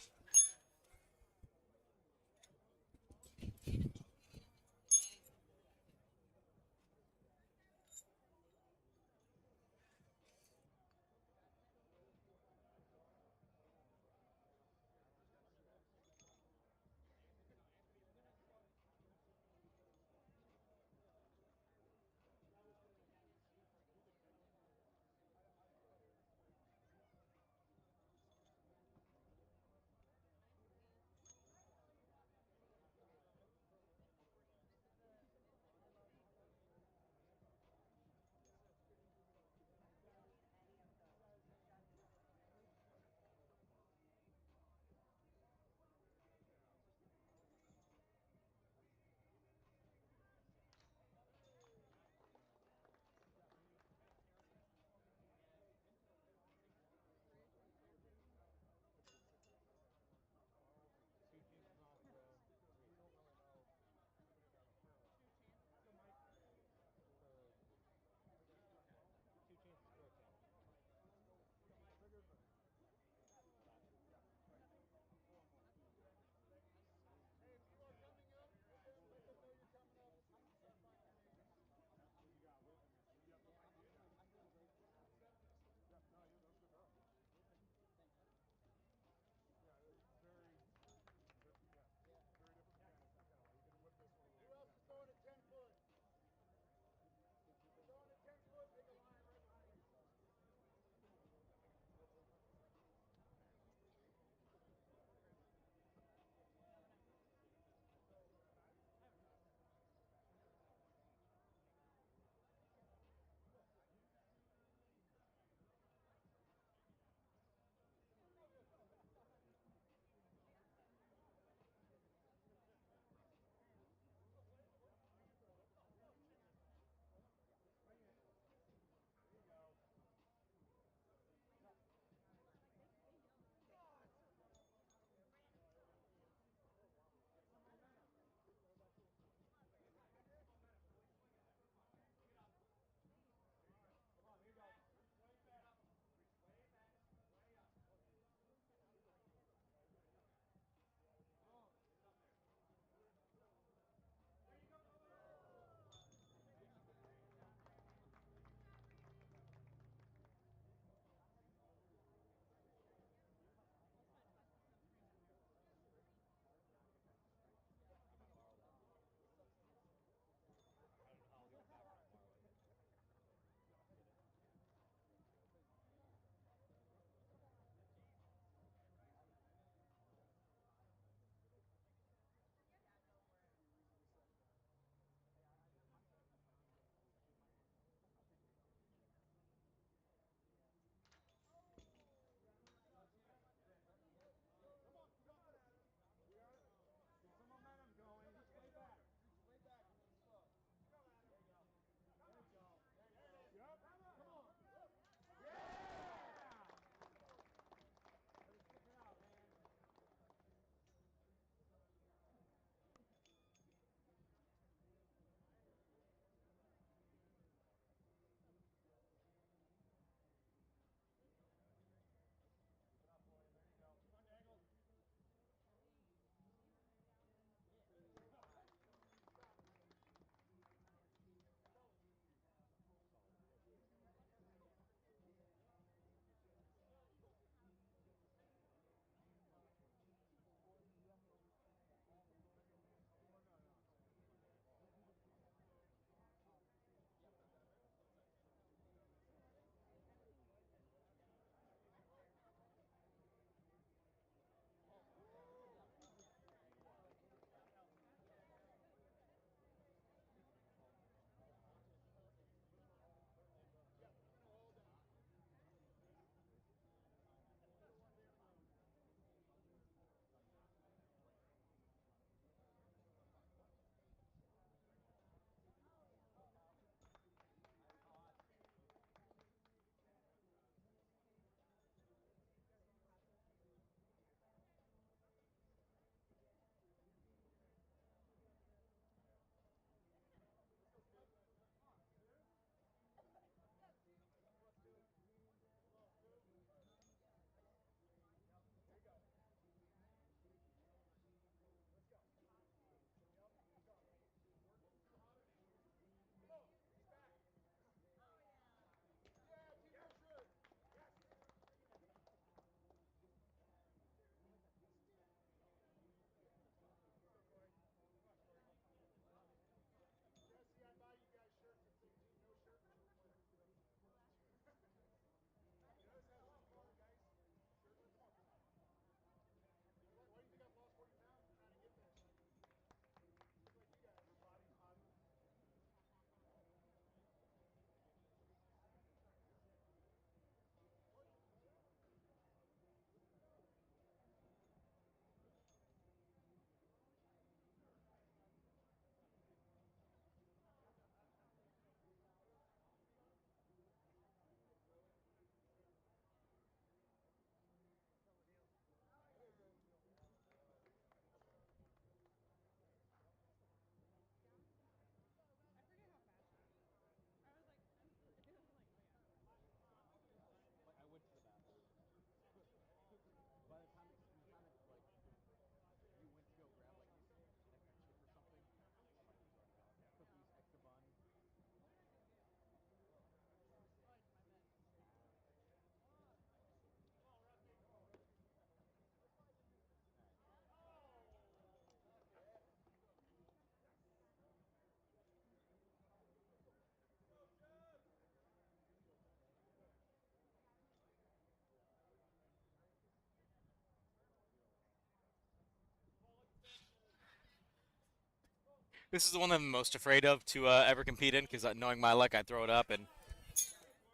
This is the one I'm most afraid of to ever compete in because knowing my luck, I throw it up and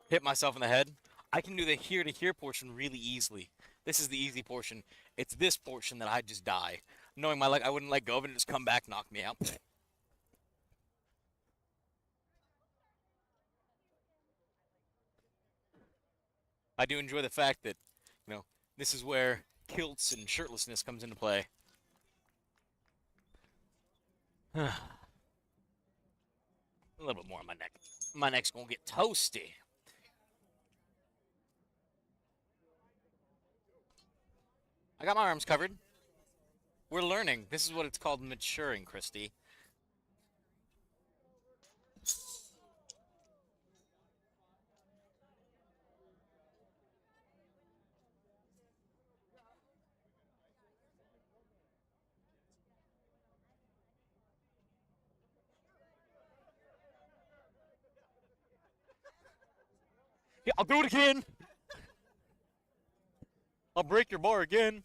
hit myself in the head. I can do the here to here portion really easily. This is the easy portion. It's this portion that I just die. Knowing my luck, I wouldn't let go of it and just come back, knock me out. I do enjoy the fact that, this is where kilts and shirtlessness comes into play. A little bit more on my neck. My neck's gonna get toasty. I got my arms covered. We're learning. This is what it's called maturing, Christy. Yeah, I'll do it again. I'll break your bar again.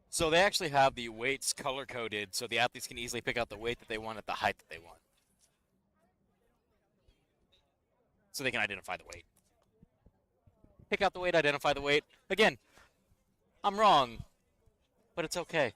So they actually have the weights color-coded so the athletes can easily pick out the weight that they want at the height that they want. So they can identify the weight. Pick out the weight, identify the weight. Again, I'm wrong, but it's okay.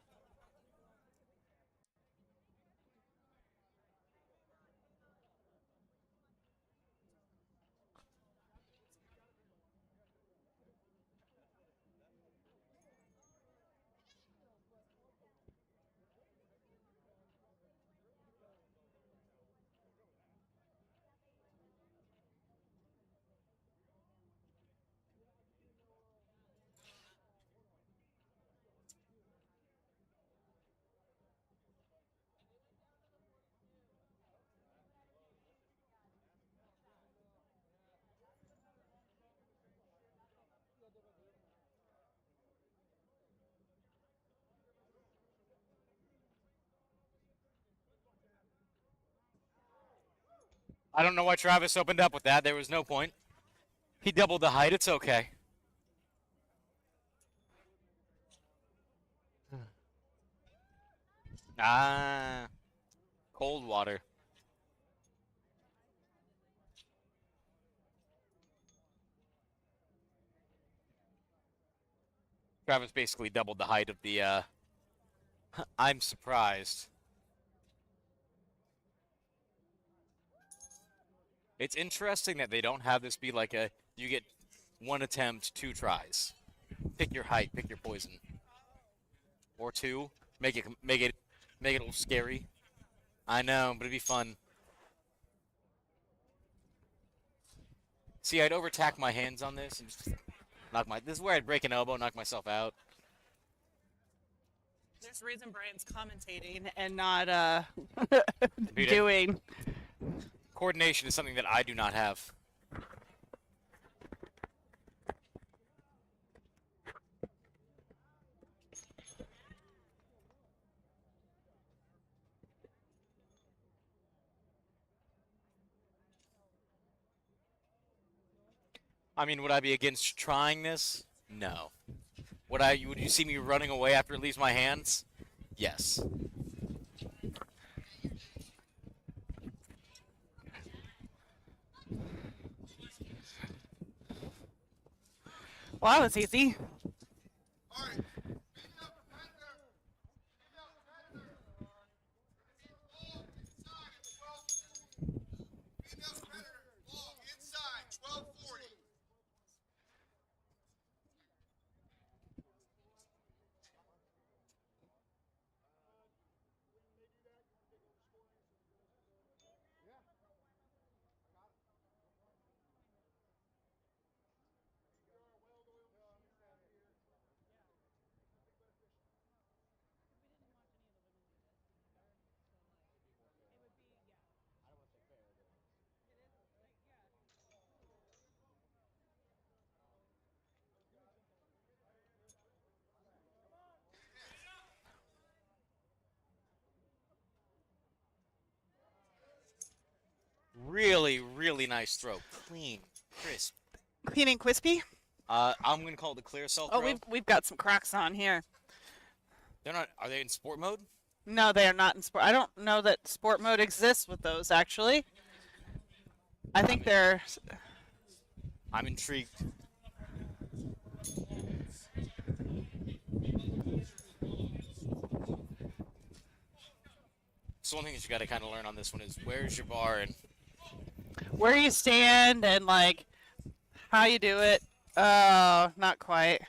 I don't know why Travis opened up with that. There was no point. He doubled the height. It's okay. Ah, cold water. Travis basically doubled the height of the, I'm surprised. It's interesting that they don't have this be like you get one attempt, two tries. Pick your height, pick your poison. Or two. Make it a little scary. I know, but it'd be fun. See, I'd overtack my hands on this and just this is where I'd break an elbow, knock myself out. There's a reason Brian's commentating and not Competing. doing. Coordination is something that I do not have. I mean, would I be against trying this? No. Would you see me running away after it leaves my hands? Yes. Well, that was easy. All right. Pick up right there. Pick up right there. Ball inside at 12. Pick up predator. Ball inside 1240. Really, really nice throw. Clean, crisp. Clean and crispy. I'm gonna call it the clear cell throw. Oh, we've got some Crocs on here. They're not. Are they in sport mode? No, they are not in sport. I don't know that sport mode exists with those actually. I think they're. I'm intrigued. So one thing that you got to kind of learn on this one is where's your bar and Where you stand and like how you do it. Oh, not quite.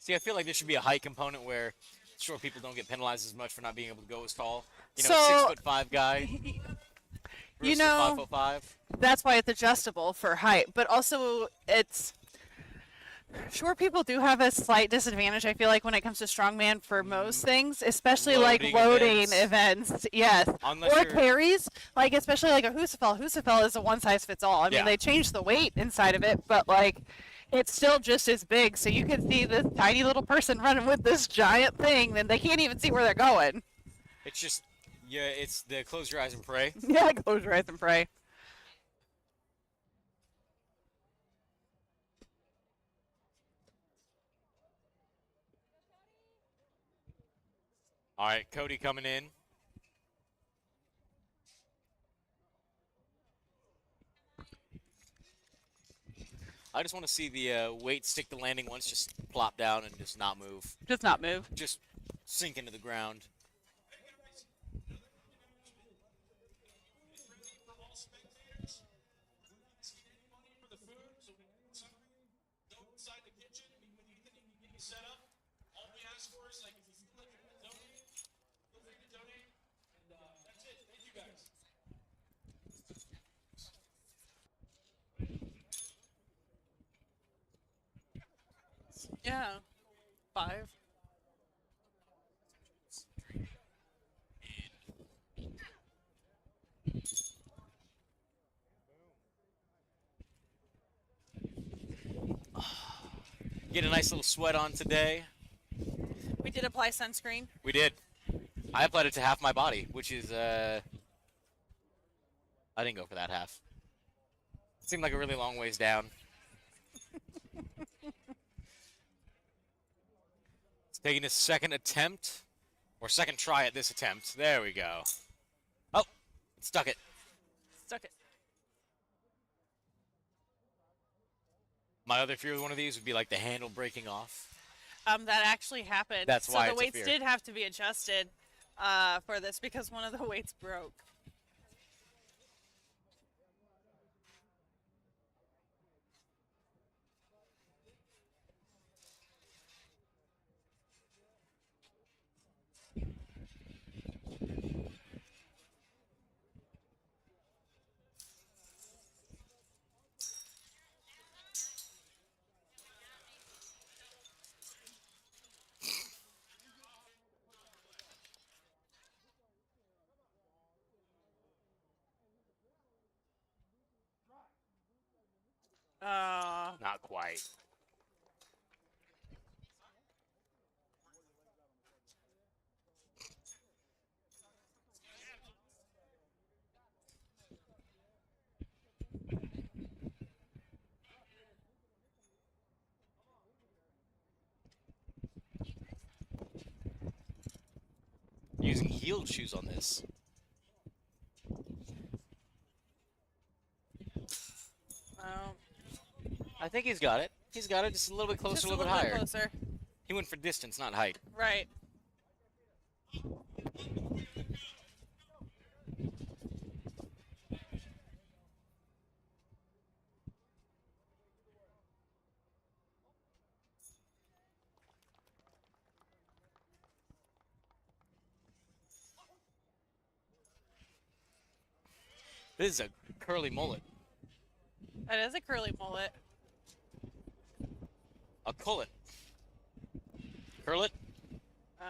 see. I feel like there should be a height component where short people don't get penalized as much for not being able to go as tall. You know, So 6'5" guy you versus know 5'5". that's why it's adjustable for height, but also it's short people do have a slight disadvantage. I feel like when it comes to strongman for most things, especially like Loading loading events. events, yes, Unless or you're- carries, like especially like a Husafel. Husafel is a one size fits all. I mean, Yeah. they changed the weight inside of it, but like it's still just as big. So you can see this tiny little person running with this giant thing, and they can't even see where they're going. It's just, yeah, it's the close your eyes and pray. Yeah, close your eyes and pray. All right, Cody coming in. I just want to see the weight stick the landing once, just plop down and just not move. Just not move. Just sink into the ground. Yeah, 5. Get a nice little sweat on today. We did apply sunscreen. We did. I applied it to half my body, which is, I didn't go for that half. It seemed like a really long ways down. It's taking his second attempt, or second try at this attempt. There we go. Oh, stuck it. Stuck it. My other fear with one of these would be like the handle breaking off. That actually happened. That's why so it's the a weights fear. did have to be adjusted for this because one of the weights broke. Not quite. Using heeled shoes on this. I think he's got it. He's got it just a little bit closer, Just a little bit higher. closer. He went for distance, not height. Right. This is a curly mullet. That is a curly mullet. A cullet. Curl it. Uh,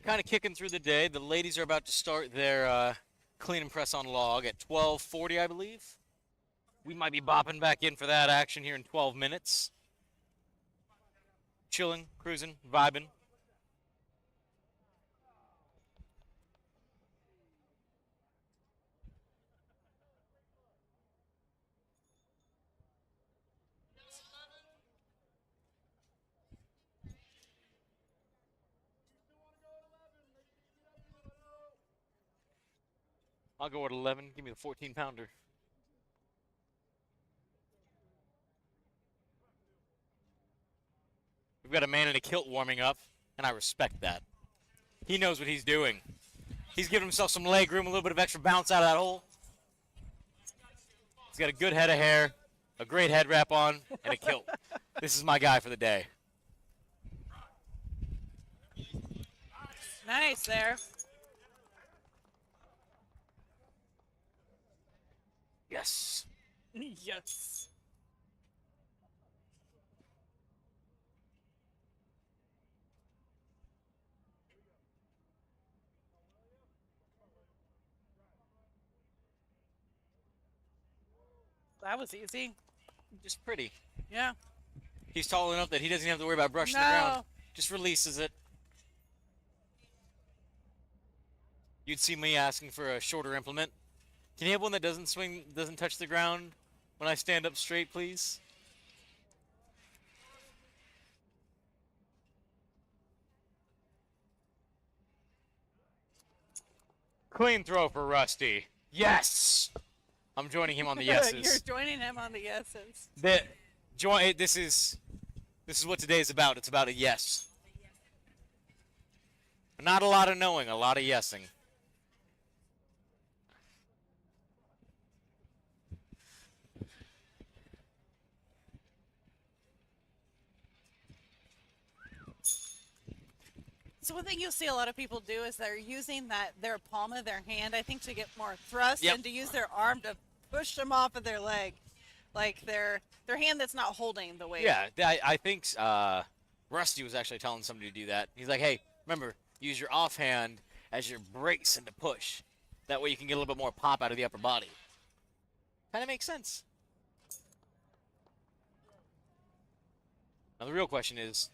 Kind of kicking through the day. The ladies are about to start their clean and press on log at 12:40, I believe. We might be bopping back in for that action here in 12 minutes. Chilling, cruising, vibing. I'll go at 11. Give me the 14-pounder. We've got a man in a kilt warming up, and I respect that. He knows what he's doing. He's giving himself some leg room, a little bit of extra bounce out of that hole. He's got a good head of hair, a great head wrap on, and a kilt. This is my guy for the day. Nice there. Yes. Yes. That was easy. Just pretty. Yeah. He's tall enough that he doesn't have to worry about brushing the ground. Just releases it. You'd see me asking for a shorter implement. Can you have one that doesn't swing, doesn't touch the ground when I stand up straight, please? Clean throw for Rusty. Yes! I'm joining him on the yeses. You're joining him on the yeses. This is what today is about. It's about a yes. Not a lot of knowing, a lot of yesing. So one thing you'll see a lot of people do is they're using their palm of their hand, I think, to get more thrust Yep. and to use their arm to push them off of their leg, like their hand that's not holding the weight. Yeah, I think Rusty was actually telling somebody to do that. He's like, hey, remember, use your offhand as your brace and to push. That way you can get a little bit more pop out of the upper body. Kind of makes sense. Now the real question is,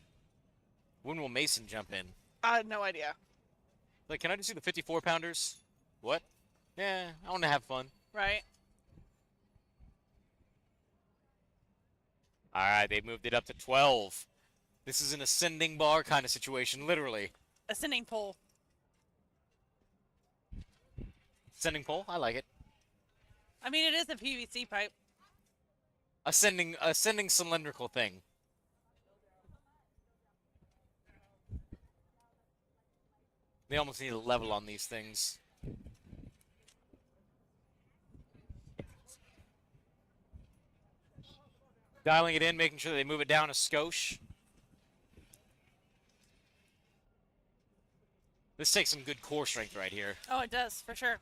when will Mason jump in? I had no idea. Like, can I just do the 54-pounders? What? Yeah, I want to have fun. Right. All right, they moved it up to 12. This is an ascending bar kind of situation, literally. Ascending pole. Ascending pole, I like it. I mean, it is a PVC pipe. Ascending cylindrical thing. They almost need a level on these things. Dialing it in, making sure that they move it down a skosh. This takes some good core strength right here. Oh, it does, for sure.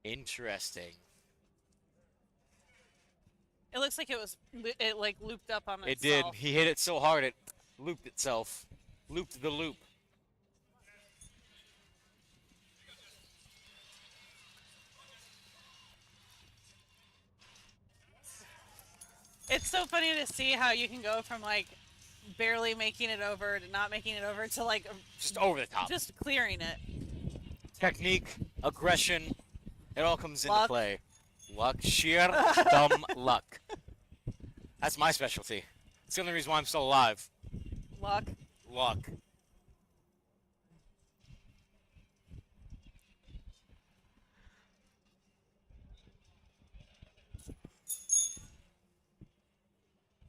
Interesting. It looks like it like looped up on It did. itself. He hit it so hard it looped itself. Looped the loop. It's so funny to see how you can go from like barely making it over to not making it over to like Just over the top. just clearing it. Technique, aggression, it all comes into Luck. play. Luck, sheer dumb luck. That's my specialty. It's the only reason why I'm still alive. Luck. Luck.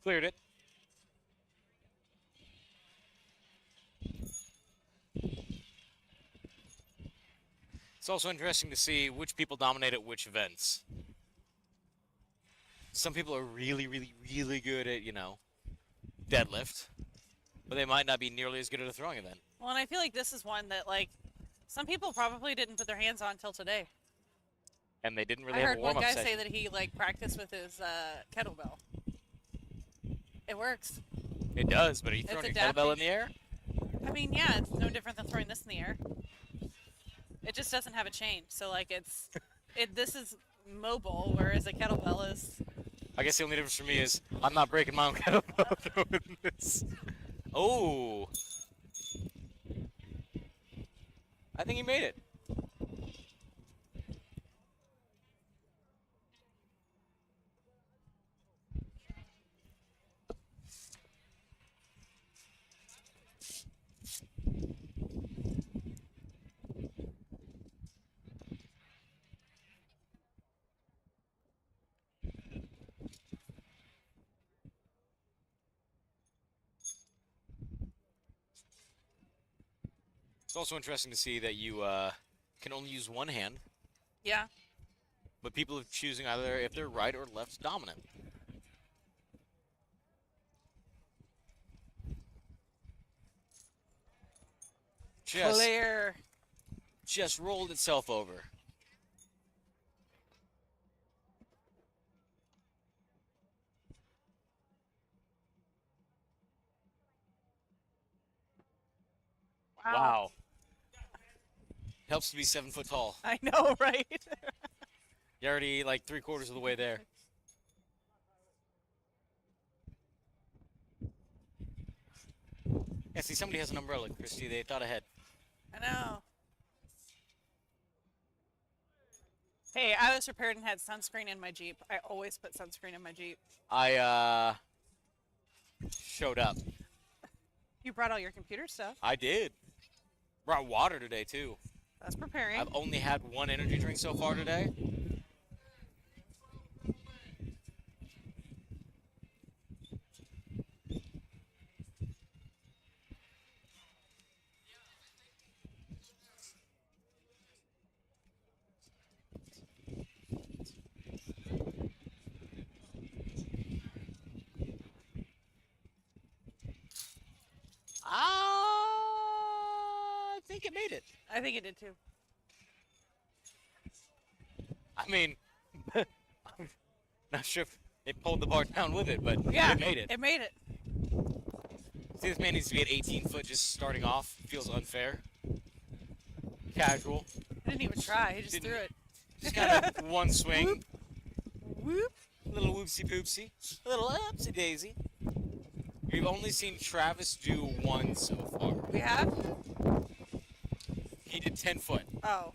Cleared it. It's also interesting to see which people dominate at which events. Some people are really, really, really good at, deadlift, but they might not be nearly as good at a throwing event. Well, and I feel like this is one that, like, some people probably didn't put their hands on until today. And they didn't really I have heard a one warm-up guy session. say that he, like, practiced with his kettlebell. It works. It does, but are you throwing your kettlebell in the air? I mean, yeah, it's no different than throwing this in the air. It just doesn't have a chain. So, like, this is mobile, whereas a kettlebell is... I guess the only difference for me is I'm not breaking my own kettlebell throwing this. Oh. I think he made it. It's also interesting to see that you can only use one hand, Yeah. but people are choosing either if they're right or left dominant. Clear. Just rolled itself over. Wow. Helps to be 7 foot tall. I know, right? You're already like 3/4 of the way there. Yeah, see, somebody has an umbrella, Christy. They thought ahead. I know. Hey, I was prepared and had sunscreen in my Jeep. I always put sunscreen in my Jeep. I showed up. You brought all your computer stuff. I did. Brought water today too. That's preparing. I've only had one energy drink so far today. I think it made it. I think it did too. I mean, I'm not sure if it pulled the bar down with it, but Yeah, it made it. It made it. See, this man needs to be at 18 foot just starting off. Feels unfair. Casual. He didn't even try. He just Didn't- threw it. Just kind of one swing. Whoop. A little whoopsie poopsie. A little upsy daisy. We've only seen Travis do one so far. We have? He did 10 foot. Oh.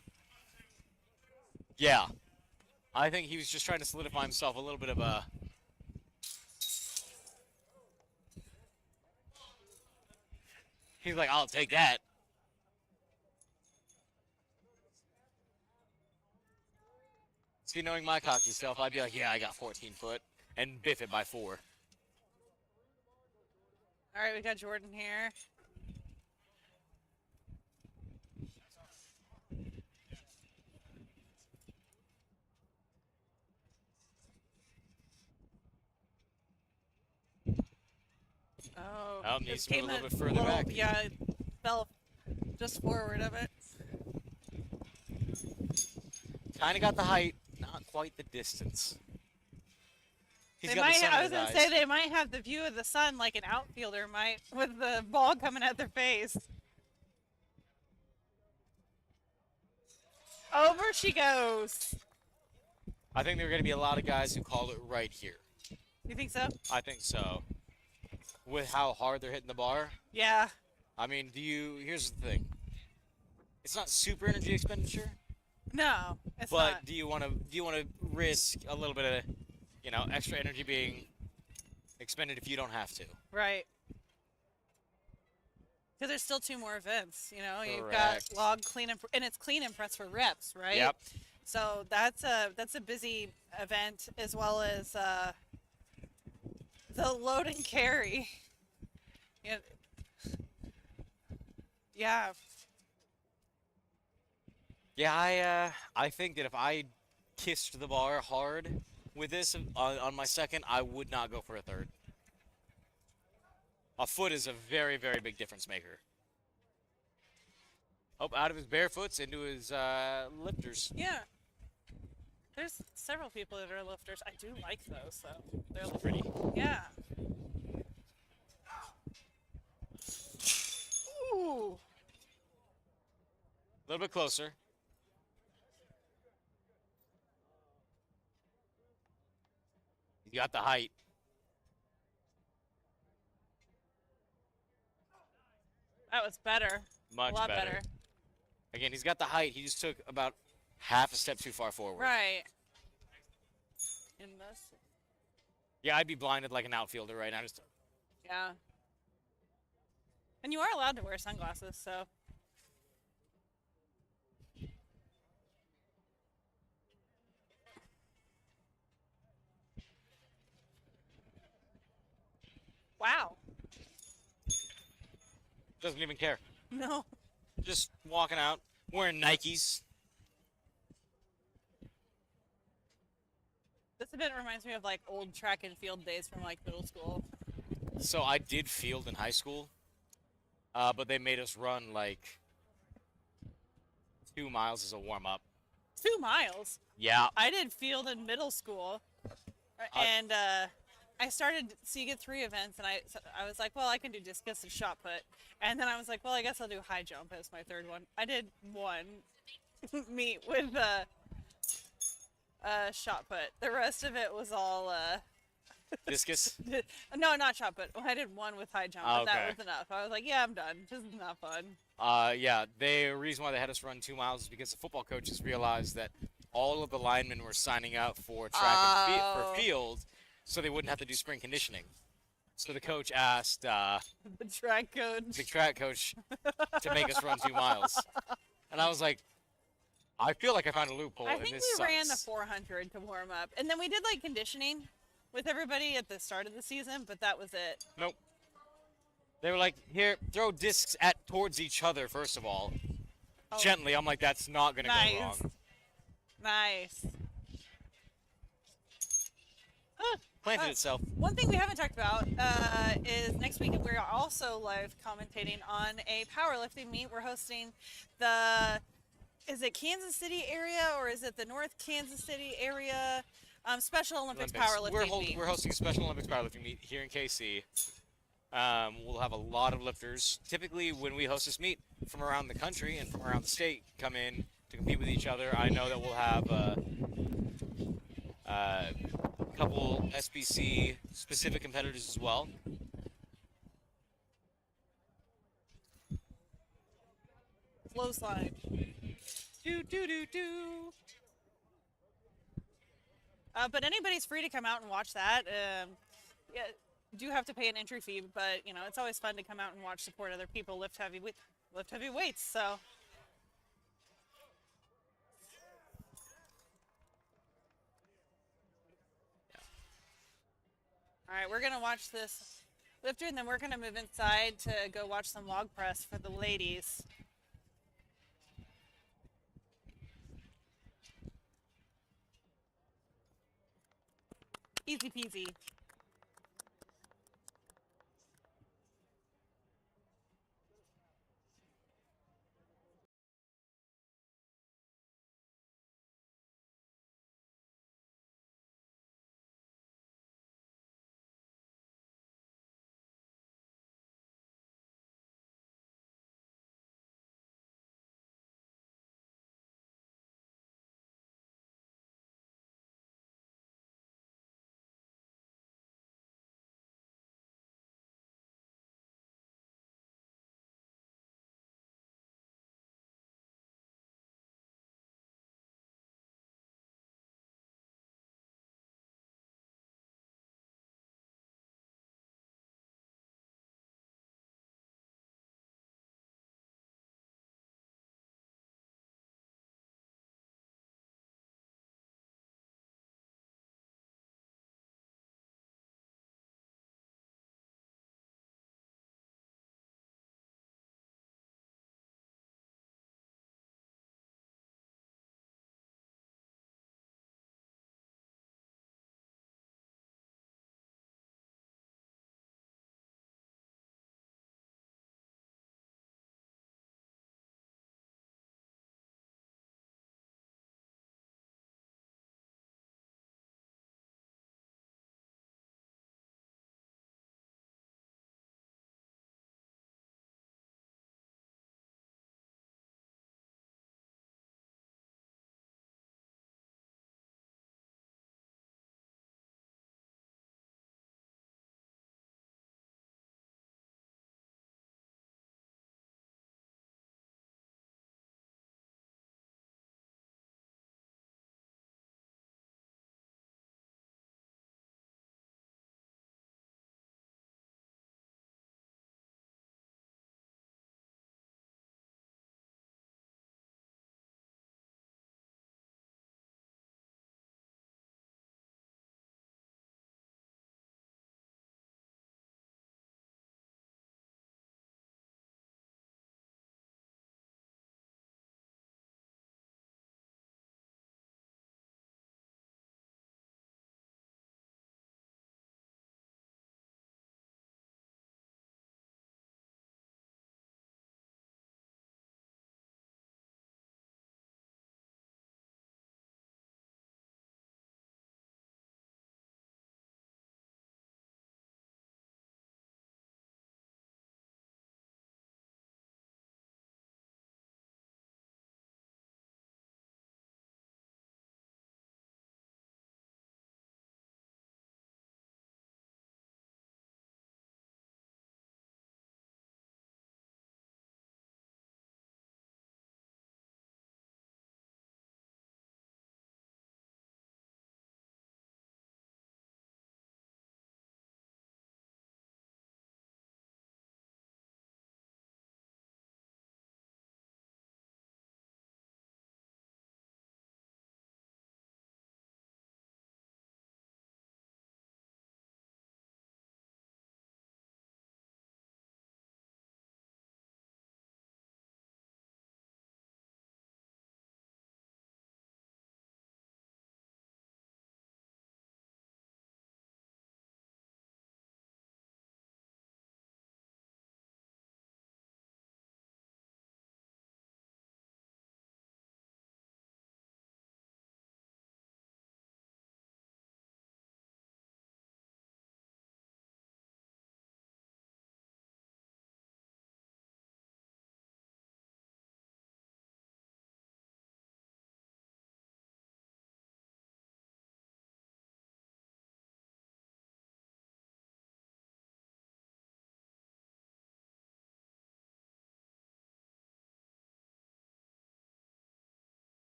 Yeah. I think he was just trying to solidify himself a little bit of a... He's like, I'll take that. See, knowing my cocky self, I'd be like, yeah, I got 14 foot. And biff it by 4. All right, we got Jordan here. Oh, Oh, it needs to move came a little bit further back. Yeah, it fell just forward of it. Kind of got the height, not quite the distance. He's They got the might. sun in I was his gonna eyes. say they might have the view of the sun like an outfielder might, with the ball coming at their face. Over she goes. I think there are going to be a lot of guys who call it right here. You think so? I think so. With how hard they're hitting the bar. Yeah. I mean, here's the thing. It's not super energy expenditure. No, It's But not. do you want to risk a little bit of, extra energy being expended if you don't have to? Right. Because there's still 2 more events. You've got Correct. log clean and it's clean and press for reps, right? Yep. So that's a busy event, as well as the load and carry. Yeah. Yeah. Yeah, I think that if I kissed the bar hard with this on my second, I would not go for a third. A foot is a very, very big difference maker. Oh, out of his bare foots into his lifters. Yeah. There's several people that are lifters. I do like those, though. They're Pretty. Yeah. Ooh. A little bit closer. He got the height. That was better. Much A lot better. Again, he's got the height. He just took about half a step too far forward. Right. In this. Yeah, I'd be blinded like an outfielder right now. Just Yeah. And you are allowed to wear sunglasses, so. Wow. doesn't even care. No. Just walking out, wearing Nikes. This event reminds me of like old track and field days from like middle school. So I did field in high school, but they made us run like 2 miles as a warm up. 2 miles. Yeah. I did field in middle school, and I started. So you get 3 events, and I was like, well, I can do discus and shot put, and then I was like, well, I guess I'll do high jump as my 3rd one. I did 1 meet with shot put. The rest of it was all Discus. no, not shot put. I did 1 with high jump, but that Okay. was enough. I was like, yeah, I'm done. This is not fun. Yeah, the reason why they had us run 2 miles is because the football coaches realized that all of the linemen were signing up for track and Oh. for field, so they wouldn't have to do spring conditioning. So the coach asked The track coach. the track coach to make us run 2 miles, and I was like, I feel like I found a loophole, I and think this we sucks. ran the 400 to warm up, and then we did like conditioning with everybody at the start of the season, but that was it. Nope. They were like, here, throw discs towards each other first of all, Oh. gently. I'm like, that's not gonna Nice. go wrong. Nice. Planted Oh. itself. One thing we haven't talked about is next week we're also live commentating on a powerlifting meet. We're hosting is it Kansas City area or is it the North Kansas City area? Special Olympics powerlifting meet. We're hosting a Special Olympics powerlifting meet here in KC. We'll have a lot of lifters. Typically, when we host this meet, from around the country and from around the state come in to compete with each other. I know that we'll have a couple SBC specific competitors as well. Flow slide. Do do do do. But anybody's free to come out and watch that. Yeah, do have to pay an entry fee, but it's always fun to come out and watch, support other people lift heavy weights. So. All right, we're gonna watch this lifter, and then we're gonna move inside to go watch some log press for the ladies. Easy peasy.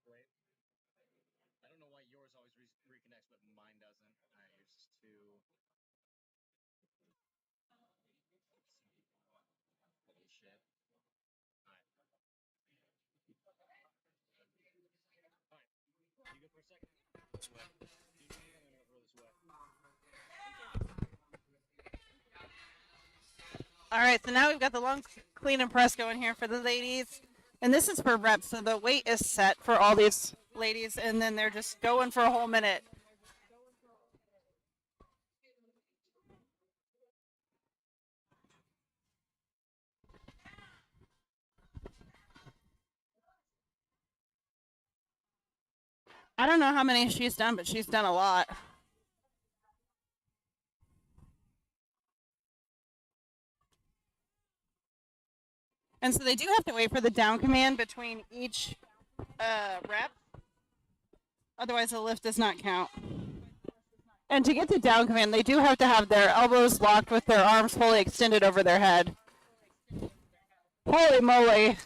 Wait. I don't know why yours always reconnects, but mine doesn't. Alright, here's just two. Holy shit. Alright. Alright. You good for a second? This way. Do you need anything? I'm gonna throw this away. All right, so now we've got the long clean and press going here for the ladies. And this is for reps, so the weight is set for all these ladies, and then they're just going for a whole minute. I don't know how many she's done, but she's done a lot. And so they do have to wait for the down command between each rep. Otherwise, the lift does not count. And to get to down command, they do have to have their elbows locked with their arms fully extended over their head. Holy moly.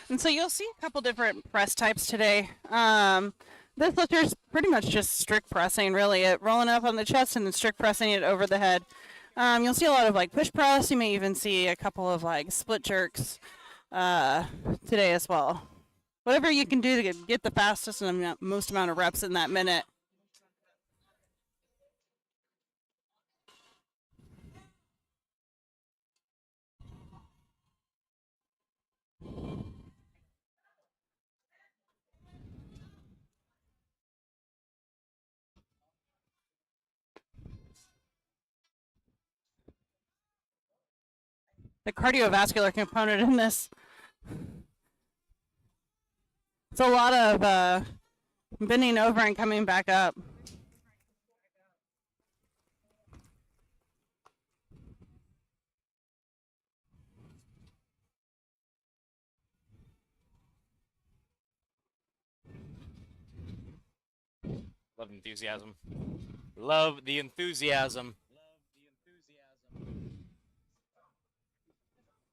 And so you'll see a couple different press types today. This lifter is pretty much just strict pressing, really. It rolling up on the chest and then strict pressing it over the head. You'll see a lot of like push press. You may even see a couple of like split jerks today as well. Whatever you can do to get the fastest and most amount of reps in that minute. The cardiovascular component in this. It's a lot of bending over and coming back up. Love enthusiasm. Love the enthusiasm. Love the enthusiasm.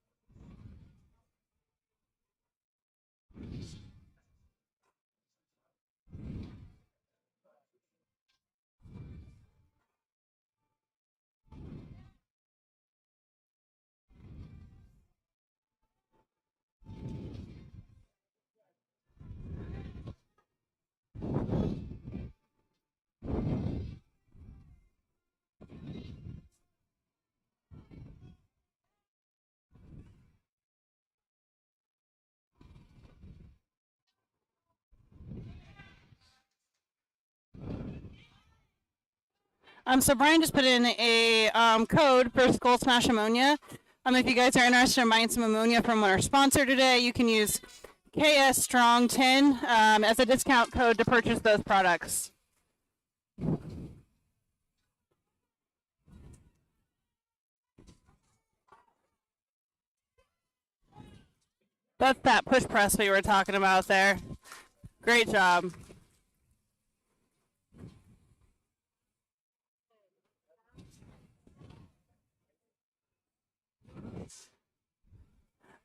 So Brian just put in a code for Skull Smash Ammonia. If you guys are interested in buying some ammonia from our sponsor today, you can use KS Strong 10 as a discount code to purchase those products. That's that push press we were talking about there. Great job.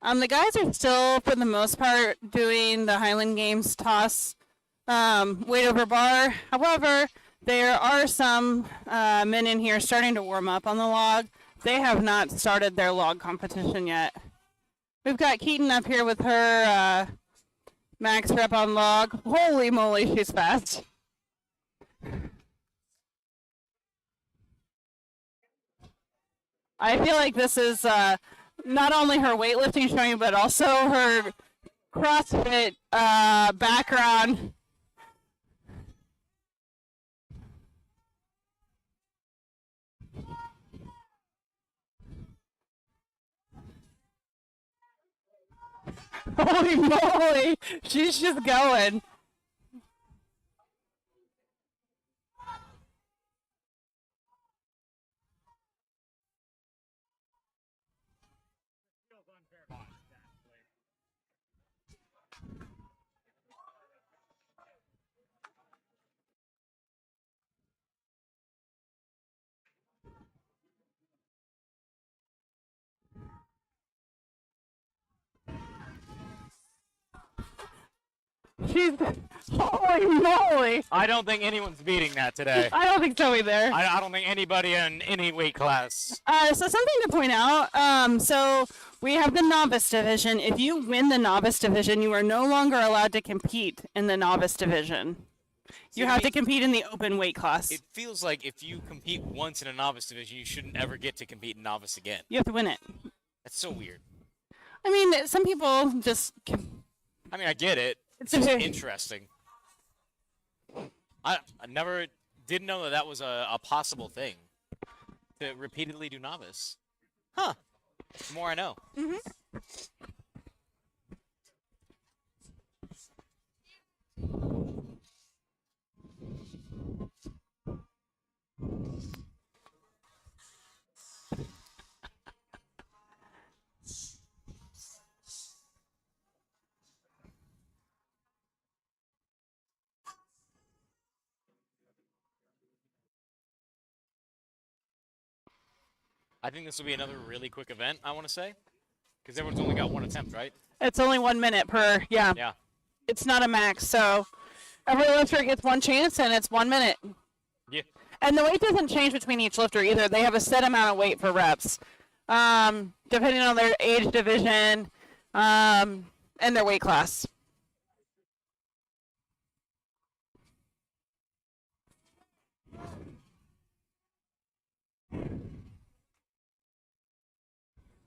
The guys are still, for the most part, doing the Highland Games toss weight over bar. However, there are some men in here starting to warm up on the log. They have not started their log competition yet. We've got Keaton up here with her max rep on log. Holy moly, she's fast. I feel like this is not only her weightlifting showing, but also her CrossFit background. Holy moly, she's just going. She's holy moly. I don't think anyone's beating that today. I don't think so either. I don't think anybody in any weight class. So something to point out. So we have the novice division. If you win the novice division, you are no longer allowed to compete in the novice division. You have to compete in the open weight class. It feels like if you compete once in a novice division, you shouldn't ever get to compete in novice again. You have to win it. That's so weird. I mean, some people just. I mean, I get it. It's It's just okay. interesting. I never didn't know that was a possible thing to repeatedly do novice. Huh. The more I know. I think this will be another really quick event, I want to say. Because everyone's only got one attempt, right? It's only 1 minute per. Yeah. Yeah. It's not a max, so every lifter gets one chance, and it's 1 minute. Yeah. And the weight doesn't change between each lifter either. They have a set amount of weight for reps, depending on their age division and their weight class.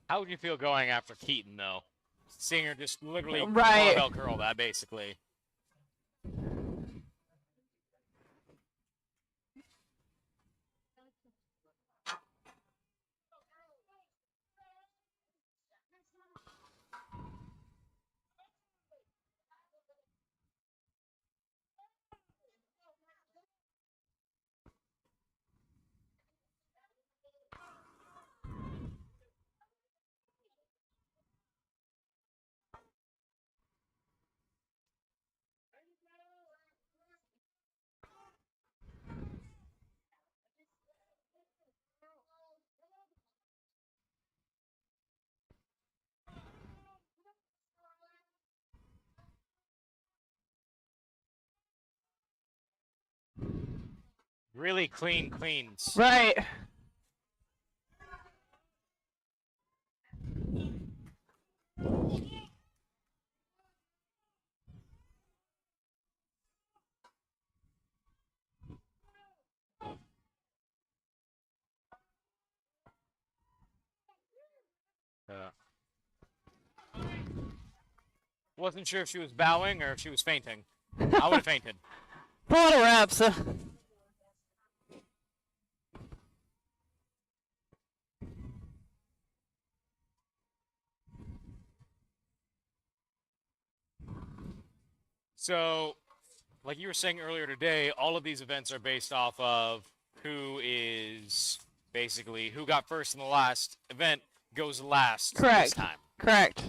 How would you feel going after Keaton, though? Seeing her just literally Right. barbell curl that, basically. Really clean cleans. Right. Wasn't sure if she was bowing or if she was fainting. I would have fainted. A lot of reps. So, like you were saying earlier today, all of these events are based off of who is basically who got first in the last event goes last this Correct. time. Correct.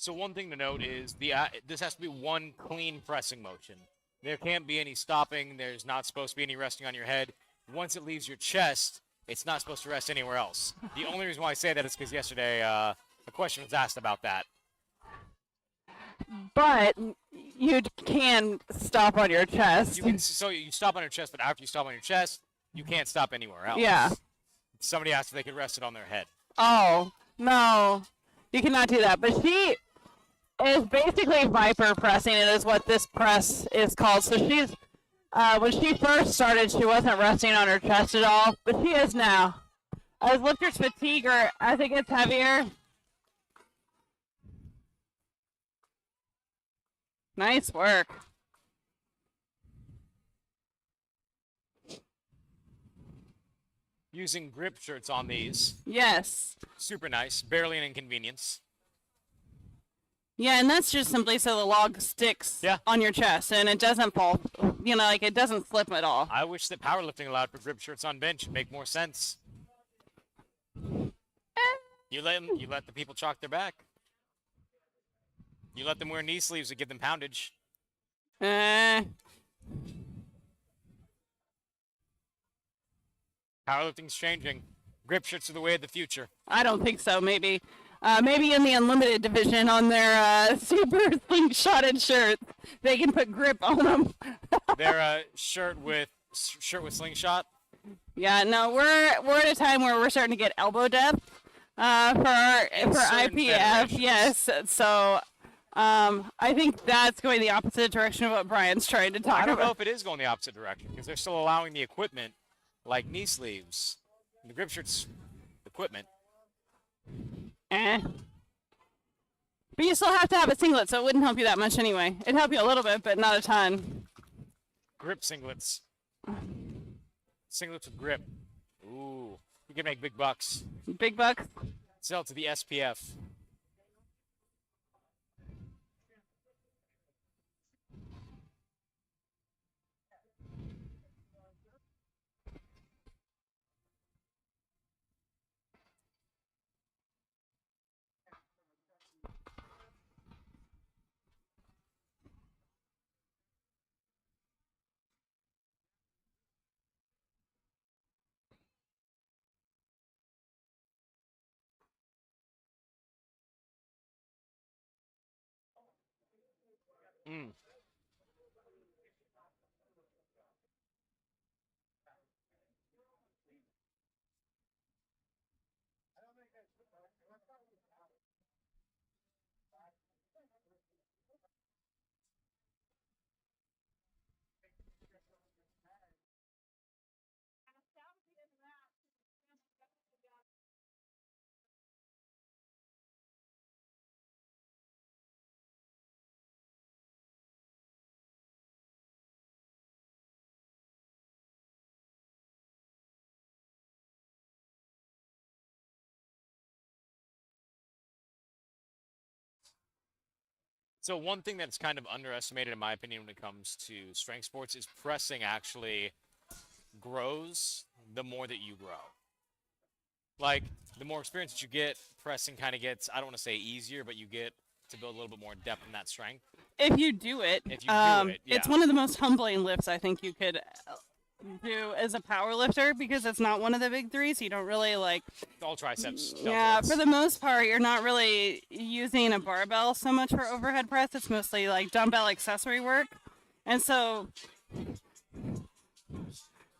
So one thing to note is this has to be one clean pressing motion. There can't be any stopping. There's not supposed to be any resting on your head. Once it leaves your chest, it's not supposed to rest anywhere else. The only reason why I say that is because yesterday a question was asked about that. But you can stop on your chest. So you stop on your chest, but after you stop on your chest, you can't stop anywhere else. Yeah. Somebody asked if they could rest it on their head. Oh, no. You cannot do that. But she is basically viper pressing. It is what this press is called. So she's, when she first started, she wasn't resting on her chest at all, but she is now. As lifters fatigue or as it gets heavier. Nice work. Using grip shirts on these. Yes. Super nice. Barely an inconvenience. Yeah, and that's just simply so the log sticks on your chest and it doesn't fall, you know, like it doesn't slip at all. I wish that powerlifting allowed for grip shirts on bench. It'd make more sense. You let the people chalk their back. You let them wear knee sleeves that give them poundage. Eh, Powerlifting's changing. Grip shirts are the way of the future. I don't think so. Maybe, maybe in the unlimited division on their super slingshotted shirts, they can put grip on them. Their shirt with slingshot. Yeah, no, we're at a time where we're starting to get elbow depth for certain IPF. federations. Yes, so I think that's going the opposite direction of what Brian's trying to talk I don't know about. if it is going the opposite direction because they're still allowing the equipment like knee sleeves. The grip shirts equipment. Eh. But you still have to have a singlet, so it wouldn't help you that much anyway. It'd help you a little bit, but not a ton. Grip singlets. Singlets with grip. Ooh. You can make big bucks. Big bucks. Sell to the SPF. Mm. So one thing that's kind of underestimated, in my opinion, when it comes to strength sports is pressing actually grows the more that you grow. Like, the more experience that you get, pressing kind of gets, I don't want to say easier, but you get to build a little bit more depth in that strength. If you do it, If you do it, it's yeah. one of the most humbling lifts I think you could do as a power lifter because it's not one of the big three, so you don't really like. All triceps. Yeah, deltoids. for the most part, you're not really using a barbell so much for overhead press. It's mostly like dumbbell accessory work, and so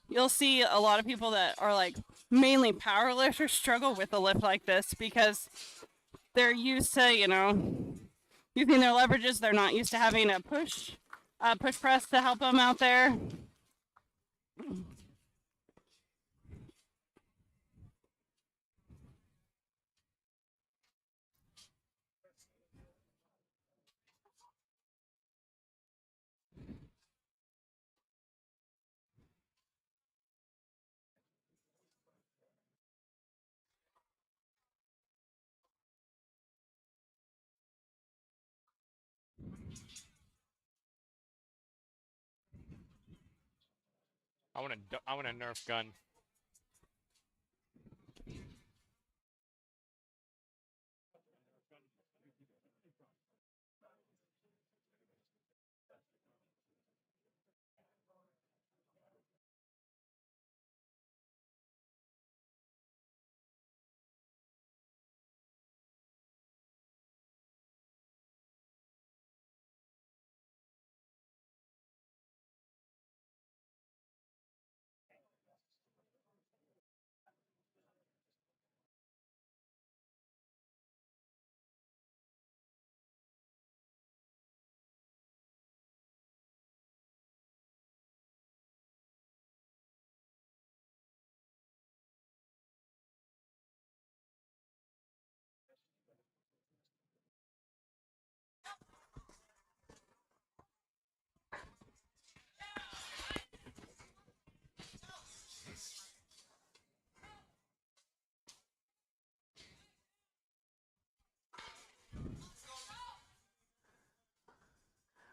you'll see a lot of people that are like mainly power lifters struggle with a lift like this because they're used to, using their leverages. They're not used to having a push press to help them out there. I want a Nerf gun.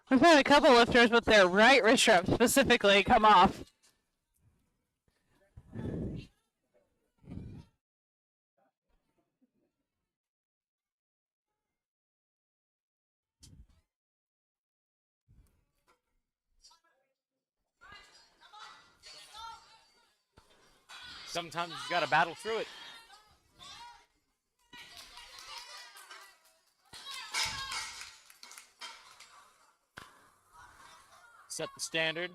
We've had a couple lifters with their right wrist strap specifically come off. sometimes you got to battle through it. Set the standard.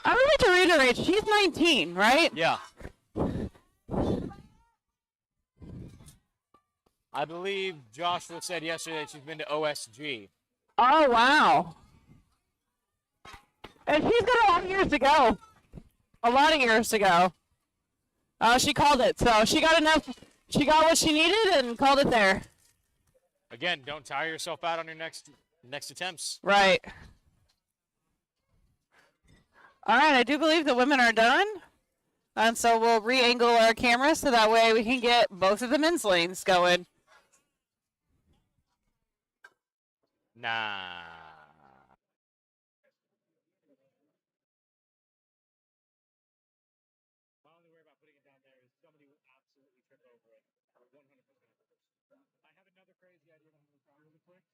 I would like to reiterate, she's 19, right? Yeah. I believe Joshua said yesterday that she's been to OSG. Oh, wow. And she's got a lot of years to go. A lot of years to go. She called it, so she got enough. She got what she needed and called it there. Again, don't tire yourself out on your next attempts. Right. All right, I do believe the women are done. And so we'll re-angle our camera so that way we can get both of the men's lanes going. Nah. My only worry about putting it down there is somebody will absolutely trip over it. 100%. I have another crazy idea that I'm going to try really quick.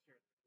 just hear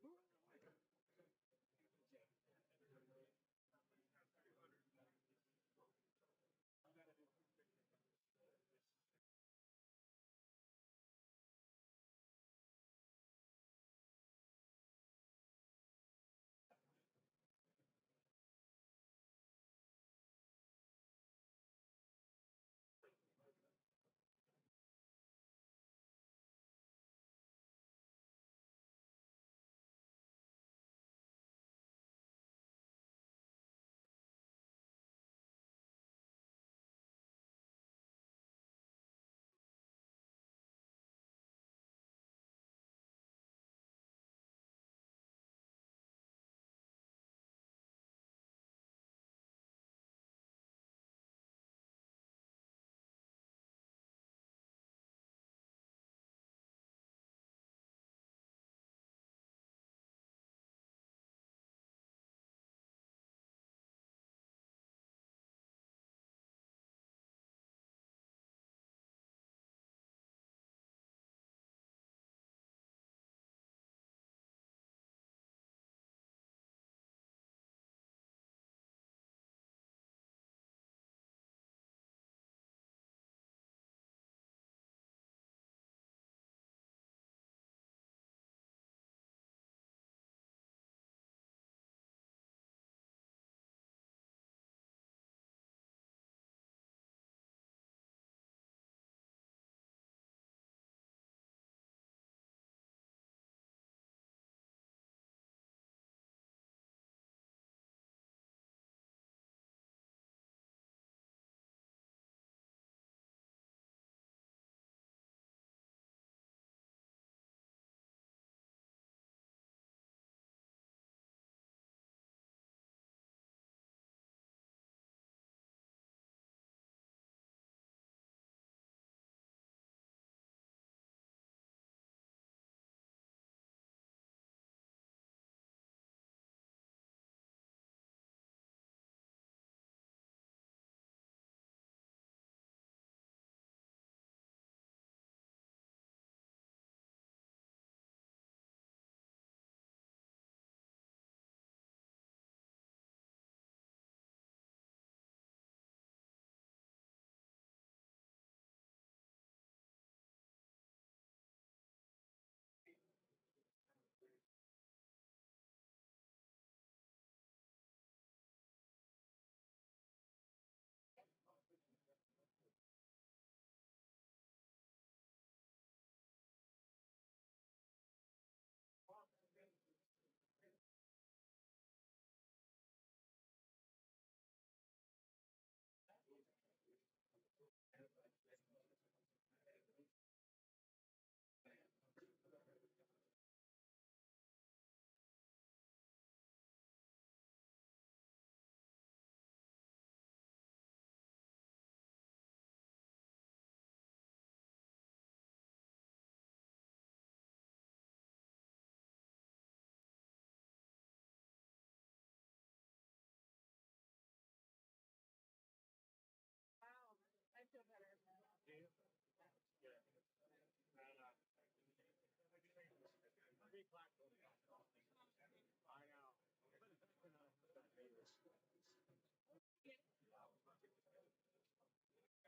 I know.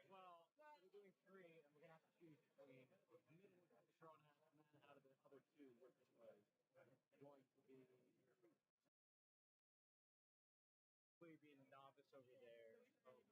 Well, we're doing three, and we're gonna have to choose between Corona and then out of the other two, which was going to be being a novice over there. Like,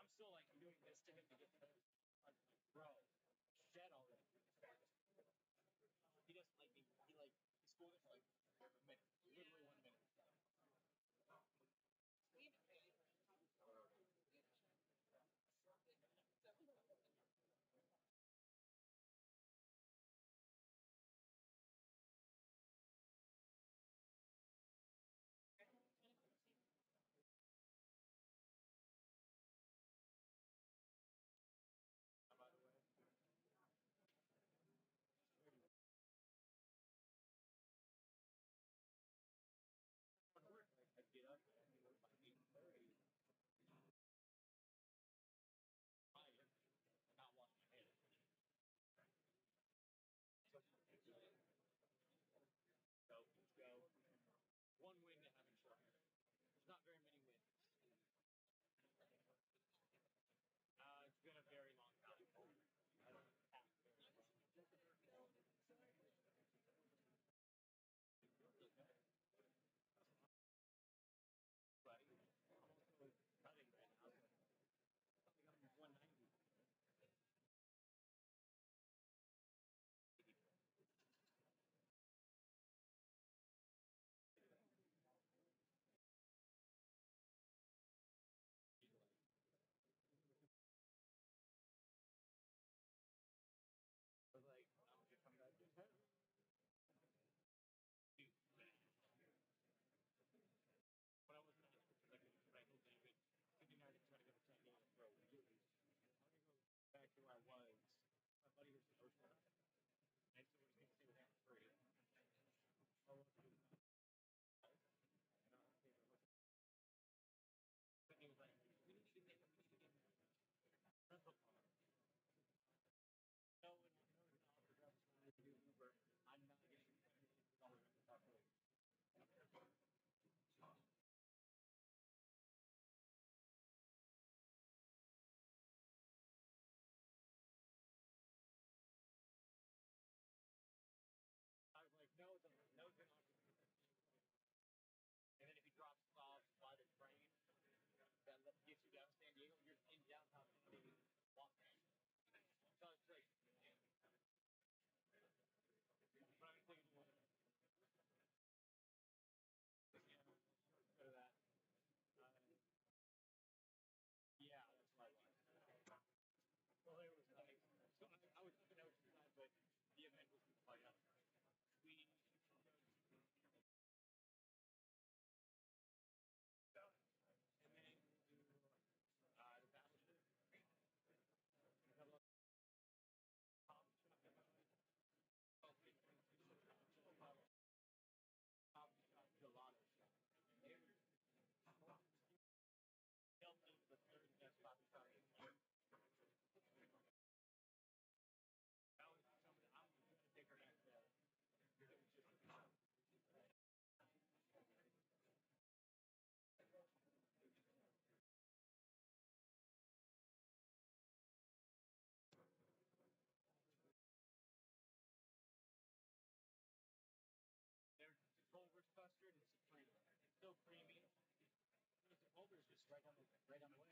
I'm still like doing this to him to get to I'm like, bro, shed already. He doesn't like me. He's cool for like a minute, literally 1 minute. By the way. I get up at 8:30. Tired, not washing my hair. So go. One win to having short hair. There's not very many wins. It's been a very long time. I don't have very long. But I'm also cutting right now. Something up to 190. I was like, I'm gonna come back to 10. When I was not, like, when I told David, 59 to try to go to San Diego for a week. I'm gonna go back to where I was. My buddy was the first one. And so we're just gonna stay with him for free. I'll look at it. And I'll take a look. But he was like, we need to get rental car. No one knows how to drive to do Uber. I'm not getting $70 rental car for it. I was like, no, no, good on. And then if he drops us off by the train that gets you down to San Diego, you're in downtown San Diego. Walking. So it's like, yeah. But I'm thinking, yeah, go to that. Yeah, that's what I like. Well, it was nice. So I was up in Oceanside, but the event was in Playa. We and then the Battleship. Top shot, top shot, gelato shop. Helped me the third best top shot. That was something I'm going to take her back there. There's Culver's custard and supreme. It's so creamy. The Culver's just right on the way.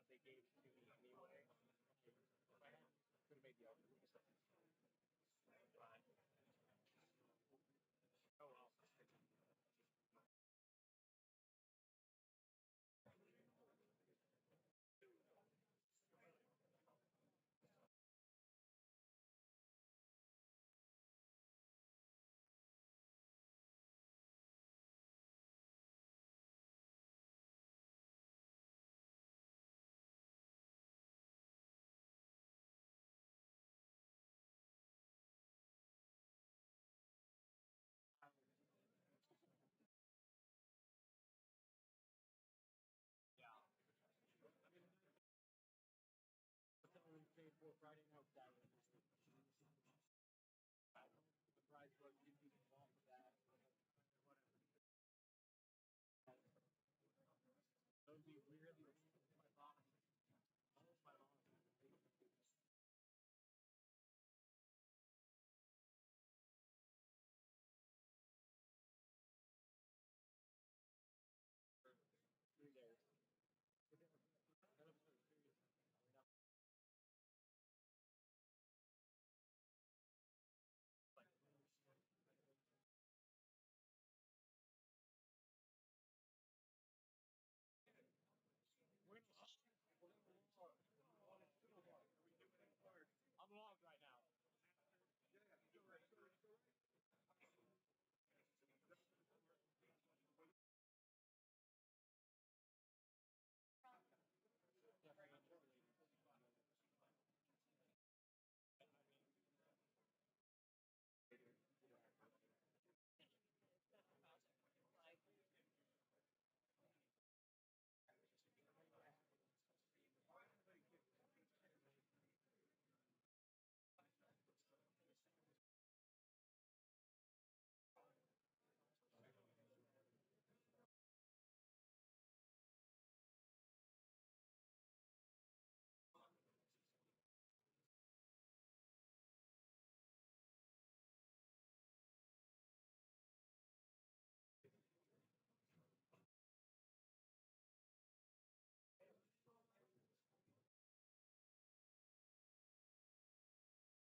what they gave to me anyway. If I had, could have made the argument. Oh well. For Friday night, Saturday night. The prize was you can involved with that. That would be really my boss. Almost my boss. For 3 days. I'm logged right now.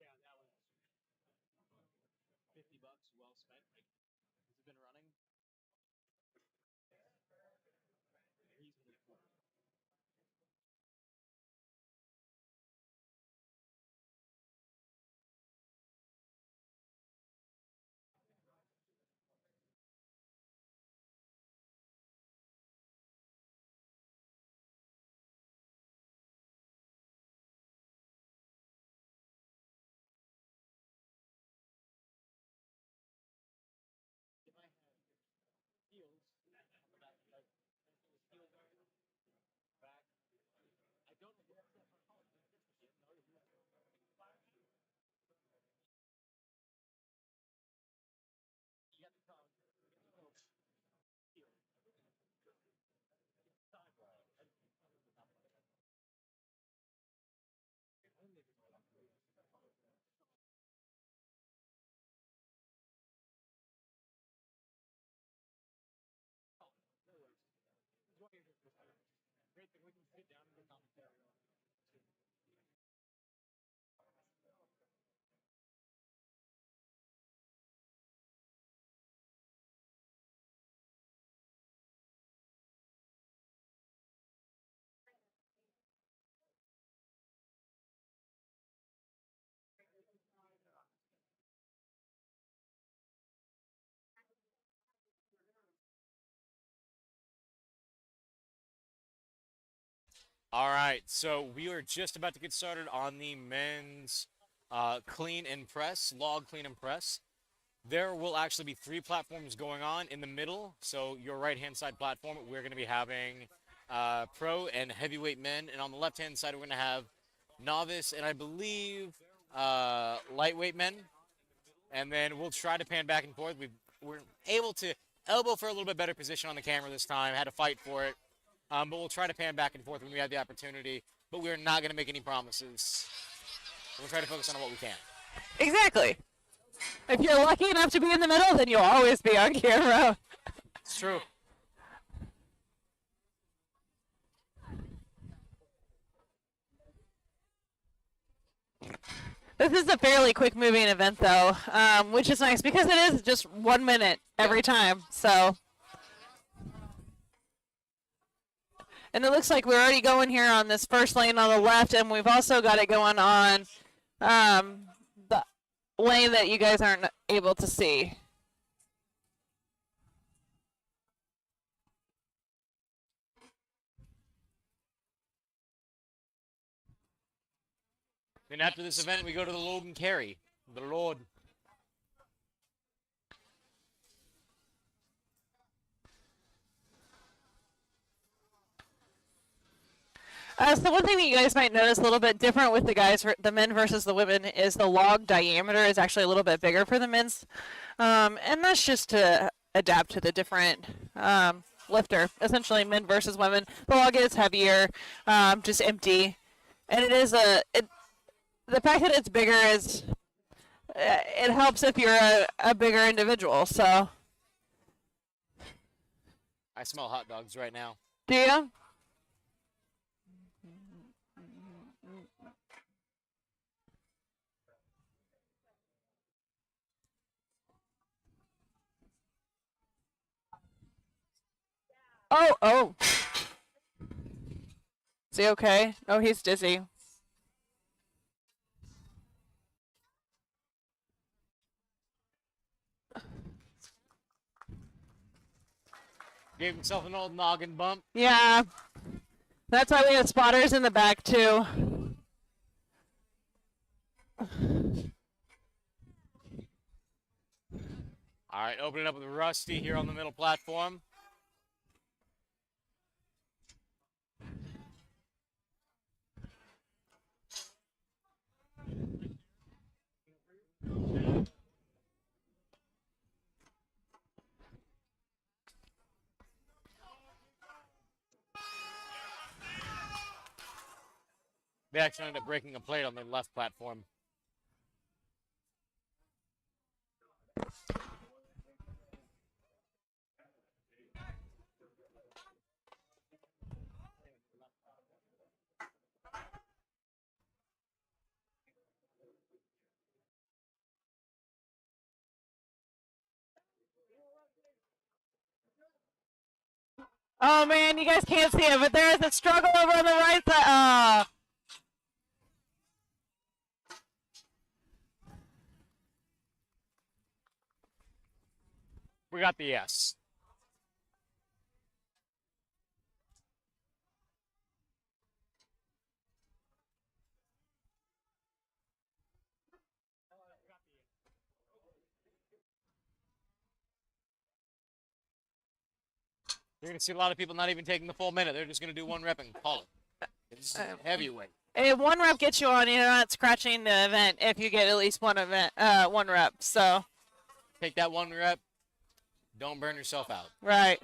Yeah, that was $50 well spent. Like, has it been running? Reasonably full. If I had heels on the back, like heels back, I don't know what's that called. You got the tongue. Heel. Sidewall. Great thing we can sit down and get commentary on. All right, so we are just about to get started on the men's clean and press, log clean and press. There will actually be 3 platforms going on in the middle. So your right-hand side platform, we're going to be having pro and heavyweight men, and on the left-hand side, we're going to have novice and I believe lightweight men. And then we'll try to pan back and forth. We're able to elbow for a little bit better position on the camera this time. Had to fight for it. But we'll try to pan back and forth when we have the opportunity. But we're not going to make any promises. We'll try to focus on what we can. Exactly. If you're lucky enough to be in the middle, then you'll always be on camera. It's true. This is a fairly quick moving event though, which is nice because it is just 1 minute every time. So, and it looks like we're already going here on this first lane on the left, and we've also got it going on the lane that you guys aren't able to see. Then after this event, we go to the load and carry. The Lord. So one thing that you guys might notice a little bit different with the men versus the women is the log diameter is actually a little bit bigger for the men's, and that's just to adapt to the different lifter. Essentially, men versus women. The log is heavier, just empty, and it is the fact that it's bigger is it helps if you're a bigger individual. So, I smell hot dogs right now. do you? Oh. Is he okay? Oh, he's dizzy. Gave himself an old noggin bump. Yeah. That's why we have spotters in the back, too. All right, opening up with Rusty here on the middle platform. They actually ended up breaking a plate on the left platform. Oh, man, you guys can't see it, but there is a struggle over on the right side. We got the yes. You're going to see a lot of people not even taking the full minute. They're just going to do one rep and call it. It's heavyweight. If one rep gets you on, you're not scratching the event if you get at least one rep. So, Take that one rep. Don't burn yourself out. right.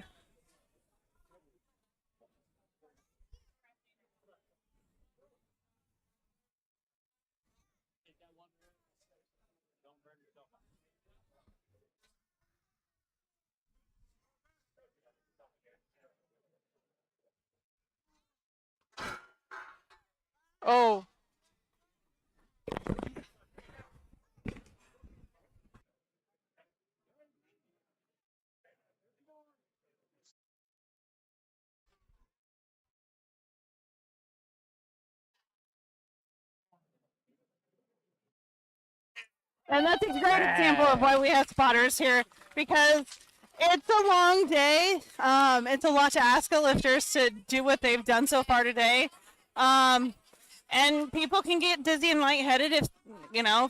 Oh. And that's a great example of why we have spotters here, because it's a long day. It's a lot to ask the lifters to do what they've done so far today. And people can get dizzy and lightheaded if,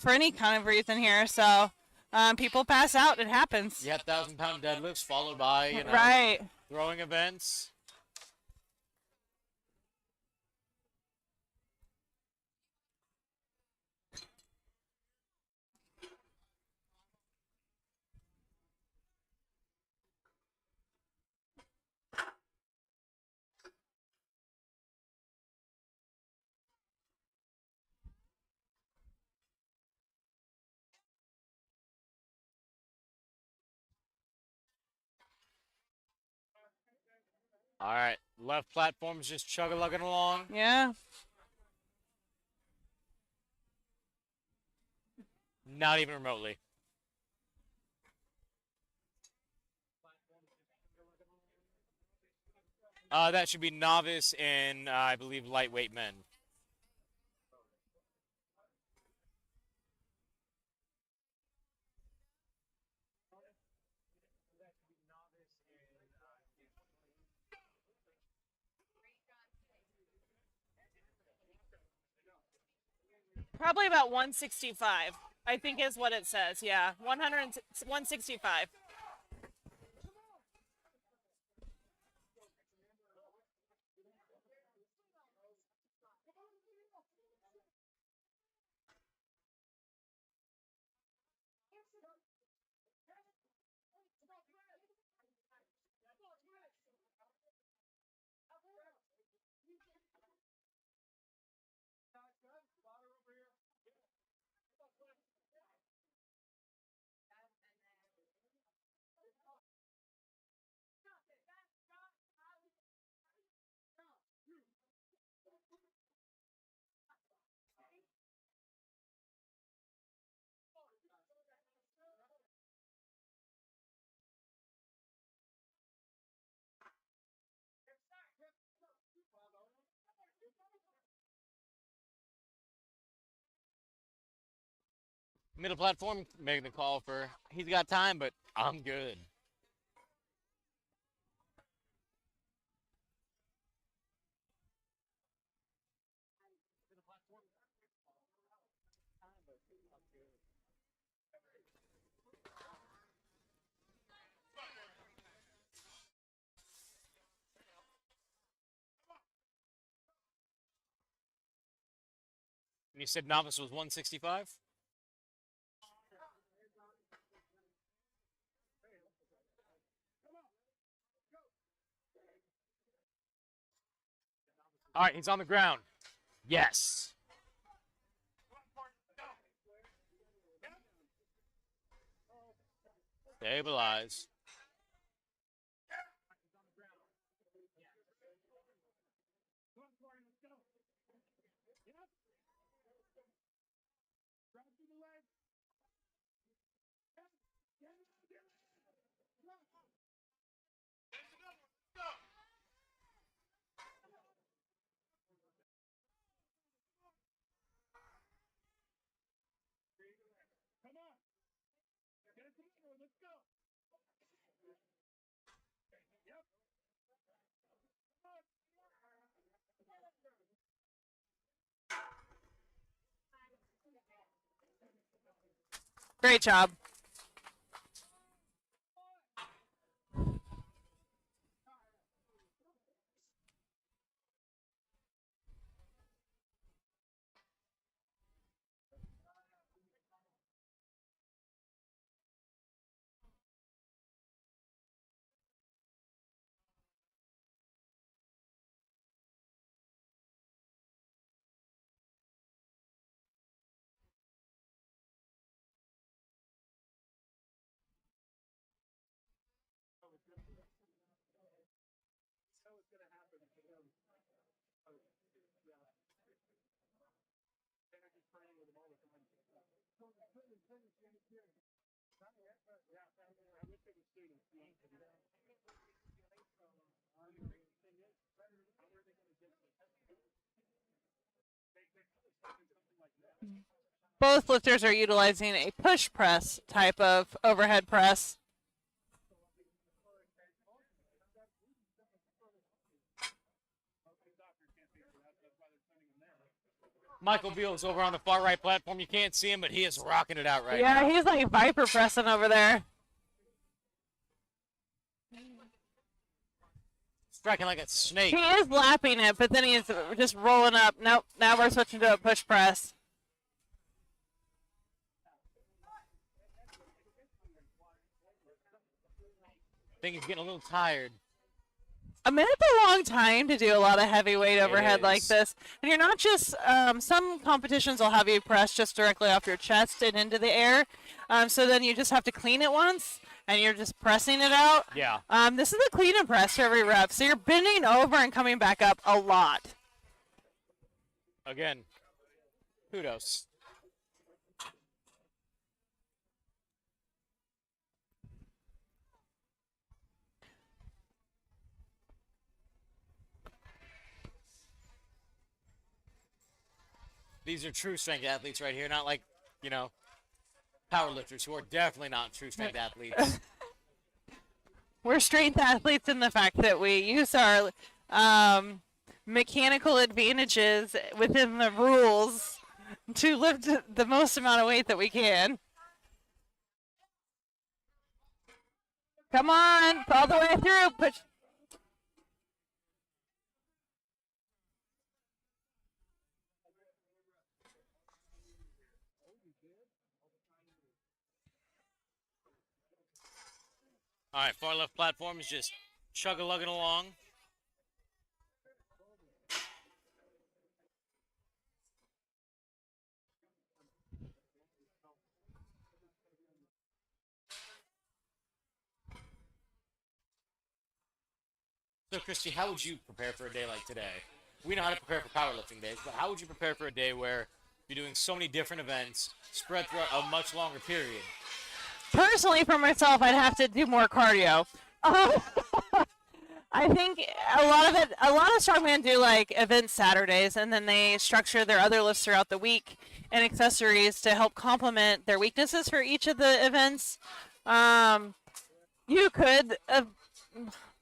for any kind of reason here. So people pass out. It happens. You have 1,000-pound deadlifts followed by, Right. throwing events. All right, left platform's just chug-a-lugging along. Yeah. Not even remotely. That should be novice and I believe lightweight men. Probably about 165. I think is what it says. Yeah, 165. Middle platform, making the call for he's got time, but I'm good. And you said novice was 165? All right, he's on the ground. Yes. Stabilize. Great job. Both lifters are utilizing a push press type of overhead press. Michael Beals over on the far right platform. You can't see him, but he is rocking it out right Yeah, now. he's like viper pressing over there. Striking like a snake. He is lapping it, but then he's just rolling up. Nope, now we're switching to a push press. I think he's getting a little tired. A minute's a long time to do a lot of heavyweight overhead like is. this. And you're not just, some competitions will have you press just directly off your chest and into the air. So then you just have to clean it once, and you're just pressing it out. Yeah. This is a clean and press for every rep. So you're bending over and coming back up a lot. Again, kudos. These are true strength athletes right here, not like, you know, power lifters who are definitely not true strength athletes. We're strength athletes in the fact that we use our mechanical advantages within the rules to lift the most amount of weight that we can. Come on, all the way through. Push. All right, far left platform is just chug-a-lugging along. So, Christy, how would you prepare for a day like today? We know how to prepare for powerlifting days, but how would you prepare for a day where you're doing so many different events spread throughout a much longer period? Personally, for myself, I'd have to do more cardio. I think a lot of strongmen do like events Saturdays, and then they structure their other lifts throughout the week and accessories to help complement their weaknesses for each of the events. You could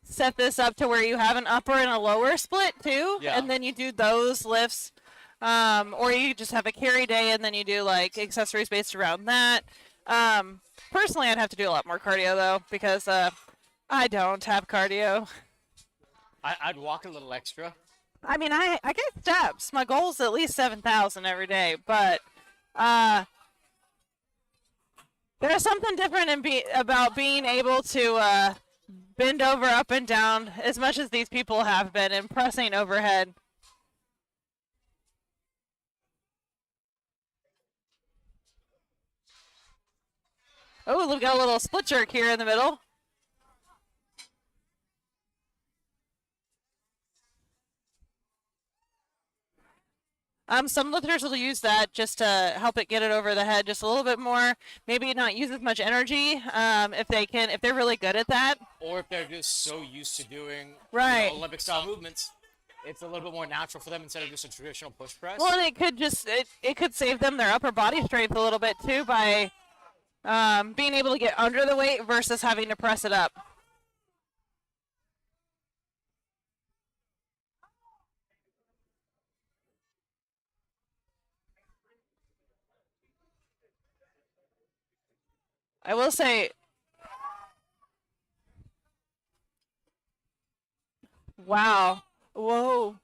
set this up to where you have an upper and a lower split too, Yeah. and then you do those lifts. Or you just have a carry day and then you do like accessories based around that. Personally, I'd have to do a lot more cardio though, because I don't have cardio. I'd walk a little extra. I mean, I get steps. My goal is at least 7,000 every day, but there's something different about being able to bend over up and down as much as these people have been and pressing overhead. Oh, we've got a little split jerk here in the middle. Some lifters will use that just to help it get it over the head just a little bit more. Maybe not use as much energy if they're really good at that. Or if they're just so used to doing Right. Olympic style movements, it's a little bit more natural for them instead of just a traditional push press. Well, and it could save them their upper body strength a little bit too by being able to get under the weight versus having to press it up. I will say, wow, whoa.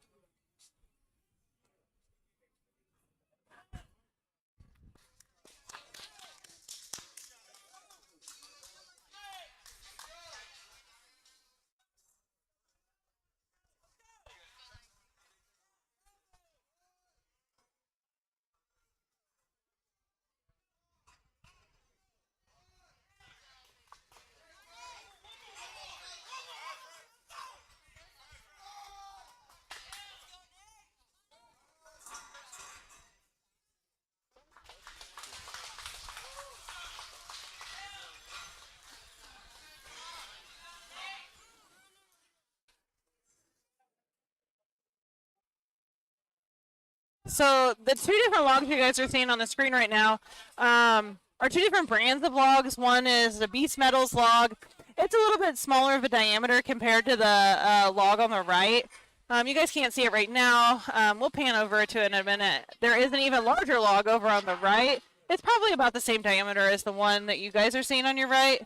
So the two different logs you guys are seeing on the screen right now are two different brands of logs. One is the Beast Metals log. It's a little bit smaller of a diameter compared to the log on the right. You guys can't see it right now. We'll pan over to it in a minute. There is an even larger log over on the right. It's probably about the same diameter as the one that you guys are seeing on your right.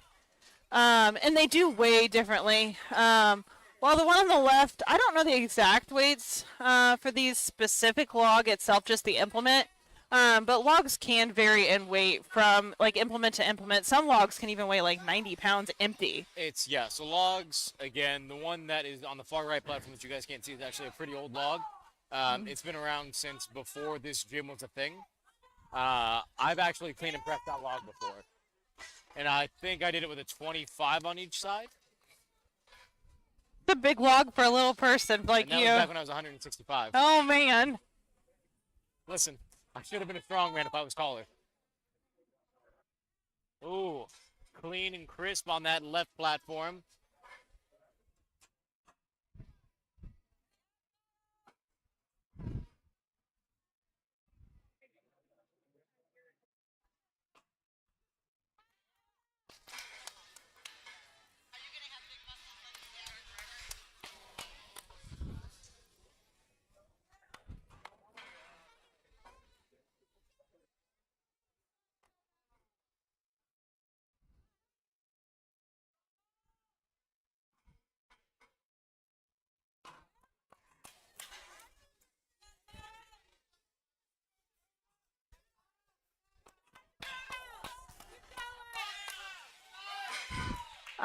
And they do weigh differently. While the one on the left, I don't know the exact weights for these specific log itself, just the implement. But logs can vary in weight from like implement to implement. Some logs can even weigh like 90 pounds empty. So logs, again, the one that is on the far right platform that you guys can't see is actually a pretty old log. It's been around since before this gym was a thing. I've actually cleaned and prepped that log before. And I think I did it with a 25 on each side. It's a big log for a little person like And that you. was back when I was 165. Oh, man. Listen, I should have been a strongman if I was taller. Ooh, clean and crisp on that left platform.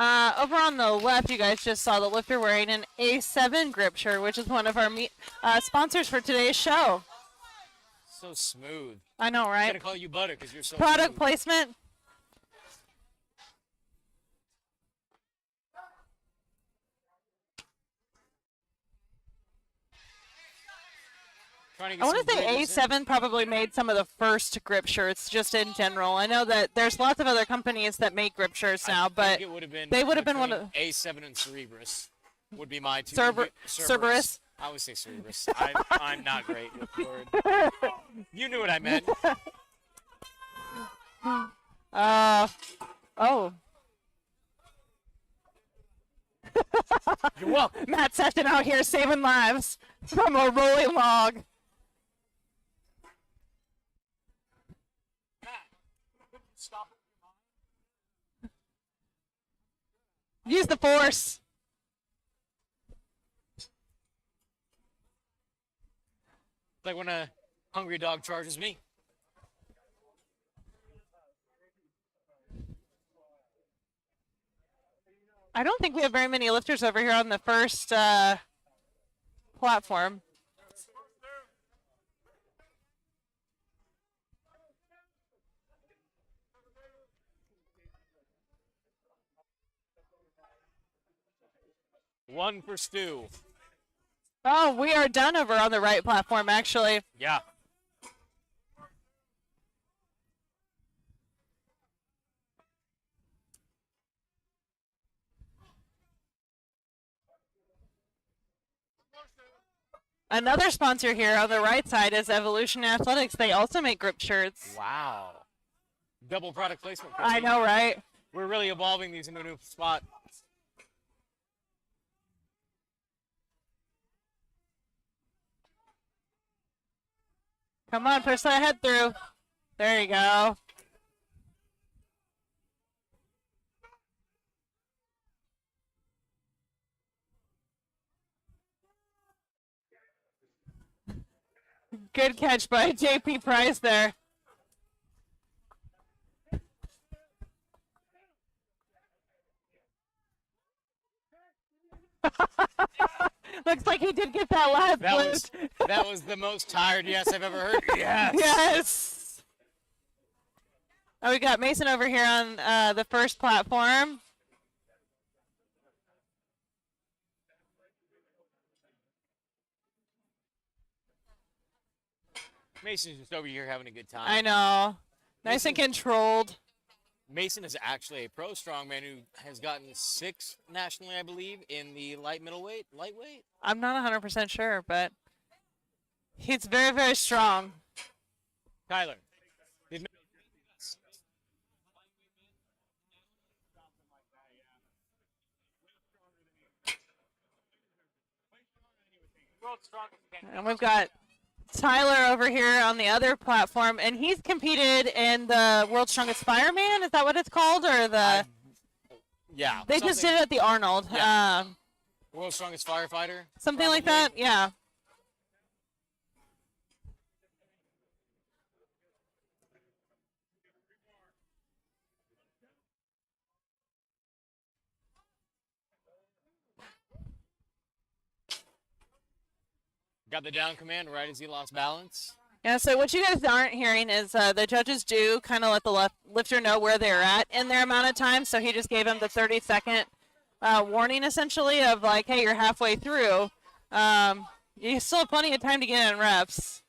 Over on the left, you guys just saw the lifter wearing an A7 grip shirt, which is one of our sponsors for today's show. So smooth. I know, I'm right? gonna call you Butter because you're so Product smooth. placement. Trying to get I want some to say graders in. A7 probably made some of the first grip shirts just in general. I know that there's lots of other companies that make grip shirts now, I but think it would have been they would have been one between of A7 and Cerebrus would be my two. Cerberus. I always say Cerebrus. I'm not great with words. You knew what I meant. Oh. You're welcome. Matt Session out here saving lives from a rolling log. Stop. Use the force. Like when a hungry dog charges me. I don't think we have very many lifters over here on the first platform. One for Stu. Oh, we are done over on the right platform, actually. Yeah. Another sponsor here on the right side is Evolution Athletics. They also make grip shirts. Wow. Double product placement. I Chrissy. know, right? We're really evolving these into a new spot. Come on, push that head through. There you go. Good catch by JP Price there. Looks like he did get that last That was the most tired yes I've ever heard. Yes. Yes. Oh, we got Mason over here on the first platform. Mason's just over here having a good time. I know. Nice and controlled. Mason is actually a pro strongman who has gotten 6 nationally, I believe, in the lightweight. I'm not 100% sure, but he's very, very strong. Tyler. And we've got Tyler over here on the other platform, and he's competed in the World's Strongest Fireman. Is that what it's called, or the? Yeah. They just did it at the Arnold. Yeah. World's Strongest Firefighter. Something like that. Yeah. Got the down command right as he lost balance. Yeah, so what you guys aren't hearing is the judges do kind of let the lifter know where they're at in their amount of time. So he just gave him the 30-second warning, essentially, of like, hey, you're halfway through. You still have plenty of time to get in reps.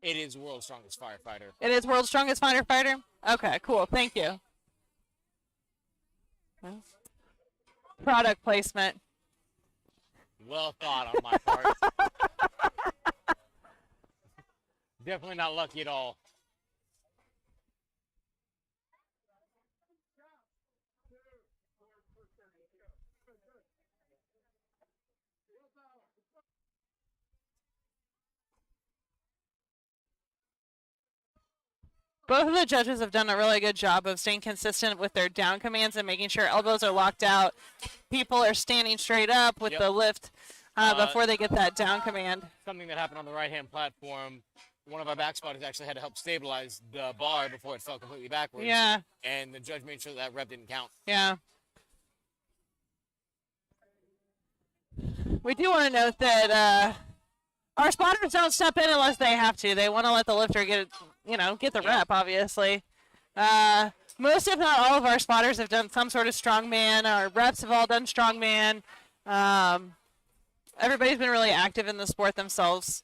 It is World's Strongest Firefighter. It is World's Strongest Firefighter? Okay, cool. Thank you. Product placement. Well thought on my part. Definitely not lucky at all. Both of the judges have done a really good job of staying consistent with their down commands and making sure elbows are locked out. People are standing straight up with Yep. the lift before they get that down command. Something that happened on the right-hand platform, one of our back spotters actually had to help stabilize the bar before it fell completely backwards. Yeah, And the judge made sure that rep didn't count. yeah. We do want to note that our spotters don't step in unless they have to. They want to let the lifter get the rep, obviously. Most, if not all, of our spotters have done some sort of strongman. Our reps have all done strongman. Everybody's been really active in the sport themselves.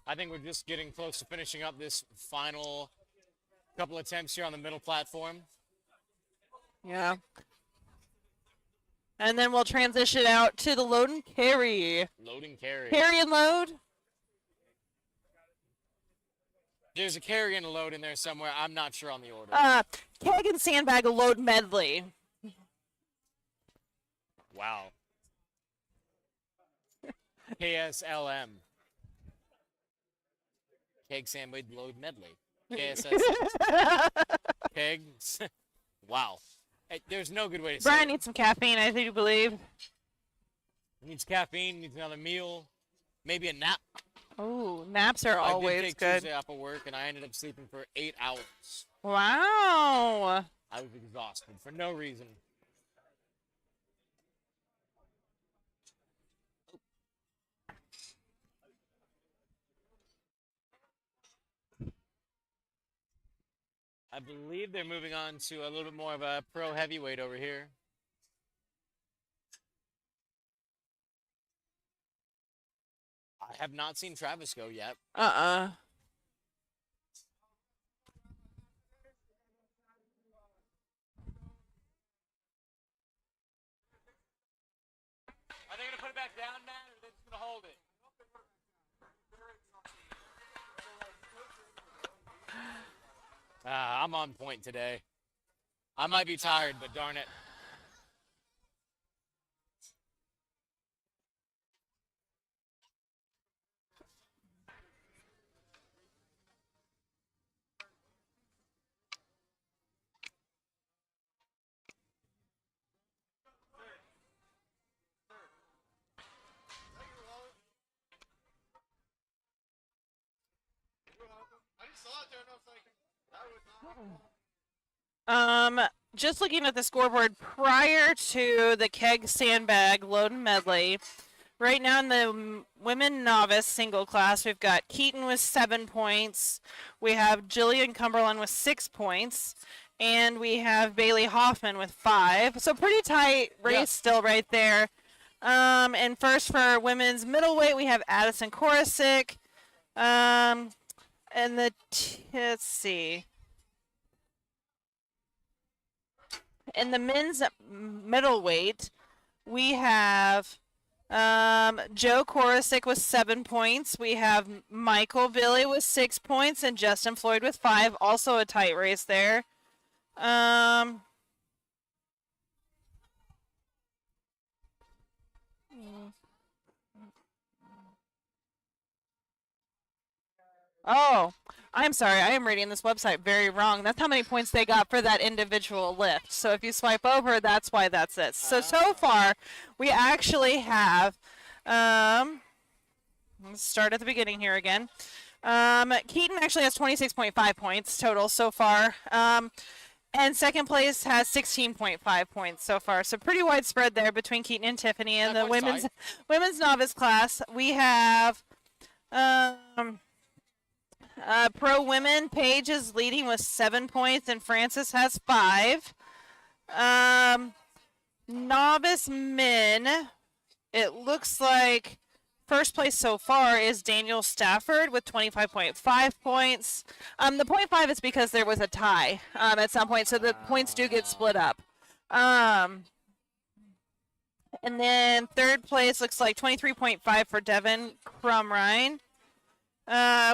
I think we're just getting close to finishing up this final couple attempts here on the middle platform. Yeah. And then we'll transition out to the load and carry. Load and carry. Carry and load. There's a carry and a load in there somewhere. I'm not sure on the order. Keg and sandbag load medley. Wow. KSLM. Keg sandwich load medley. KSS. Keg. Wow. Hey, there's no good way to say Brian it. needs some caffeine, I do believe. Needs caffeine, needs another meal, maybe a nap. Oh, naps are I did always take good. Tuesday off of work, and I ended up sleeping for 8 hours. Wow. I was exhausted for no reason. I believe they're moving on to a little bit more of a pro heavyweight over here. I have not seen Travis go yet. Are they going to put it back down, Matt, or are they just going to hold it? I'm on point today. I might be tired, but darn it. Just looking at the scoreboard prior to the keg sandbag load and medley, right now in the women novice single class, we've got Keaton with 7 points, we have Jillian Cumberland with 6 points, and we have Bailey Hoffman with 5. So pretty tight race still right there. And first for women's middleweight, we have Addison Korosik. And let's see. In the men's middleweight, we have Joe Korosik with 7 points. We have Michael Billy with 6 points and Justin Floyd with 5. Also a tight race there. Oh, I'm sorry. I am reading this website very wrong. That's how many points they got for that individual lift. So if you swipe over, that's why that's it. So far, we actually have, let's start at the beginning here again. Keaton actually has 26.5 points total so far. And second place has 16.5 points so far. So pretty widespread there between Keaton and Tiffany. And the women's novice class, we have, pro women, Paige is leading with 7 points and Francis has 5. Novice men, it looks like first place so far is Daniel Stafford with 25.5 points. The 0.5 is because there was a tie at some point, so the points do get split up. And then third place looks like 23.5 for Devin Crumrine.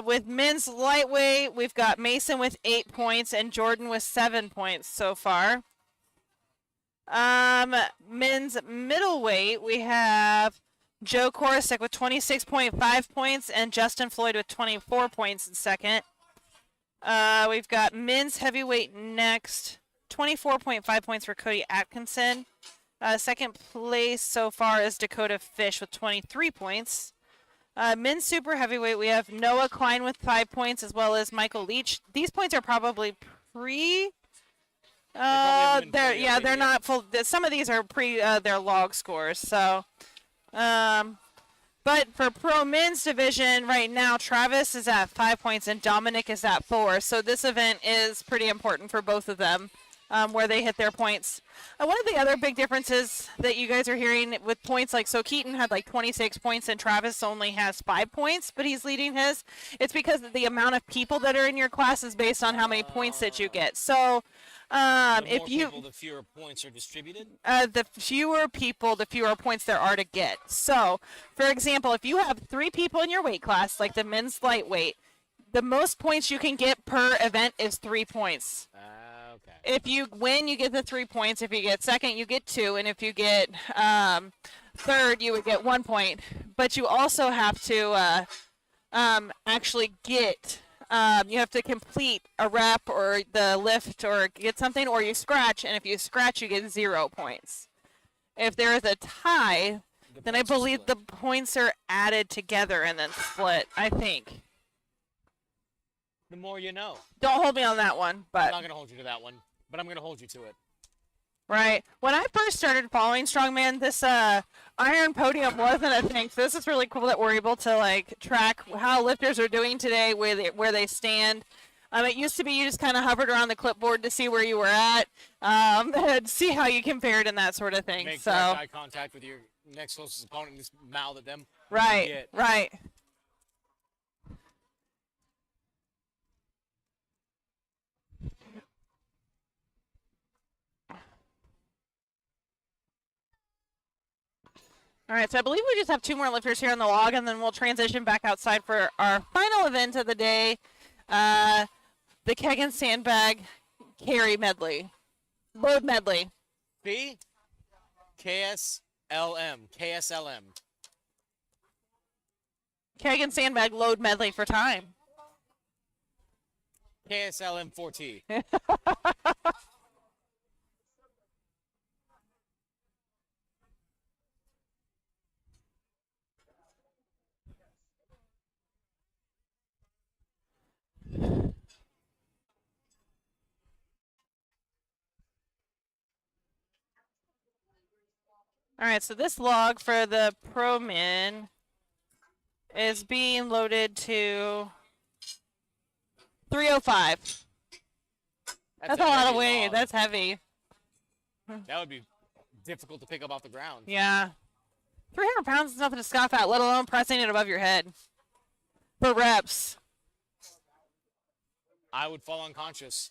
With men's lightweight, we've got Mason with 8 points and Jordan with 7 points so far. Men's middleweight, we have Joe Korosik with 26.5 points and Justin Floyd with 24 points in second. We've got men's heavyweight next. 24.5 points for Cody Atkinson. Second place so far is Dakota Fish with 23 points. Men's super heavyweight, we have Noah Klein with 5 points, as well as Michael Leach. These points are probably pre. haven't been fully They're updated not full. Some of these are pre. Their log scores. So, but for pro men's division right now, Travis is at 5 points and Dominic is at 4. So this event is pretty important for both of them, where they hit their points. One of the other big differences that you guys are hearing with points, like, so Keaton had like 26 points and Travis only has 5 points, but he's leading his. It's because the amount of people that are in your class is based on how many points that you get. So The if more you people, the fewer points are distributed. the fewer people, the fewer points there are to get. So, for example, if you have 3 people in your weight class, like the men's lightweight, the most points you can get per event is 3 points. Okay. If you win, you get the 3 points. If you get second, you get 2. And if you get third, you would get 1 point. But you also have to actually get, you have to complete a rep or the lift or get something, or you scratch. And if you scratch, you get 0 points. If there is a tie, then I points are believe the split. points are added together and then split, I think. The more you know. Don't hold me on that one, I'm but not gonna hold you to that one, but I'm gonna hold you to it. right. When I first started following Strongman, this iron podium wasn't a thing. So this is really cool that we're able to like track how lifters are doing today, where they stand. It used to be you just kind of hovered around the clipboard to see where you were at, and see how you compared and that sort of thing. Make So direct eye contact with your next closest opponent and just mouth at them. right, Get. right. All right, so I believe we just have 2 more lifters here on the log, and then we'll transition back outside for our final event of the day, the keg and sandbag carry medley, load medley. B. KSLM. KSLM. Keg and sandbag load medley for time. KSLM 4T. All right, so this log for the pro men is being loaded to 305. That's a lot heavy of weight. log. That's heavy. That would be difficult to pick up off the ground. Yeah. 300 pounds is nothing to scoff at, let alone pressing it above your head. For reps. I would fall unconscious.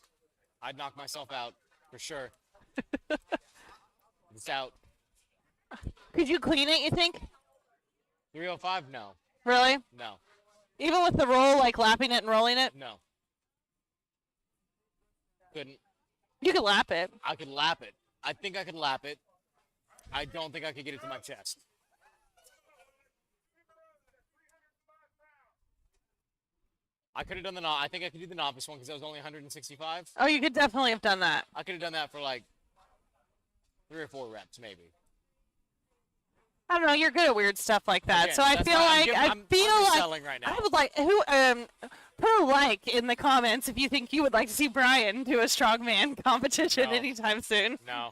I'd knock myself out for sure. It's out. Could you clean it, you think? 305? No. Really? No. Even with the roll, like lapping it and rolling it? No. Couldn't. You could lap it. I could lap it. I think I could lap it. I don't think I could get it to my chest. I could have done I think I could do the novice one because that was only 165. Oh, you could definitely have done that. I could have done that for like 3 or 4 reps, maybe. I don't know. You're good at weird stuff like that. Again, so I that's feel why like I'm I selling right now. would like put a like in the comments if you think you would like to see Brian do a strongman competition No. anytime soon. No.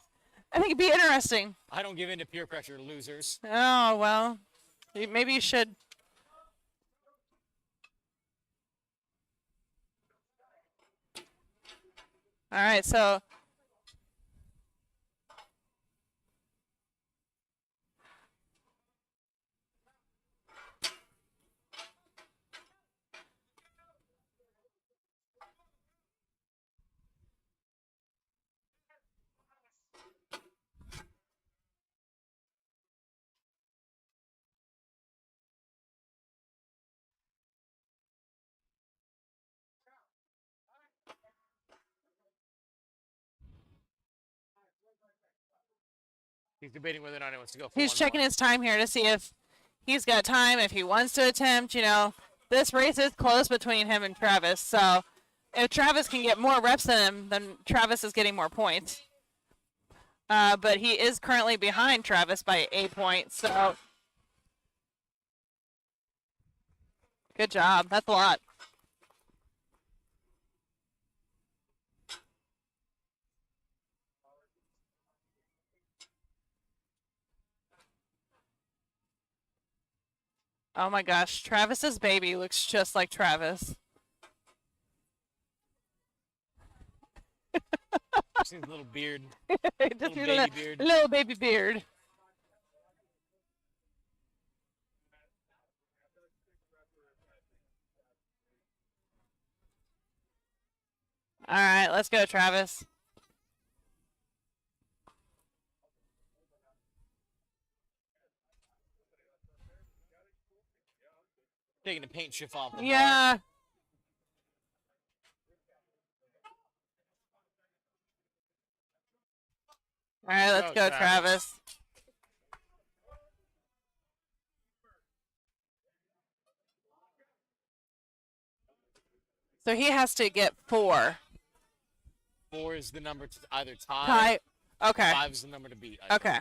I think it'd be interesting. I don't give in to peer pressure, losers. Oh well, maybe you should. All right, so. He's debating whether or not he wants to go for He's one checking more. his time here to see if he's got time, if he wants to attempt. You know, this race is close between him and Travis. So, if Travis can get more reps than him, then Travis is getting more points. But he is currently behind Travis by 8 points, so good job. That's a lot. Oh my gosh, Travis's baby looks just like Travis. Just his little beard. Just Little your baby beard. little baby beard. All right, let's go, Travis. Taking the paint shift off the bar. Yeah. All right, let's go, Travis. So he has to get 4. 4 is the number to either tie. Tie. Okay. 5 is the number to beat. I think. Okay.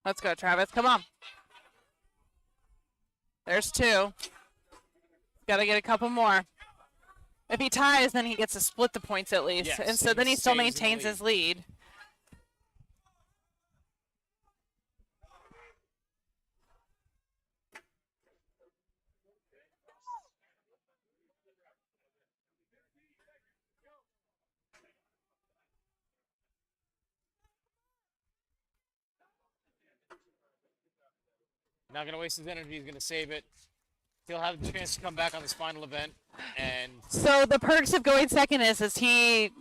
Let's go, Travis. Come on. There's 2. Got to get a couple more. If he ties, then he gets to split the points at least. Yes, and so and then he still stays in the maintains his lead. Not going to waste his energy. He's going to save it. He'll have the chance to come back on this final event. And So the perks of going second is he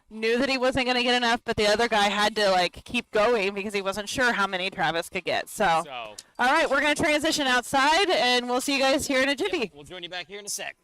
knew that he wasn't going to get enough, but the other guy had to like keep going because he wasn't sure how many Travis could get. So all right, we're going to transition outside, and we'll see you guys here in a jiffy. we'll join you back here in a sec.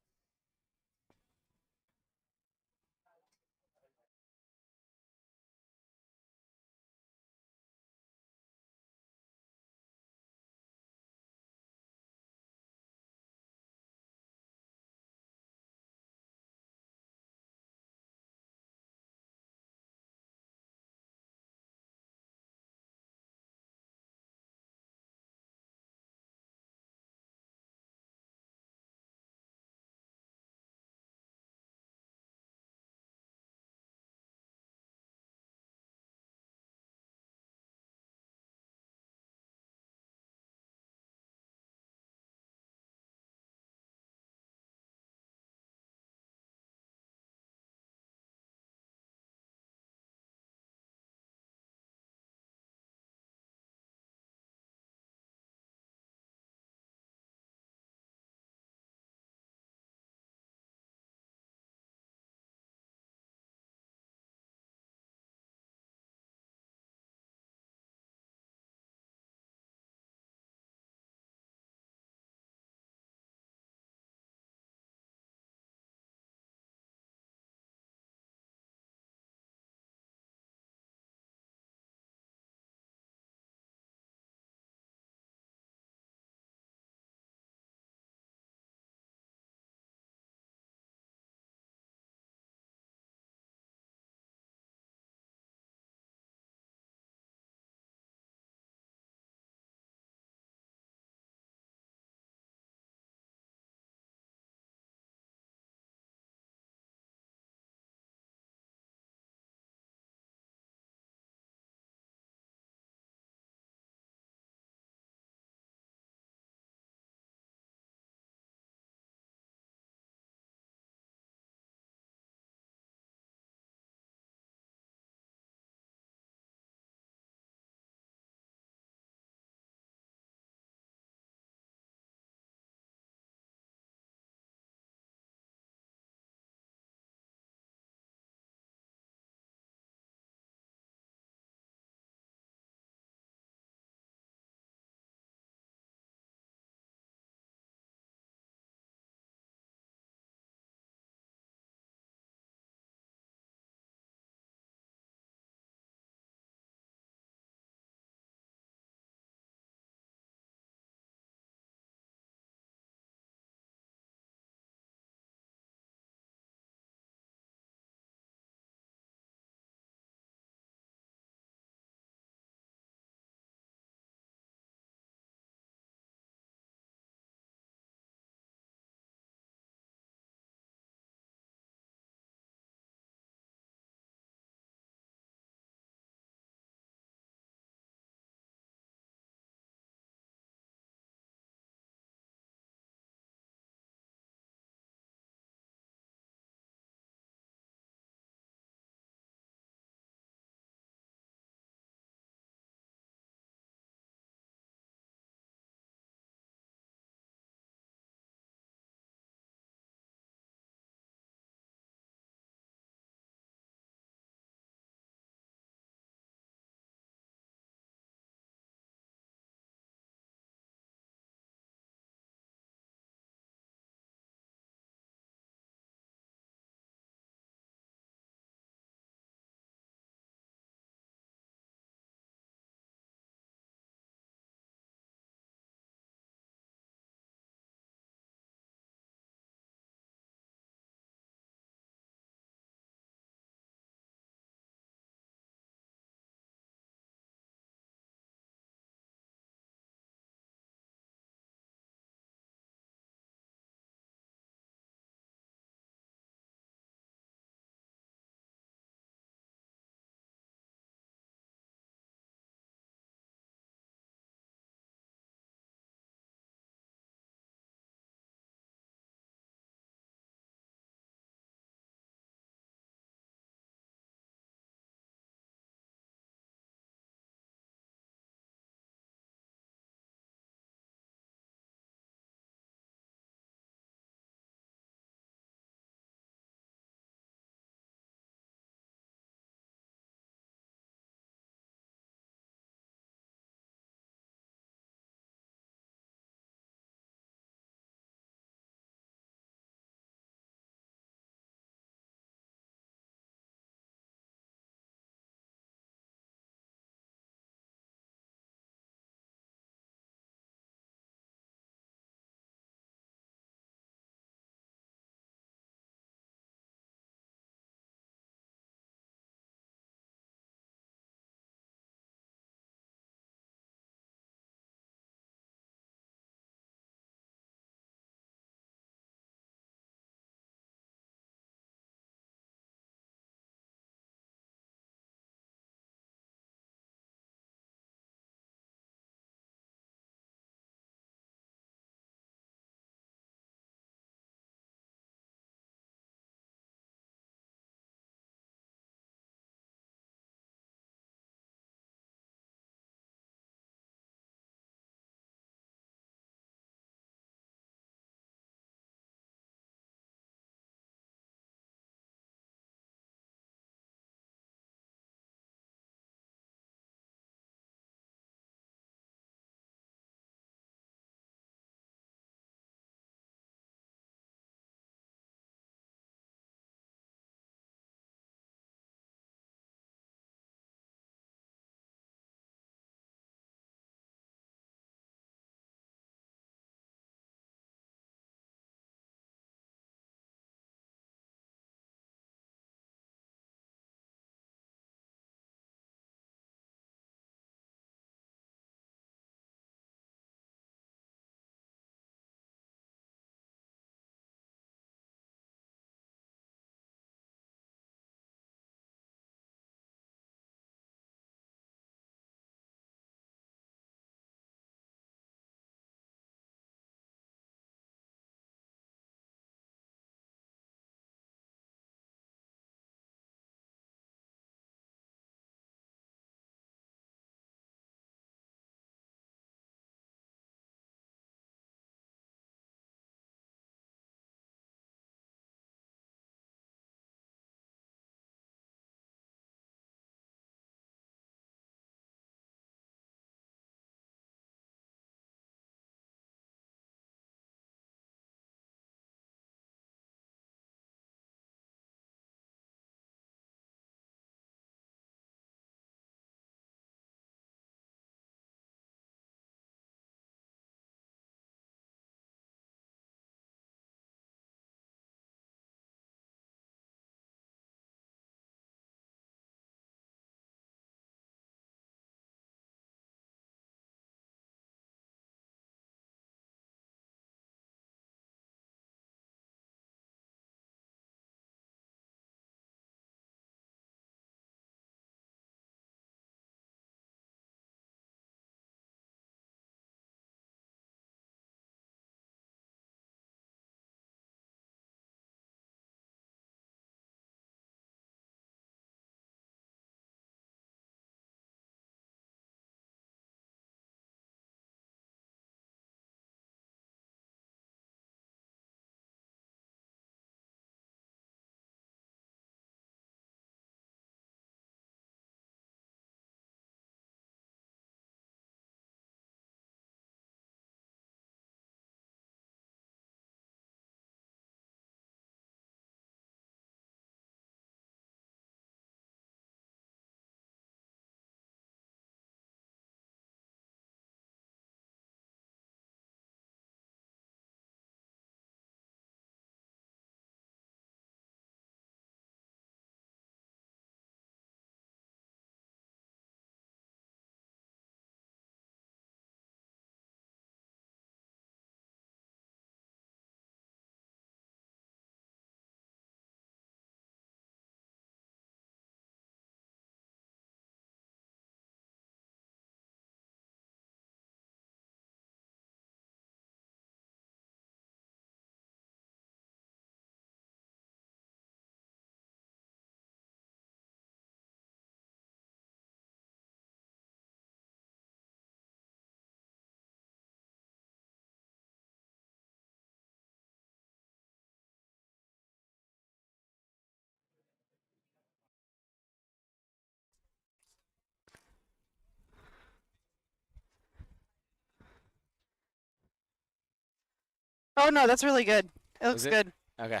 Oh no, that's really good. It looks Is it? good. Okay.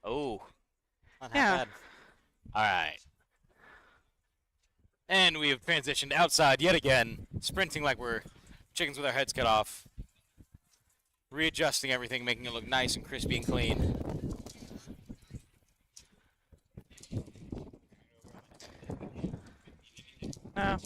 Oh, not half Yeah. bad. All right. And we have transitioned outside yet again, sprinting like we're chickens with our heads cut off. Readjusting everything, making it look nice and crispy and clean. No.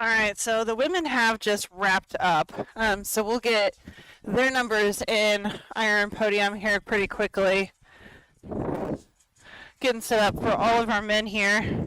All right, so the women have just wrapped up. So we'll get their numbers in Iron Podium here pretty quickly. Getting set up for all of our men here.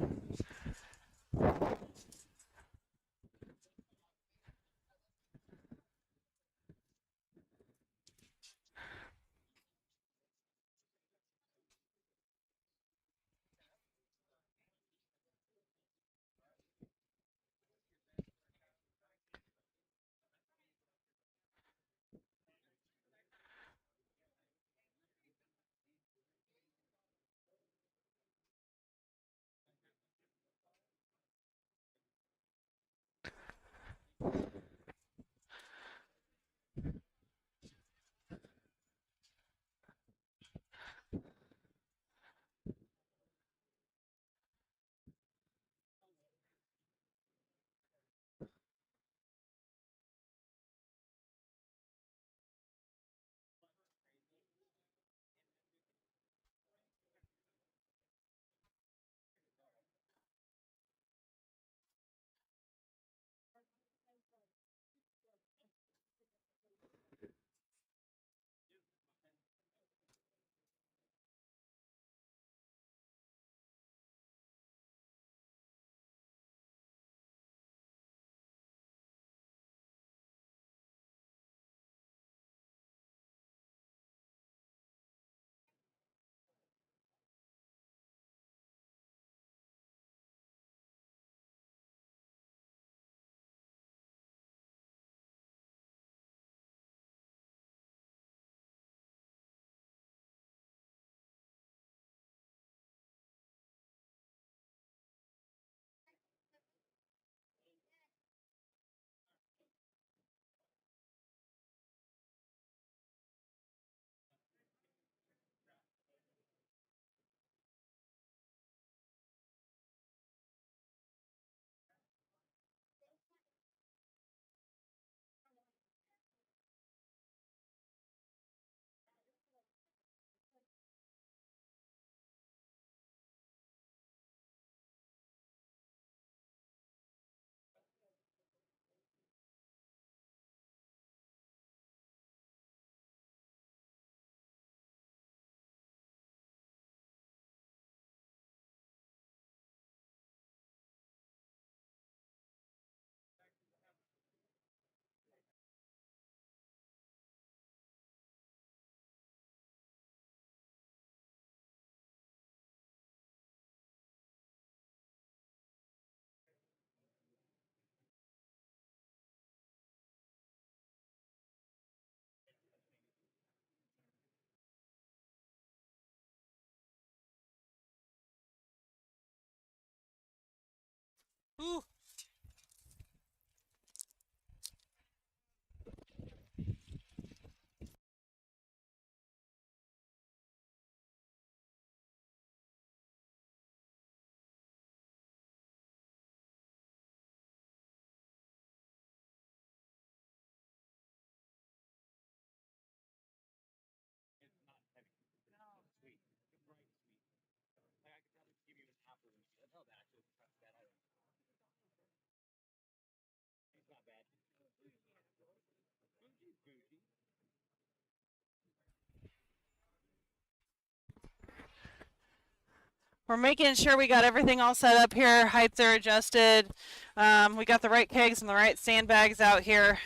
Woo. We're making sure we got everything all set up here. Heights are adjusted. We got the right kegs and the right sandbags out here.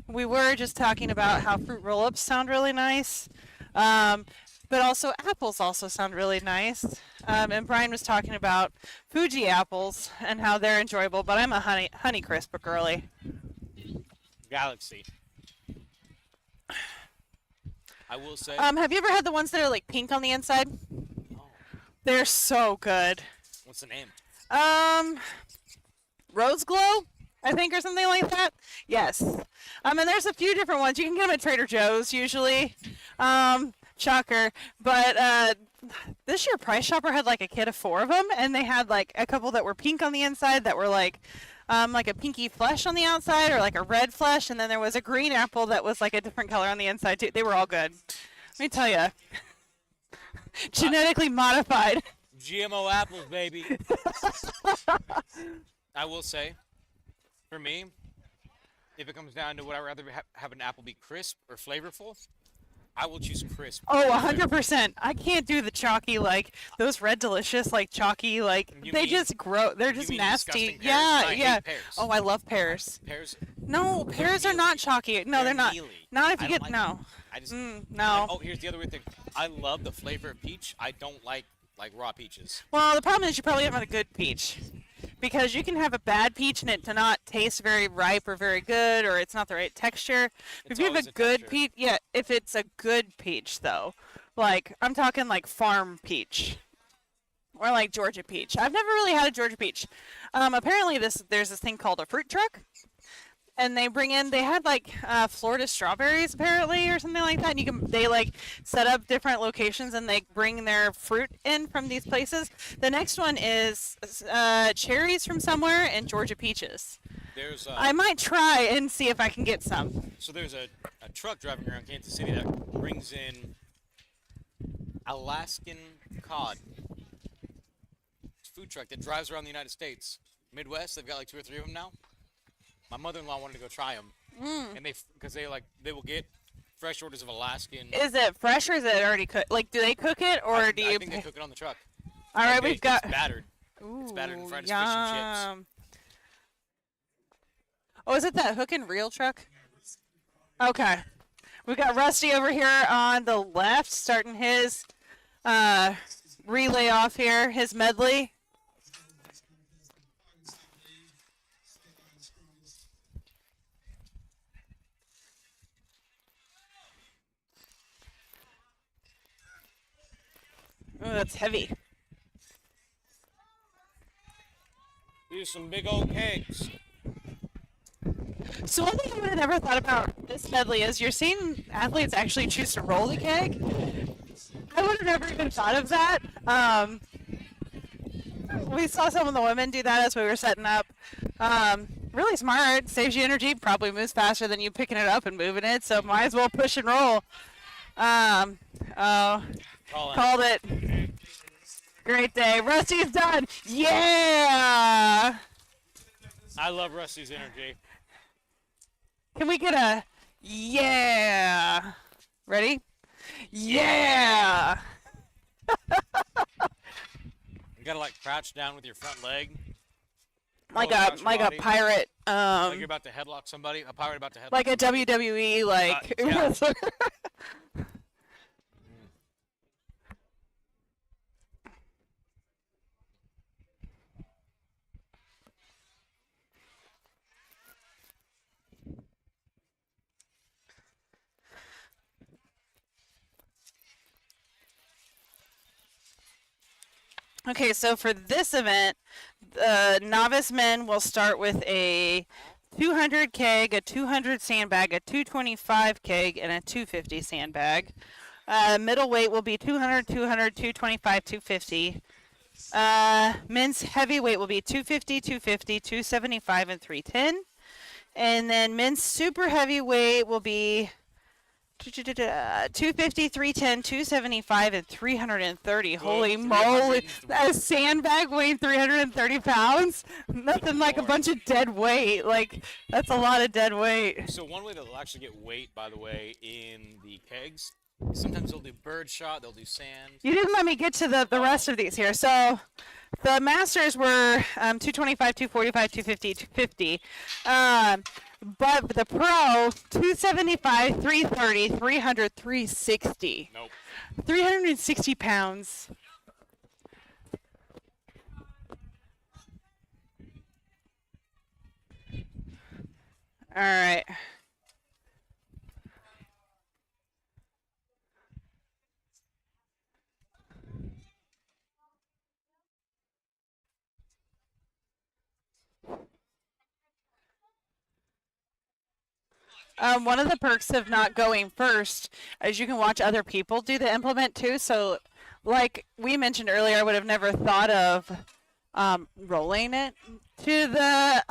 we were just talking about how fruit roll-ups sound really nice, but also apples also sound really nice. And Brian was talking about Fuji apples and how they're enjoyable, but I'm a honey crisp girly. Galaxy. I will say. Have you ever had the ones that are like pink on the inside? Oh, They're so good. what's the name? Rose Glow, I think, or something like that. Yes. And there's a few different ones. You can get them at Trader Joe's usually. Shocker. But this year Price Chopper had like a kit of 4 of them, and they had like a couple that were pink on the inside that were like a pinky flesh on the outside, or like a red flesh, and then there was a green apple that was like a different color on the inside too. They were all good. Let me tell you. Genetically modified. GMO apples, baby. I will say, for me, if it comes down to would I rather have an apple be crisp or flavorful, I will choose crisp. Oh, 100%. I can't do the chalky, like, those Red Delicious, like, chalky, like, they just grow. They're just nasty. Disgusting pears? Yeah, I yeah. hate pears. Oh, I love pears. Pears. No, pears are not mealy. chalky. No, they're not. mealy. Not if you I don't get, like no. them. I just. No. Oh, here's the other weird thing. I love the flavor of peach. I don't like raw peaches. Well, the problem is you probably haven't a good peach. Because you can have a bad peach and it to not taste very ripe or very good, or it's not the right texture. It's If you have always a a good texture. peach, yeah, if it's a good peach, though. Like, I'm talking like farm peach. Or like Georgia peach. I've never really had a Georgia peach. Apparently there's this thing called a fruit truck. And they had like Florida strawberries apparently, or something like that. And they like set up different locations and they bring their fruit in from these places. The next one is cherries from somewhere and Georgia peaches. There's I might try and see if I can get some. So there's a truck driving around Kansas City that brings in Alaskan cod. It's a food truck that drives around the United States. Midwest, they've got like 2 or 3 of them now. My mother-in-law wanted to go try them, and because they will get fresh orders of Alaskan. Is it fresh or is it already cooked? Like, do they cook it or do you? I think they cook it on the truck. All right, Like, we've got. It's battered. It's battered and fried as fish and chips. Oh, is it that hook and reel truck? Okay. We got Rusty over here on the left, starting his relay off here, his medley. Oh, that's heavy. These are some big old kegs. So one thing I would have never thought about this medley is you're seeing athletes actually choose to roll the keg. I would have never even thought of that. We saw some of the women do that as we were setting up. Really smart, saves you energy, probably moves faster than you picking it up and moving it, so might as well push and roll. Called it. Great day. Rusty's done. Yeah! I love Rusty's energy. Can we get a yeah? Ready? Yeah! You gotta like crouch down with your front leg. Like roll a across your like a body, pirate, like you're about to headlock somebody. A pirate about to headlock. like a somebody. WWE like. yeah. Okay, so for this event, the novice men will start with a 200 keg, a 200 sandbag, a 225 keg, and a 250 sandbag. Middleweight will be 200, 200, 225, 250. Men's heavyweight will be 250, 250, 275, and 310. And then men's super heavyweight will be 250, 310, 275, and 330. Holy moly. A sandbag weighing 330 pounds? Nothing like a bunch of dead weight. Like, that's a lot of dead weight. So one way to actually get weight, by the way, in the kegs Sometimes they'll do bird shot, they'll do sand. You didn't let me get to the rest of these here. So the masters were 225, 245, 250, 250. But the pro 275, 330, 300, 360. Nope. 360 pounds. All right. One of the perks of not going first is you can watch other people do the implement too. So, like we mentioned earlier, I would have never thought of rolling it to the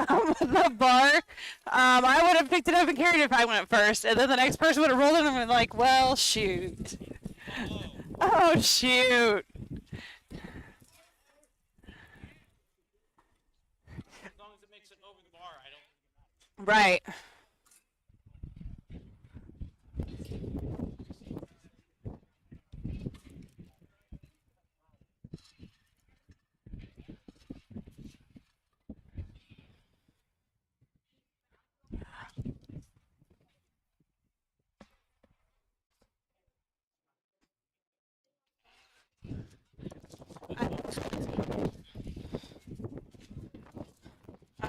bar. I would have picked it up and carried it if I went first, and then the next person would have rolled it and been like, "Well, shoot! Oh, shoot!" As long as it makes it over the bar, I don't. Right.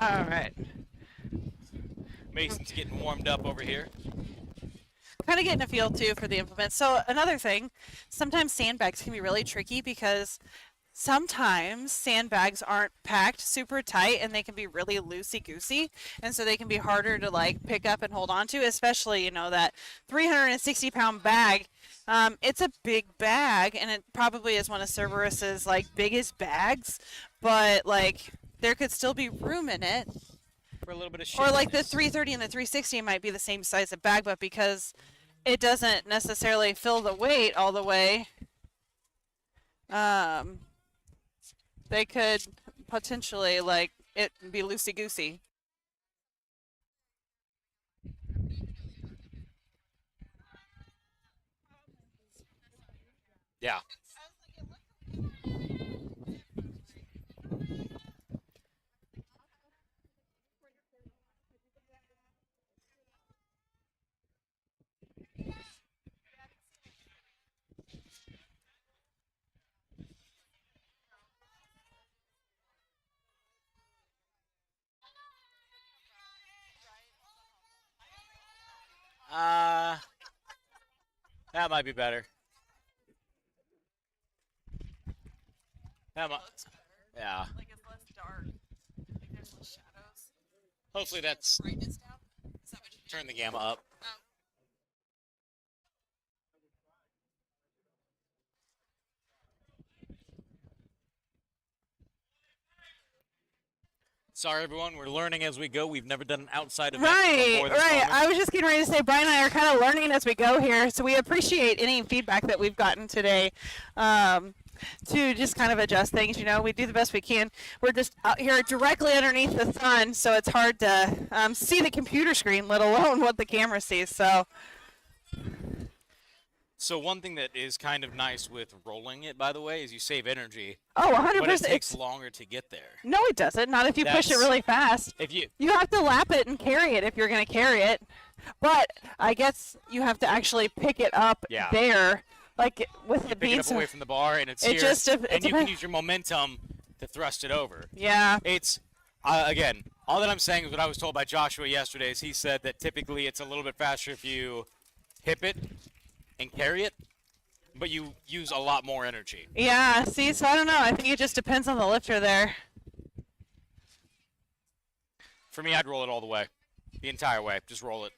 All right. Mason's getting warmed up over here. Kind of getting a feel too for the implement. So another thing, sometimes sandbags can be really tricky because sometimes sandbags aren't packed super tight and they can be really loosey-goosey, and so they can be harder to like pick up and hold on to, especially, you know, that 360-pound bag. It's a big bag, and it probably is one of Cerberus's like biggest bags, but like there could still be room in it. For a little bit of Or like the shiftiness. 330 and the 360 might be the same size of bag, but because it doesn't necessarily fill the weight all the way, they could potentially like it be loosey goosey. Yeah. That might be better. That might, yeah. Like it's less dark. Like there's less shadows. Hopefully that's Brightness down. Is that what you turn the gamma up. Sorry, everyone. We're learning as we go. We've never done an outside event Right, before this right. moment. I was just getting ready to say, Brian and I are kind of learning as we go here, so we appreciate any feedback that we've gotten today to just kind of adjust things. You know, we do the best we can. We're just out here directly underneath the sun, so it's hard to see the computer screen, let alone what the camera sees. So one thing that is kind of nice with rolling it, by the way, is you save energy, Oh, 100%. but it takes It's, longer to get there. no, it doesn't. Not if you push it That's- really fast. If you You have to lap it and carry it if you're going to carry it. But I guess you have to actually pick it up Yeah. there. Like with it pick being it up so. away from the bar and it's It here, just dep- it and you can depends. use your momentum to thrust it over. Yeah. It's again, all that I'm saying is what I was told by Joshua yesterday. Is he said that typically it's a little bit faster if you hip it and carry it, but you use a lot more energy. Yeah, see, so I don't know. I think it just depends on the lifter there. For me, I'd roll it all the way, the entire way. Just roll it.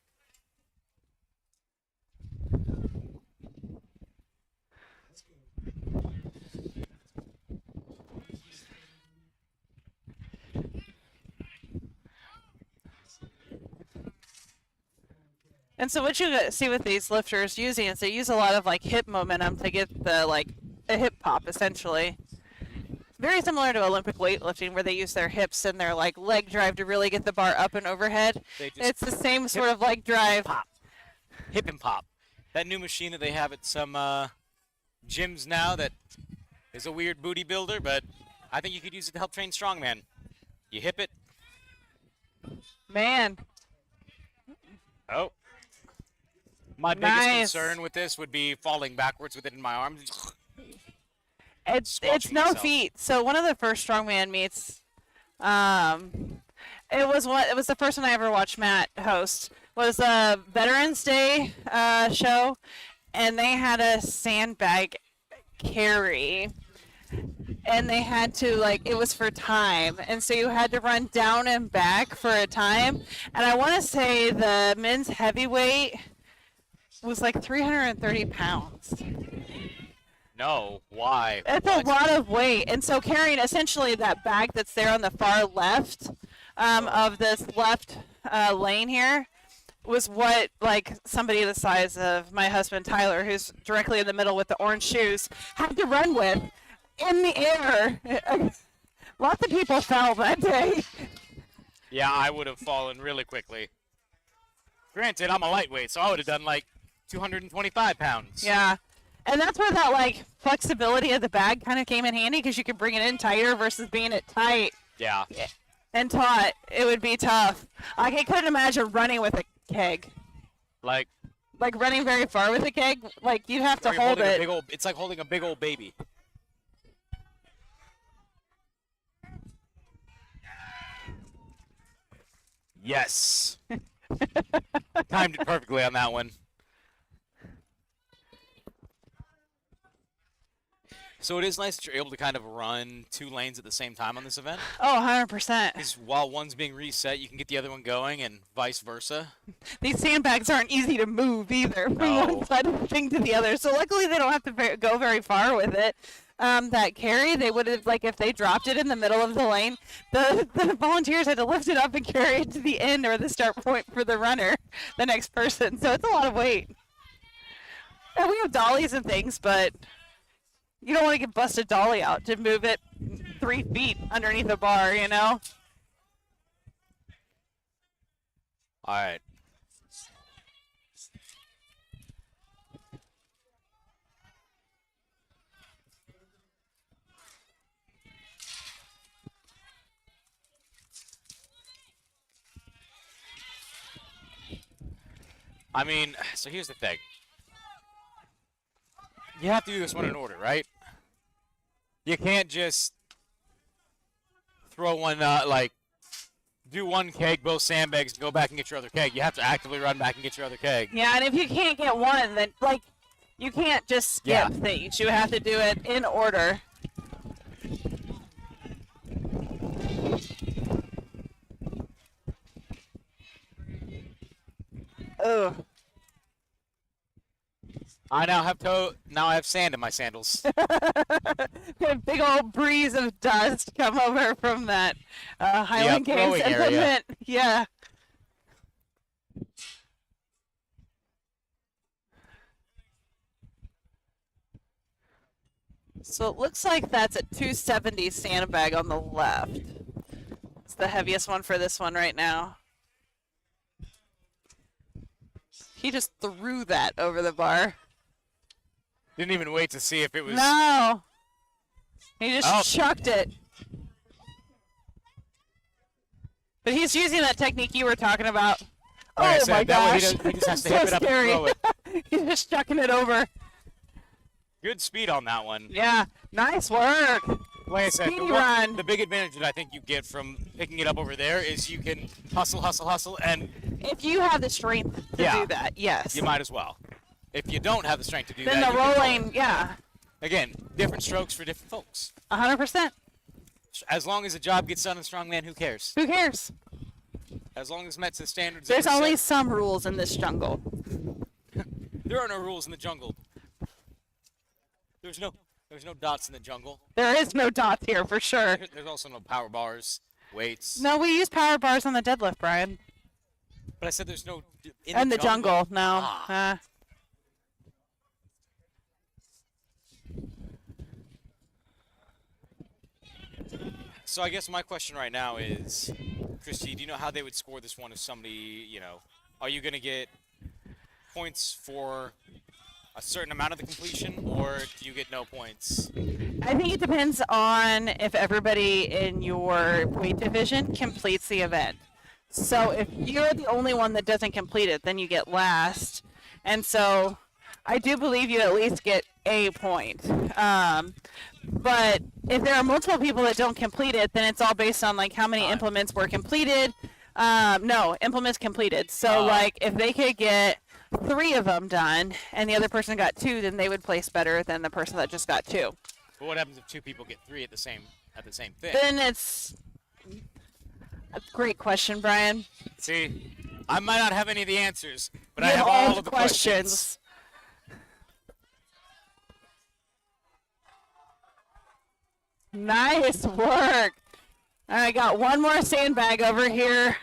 And so what you see with these lifters using is they use a lot of like hip momentum to get the like a hip pop essentially. Very similar to Olympic weightlifting where they use their hips and their like leg drive to really get the bar up and overhead. They just It's the same sort of leg drive. pop, hip and pop. that new machine that they have at some gyms now that is a weird booty builder, but I think you could use it to help train strongman. You hip it. Man, Oh. My biggest Nice. concern with this would be falling backwards with it in my arms. it's Squelching no myself. feat. So one of the first strongman meets, it was the first one I ever watched Matt host. Was a Veterans Day show, and they had a sandbag carry, and they had to it was for time, and so you had to run down and back for a time. And I want to say the men's heavyweight was like 330 pounds. No, why? That's What? a lot of weight. And so carrying essentially that bag that's there on the far left of this left lane here was what somebody the size of my husband Tyler, who's directly in the middle with the orange shoes, had to run with in the air. Lots of people fell that day. Yeah, I would have fallen really quickly. Granted, I'm a lightweight, so I would have done like 225 pounds. Yeah. And that's where that flexibility of the bag kind of came in handy, because you could bring it in tighter versus being it tight Yeah. and taut. It would be tough. I couldn't imagine running with a keg. Like, Running very far with a keg, you'd have to you're hold holding a it. big old, it's like holding a big old baby. Yes. Timed it perfectly on that one. So it is nice that you're able to kind of run 2 lanes at the same time on this event. Oh, 100%. Because while one's being reset, you can get the other one going, and vice versa. These sandbags aren't easy to move either from No. one side of the thing to the other. So luckily they don't have to go very far with it. That carry, they would have, if they dropped it in the middle of the lane, the volunteers had to lift it up and carry it to the end or the start point for the runner, the next person. So it's a lot of weight. And we have dollies and things, but you don't want to get busted dolly out to move it 3 feet underneath a bar, you know? All right. I mean, so here's the thing. You have to do this one in order, right? You can't just throw one, do one keg, both sandbags, and go back and get your other keg. You have to actively run back and get your other keg. Yeah, and if you can't get one, then, you can't just skip Yeah. things. You have to do it in order. Ugh. I now have sand in my sandals. A big old breeze of dust come over from that Highland Games throwing area. implement. Yeah. So it looks like that's a 270 sandbag on the left. It's the heaviest one for this one right now. He just threw that over the bar. Didn't even wait to see if it was. No. He just Oh. chucked it. But he's using that technique you were talking about. Like I Oh said, my that way gosh. he just has to So hip it up and scary. throw it. He's just chucking it over. Good speed on that one. Yeah. Nice work. Like I said, Speedy run. the big advantage that I think you get from picking it up over there is you can hustle, and If you have the strength to Yeah. do that, yes. you might as well. If you don't have the strength to do then that, the you can throw rolling, it. yeah. Again, different strokes for different folks. 100%. As long as the job gets done in strongman, who cares? Who cares? As long as it's met to the standards. that There's were only set. some rules in this jungle. There are no rules in the jungle. There's no dots in the jungle. There is no dots here for sure. There's also no power bars, weights. No, we use power bars on the deadlift, Brian. But I said there's no In the jungle, no. Ah. So I guess my question right now is, Christy, do you know how they would score this one if somebody, are you going to get points for a certain amount of the completion, or do you get no points? I think it depends on if everybody in your weight division completes the event. So if you're the only one that doesn't complete it, then you get last. And so I do believe you at least get a point. But if there are multiple people that don't complete it, then it's all based on like how many implements were completed. No, implements completed. So like if they could get 3 of them done and the other person got 2, then they would place better than the person that just got 2. But what happens if 2 people get 3 at the same thing? Then it's a great question, Brian. See, I might not have any of the answers, but You I have all all of the questions. Nice work. I got one more sandbag over here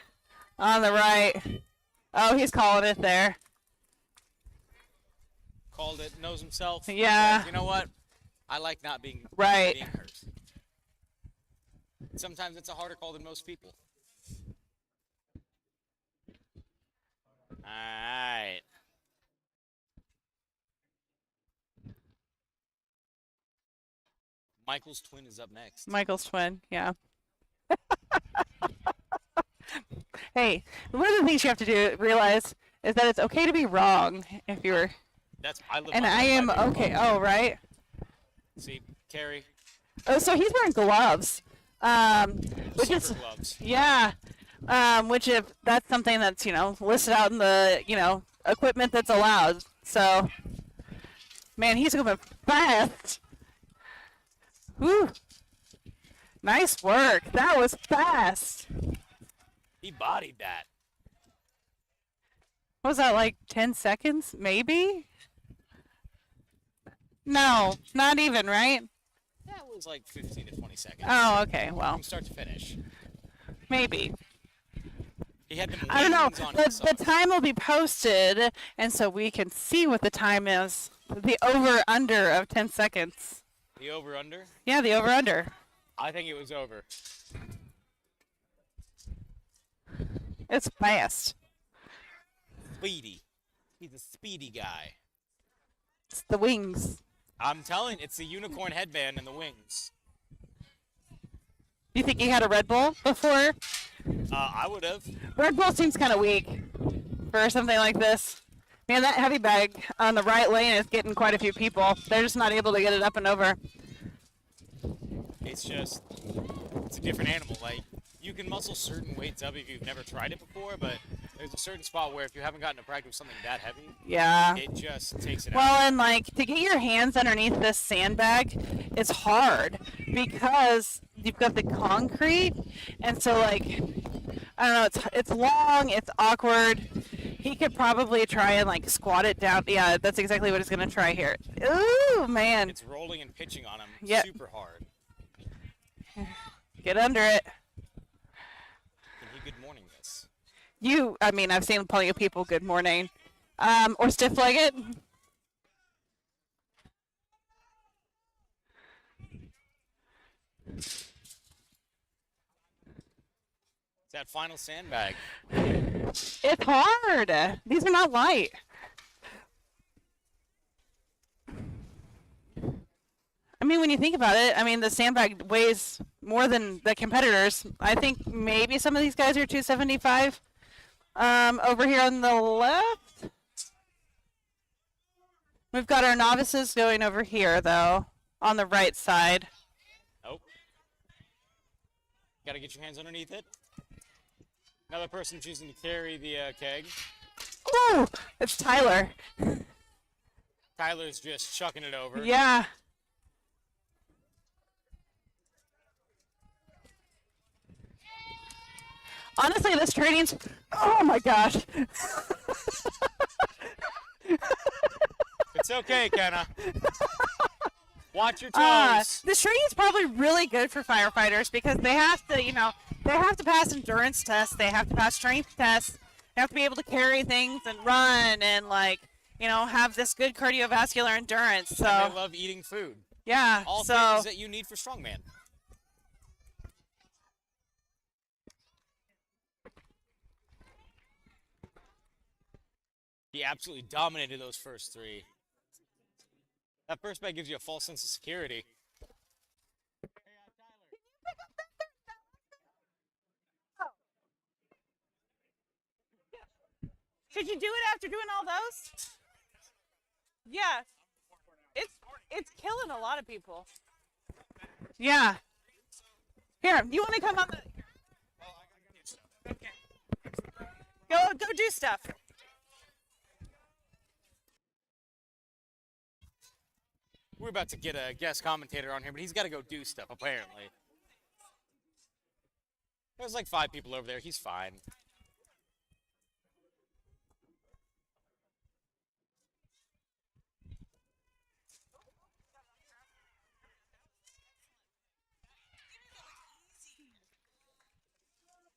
on the right. Oh, he's calling it there. Called it, knows himself. Yeah. You know what? I like not being Right. being hurt. Sometimes it's a harder call than most people. All right. Michael's twin is up next. Michael's twin, yeah. Hey, one of the things you have to realize is that it's okay to be wrong if you're. I live And my I life am by being okay. wrong. Oh, right. See, Carrie. Oh, so he's wearing gloves. Which is Super gloves. yeah. Which if that's something that's listed out in the equipment that's allowed. So, man, he's going fast. Whew. Nice work. That was fast. He bodied that. What was that, like 10 seconds? Maybe? No, not even, right? That was like 15 to 20 seconds. Oh, okay. Well, From start to finish. maybe. He had them I don't know. wings on his The sauce. time will be posted, and so we can see what the time is. The over-under of 10 seconds. The over-under? Yeah, the over-under. I think it was over. It's fast. Speedy. He's a speedy guy. It's the wings. I'm telling you, it's the unicorn headband and the wings. You think he had a Red Bull before? I would have. Red Bull seems kind of weak for something like this. Man, that heavy bag on the right lane is getting quite a few people. They're just not able to get it up and over. It's a different animal. Like, you can muscle certain weights up if you've never tried it before, but there's a certain spot where if you haven't gotten to practice with something that heavy, Yeah. it just takes it Well, out. and like to get your hands underneath this sandbag is hard because you've got the concrete, and so like I don't know, it's long, it's awkward. He could probably try and like squat it down. Yeah, that's exactly what he's gonna try here. Ooh, man, It's rolling and pitching on him Yep. super hard. get under it. Can he good morning this? I mean, I've seen plenty of people good morning, or stiff-legged. It's that final sandbag. It's hard. These are not light. I mean, when you think about it, I mean, the sandbag weighs more than the competitors. I think maybe some of these guys are 275. Over here on the left, we've got our novices going over here, though, on the right side. Nope. Gotta get your hands underneath it. Another person choosing to carry the keg. Ooh, it's Tyler. Tyler's just chucking it over. Yeah. Honestly, this training's. Oh my gosh. It's okay, Kenna. Watch your toes. This training is probably really good for firefighters because they have to, they have to pass endurance tests, they have to pass strength tests, they have to be able to carry things and run and have this good cardiovascular endurance. So And they love eating food. yeah, All so things that you need for strongman. He absolutely dominated those first 3. That first bag gives you a false sense of security. Could you do it after doing all those? Yeah. It's killing a lot of people. Yeah. Here, you want to come on the? Okay. Go do stuff. We're about to get a guest commentator on here, but he's got to go do stuff, apparently. There's like 5 people over there. He's fine.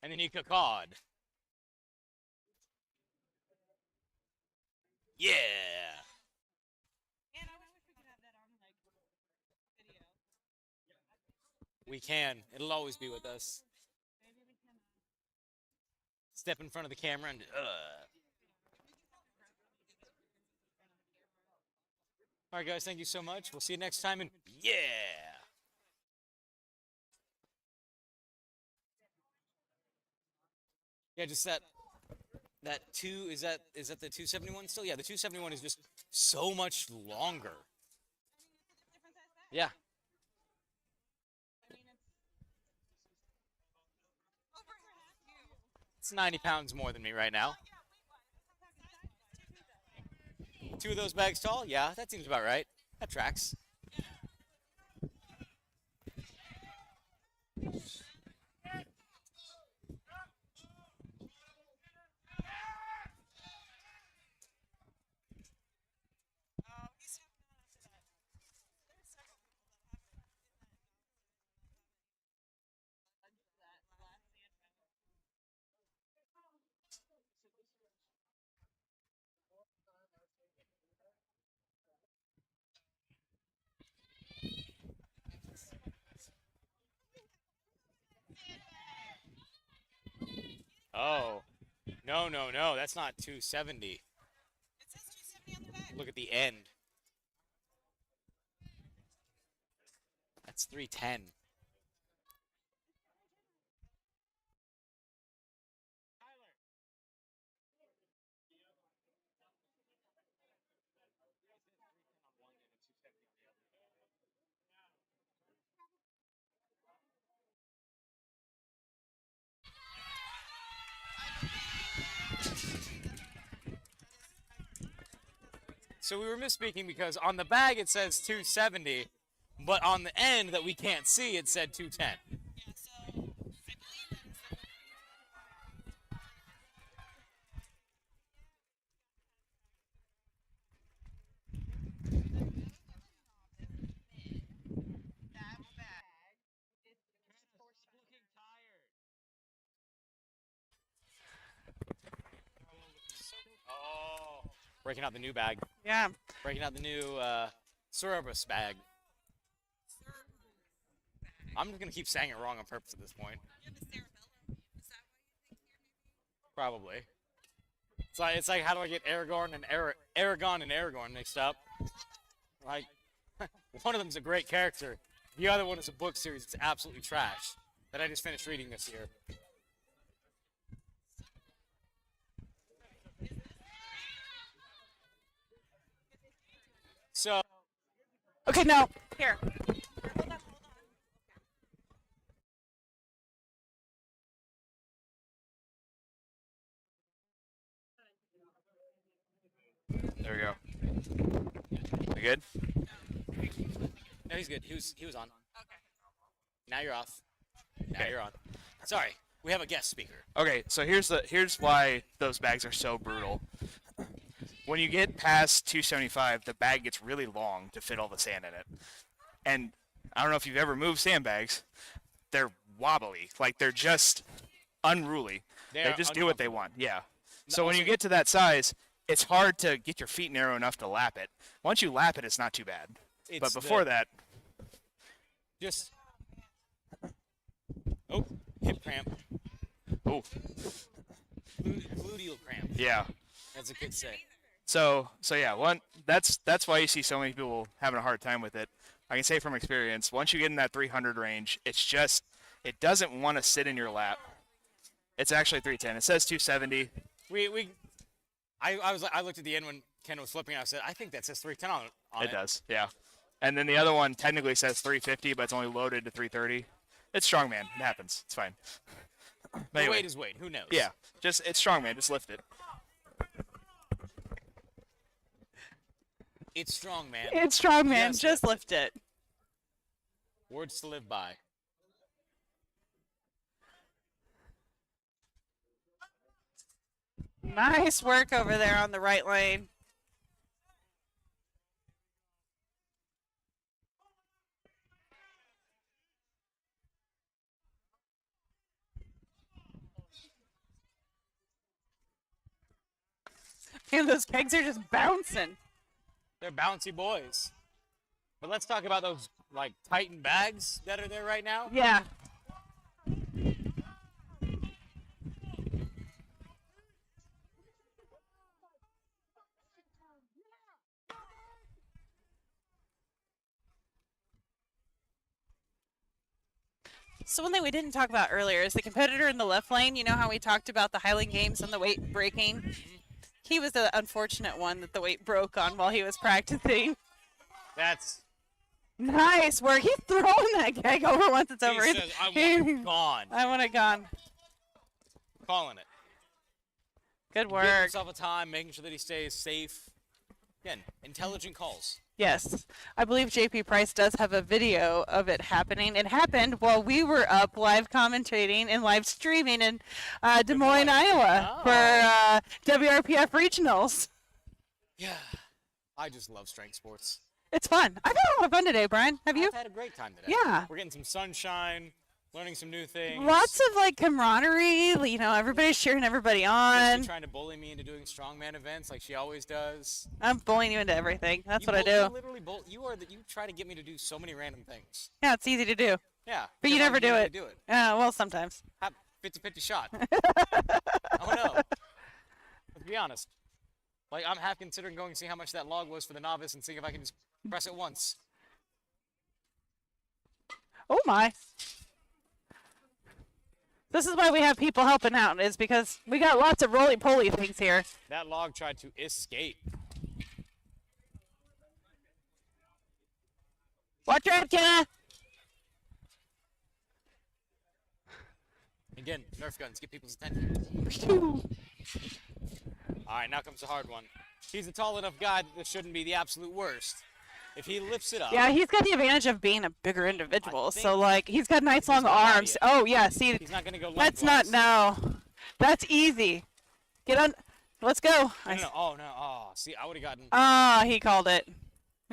And then you cod. Yeah. We can. It'll always be with us. Step in front of the camera and All right, guys, thank you so much. We'll see you next time, and yeah. Yeah, just that two is that the 271 still? Yeah, the 271 is just so much longer. Yeah. It's 90 pounds more than me right now. 2 of those bags tall? Yeah, that seems about right. That tracks. Oh. No, no, no. That's not 270. It says 270 on the back. Look at the end. That's 310. So we were misspeaking because on the bag it says 270, but on the end that we can't see it said 210. Yeah, so I believe that is Oh, breaking out the new bag. Yeah. Breaking out the new Cerberus bag. I'm just gonna keep saying it wrong on purpose at this point. you have a cerebellum. Is that why you think you're maybe? Probably. It's like how do I get Aragorn and Aragorn mixed up? Like one of them's a great character. The other one is a book series. It's absolutely trash that I just finished reading this year. So Okay, no. Here. Hold on. There we go. We good? no, he's good. He was on. Okay. Now you're off. Now Okay. you're on. Sorry, we have a guest speaker. Okay, so here's why those bags are so brutal. When you get past 275, the bag gets really long to fit all the sand in it. And I don't know if you've ever moved sandbags. They're wobbly. Like they're just unruly. They just do what they want. Yeah. So when you get to that size, it's hard to get your feet narrow enough to lap it. Once you lap it, it's not too bad. It's But before the- that, Just. Oh, hip cramp. oh, Gluteal cramp, yeah. as the kids say. So yeah, that's why you see so many people having a hard time with it. I can say from experience, once you get in that 300 range, it doesn't want to sit in your lap. It's actually 310. It says 270. I looked at the end when Ken was flipping. And I said, I think that says 310 on it. It does, yeah. And then the other one technically says 350, but it's only loaded to 330. It's strongman. It happens. It's fine. But The anyway, weight is weight. Who knows? yeah, it's strongman. Just lift it. It's strong, man. It's strong, man. Just Just lift it. Words to live by. Nice work over there on the right lane. And those kegs are just bouncing. They're bouncy boys. But let's talk about those like Titan bags that are there right now. Yeah. So one thing we didn't talk about earlier is the competitor in the left lane. You know how we talked about the Highland Games and the weight breaking? He was the unfortunate one that the weight broke on while he was practicing. That's. Nice work. He's throwing that keg over once it's over. He says, I want it gone. I want it gone. Calling it. Good Giving work. himself a time, making sure that he stays safe. Again, intelligent calls. Yes. I believe JP Price does have a video of it happening. It happened while we were up live commentating and live streaming in Des Moines, Iowa for WRPF Regionals. Yeah. I just love strength sports. It's fun. I've had a lot of fun today, Brian. Have you? I've had a great time today. Yeah. We're getting some sunshine, learning some new things. Lots of like camaraderie. You know, everybody's cheering everybody on. Christy trying to bully me into doing strongman events like she always does. I'm bullying you into everything. That's what I do. You literally you try to get me to do so many random things. Yeah, it's easy to do. Yeah. But you because never I'm do easy it. to do it. Well, sometimes. 50-50 shot. Oh no. Let's be honest. Like I'm half considering going to see how much that log was for the novice and seeing if I can just press it once. Oh my. This is why we have people helping out, is because we got lots of roly-poly things here. That log tried to escape. Watch your head, Kenna! Again, Nerf guns get people's attention. All right, now comes the hard one. He's a tall enough guy that this shouldn't be the absolute worst. If he lifts it up. Yeah, he's got the advantage of being a bigger individual. think So, like, he's got nice long got body arms. it. Oh, yeah, see, He's not going to go that's lengthwise. not, no. That's easy. Get on. Let's go. No. Oh, no. Oh, see, I would have gotten. Ah, he called it.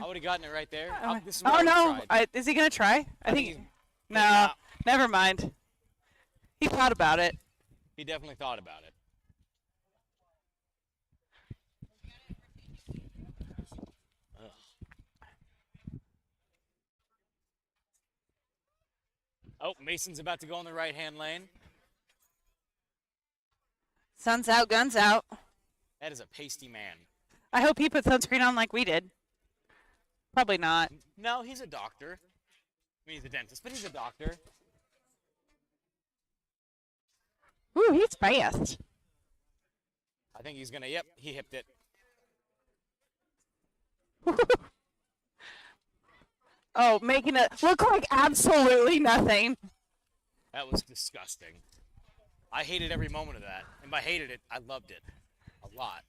I would have gotten it right there. This is Oh, what I no. would've tried. Is he going to try? I think. he's- No, Nah. never mind. He thought about it. He definitely thought about it. Ugh. Oh, Mason's about to go in the right-hand lane. Sun's out, guns out. That is a pasty man. I hope he put sunscreen on like we did. Probably not. No, he's a doctor. I mean, he's a dentist, but he's a doctor. Ooh, he's fast. I think he's gonna. Yep, he hipped it. Oh, making it look like absolutely nothing. That was disgusting. I hated every moment of that. And by hated it, I loved it. A lot.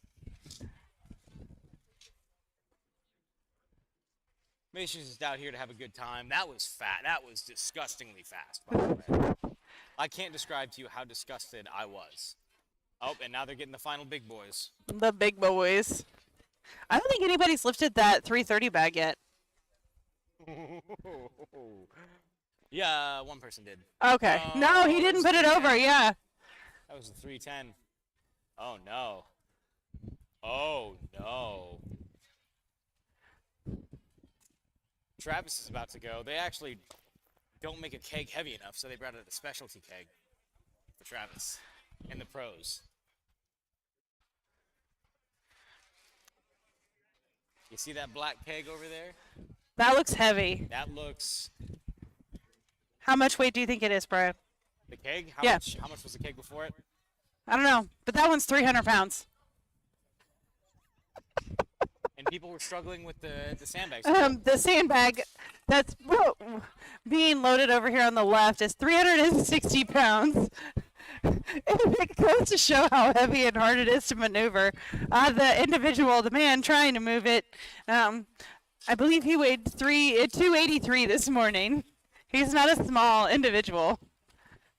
Mason's just out here to have a good time. That was fat. That was disgustingly fast, by the way. I can't describe to you how disgusted I was. Oh, and now they're getting the final big boys. The big boys. I don't think anybody's lifted that 330 bag yet. Yeah, one person did. Okay. No, he didn't put it over. Yeah. That was a 310. Oh, no. Oh, no. Travis is about to go. They actually don't make a keg heavy enough, so they brought out a specialty keg for Travis and the pros. You see that black keg over there? That looks heavy. That looks How much weight do you think it is, Brian? the keg. Yeah. How much was the keg before it? I don't know, but that one's 300 pounds. And people were struggling with the sandbags. The sandbag that's being loaded over here on the left is 360 pounds. It goes to show how heavy and hard it is to maneuver. The man trying to move it, I believe he weighed 283 this morning. He's not a small individual.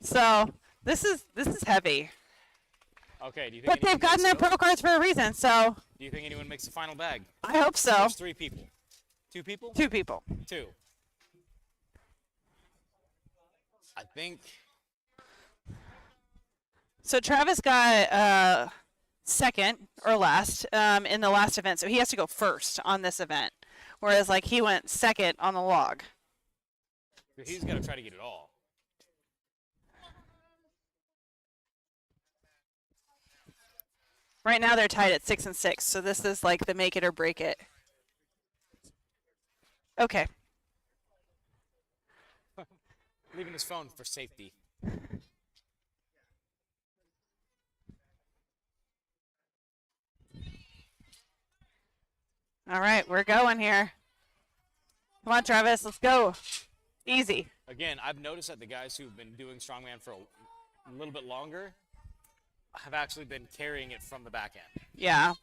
So this is heavy. Okay. Do you think? But they've anyone gotten their makes it? pro cards for a reason, so Do you think anyone makes the final bag? I hope so. There's 3 people. 2 people? 2 people. 2. I think. So Travis got second or last in the last event, so he has to go first on this event, whereas like he went second on the log. He's got to try to get it all. Right now they're tied at 6 and 6, so this is like the make it or break it. Okay. Leaving his phone for safety. All right, we're going here. Come on, Travis, let's go. Easy. Again, I've noticed that the guys who've been doing strongman for a little bit longer have actually been carrying it from the back end. Yeah.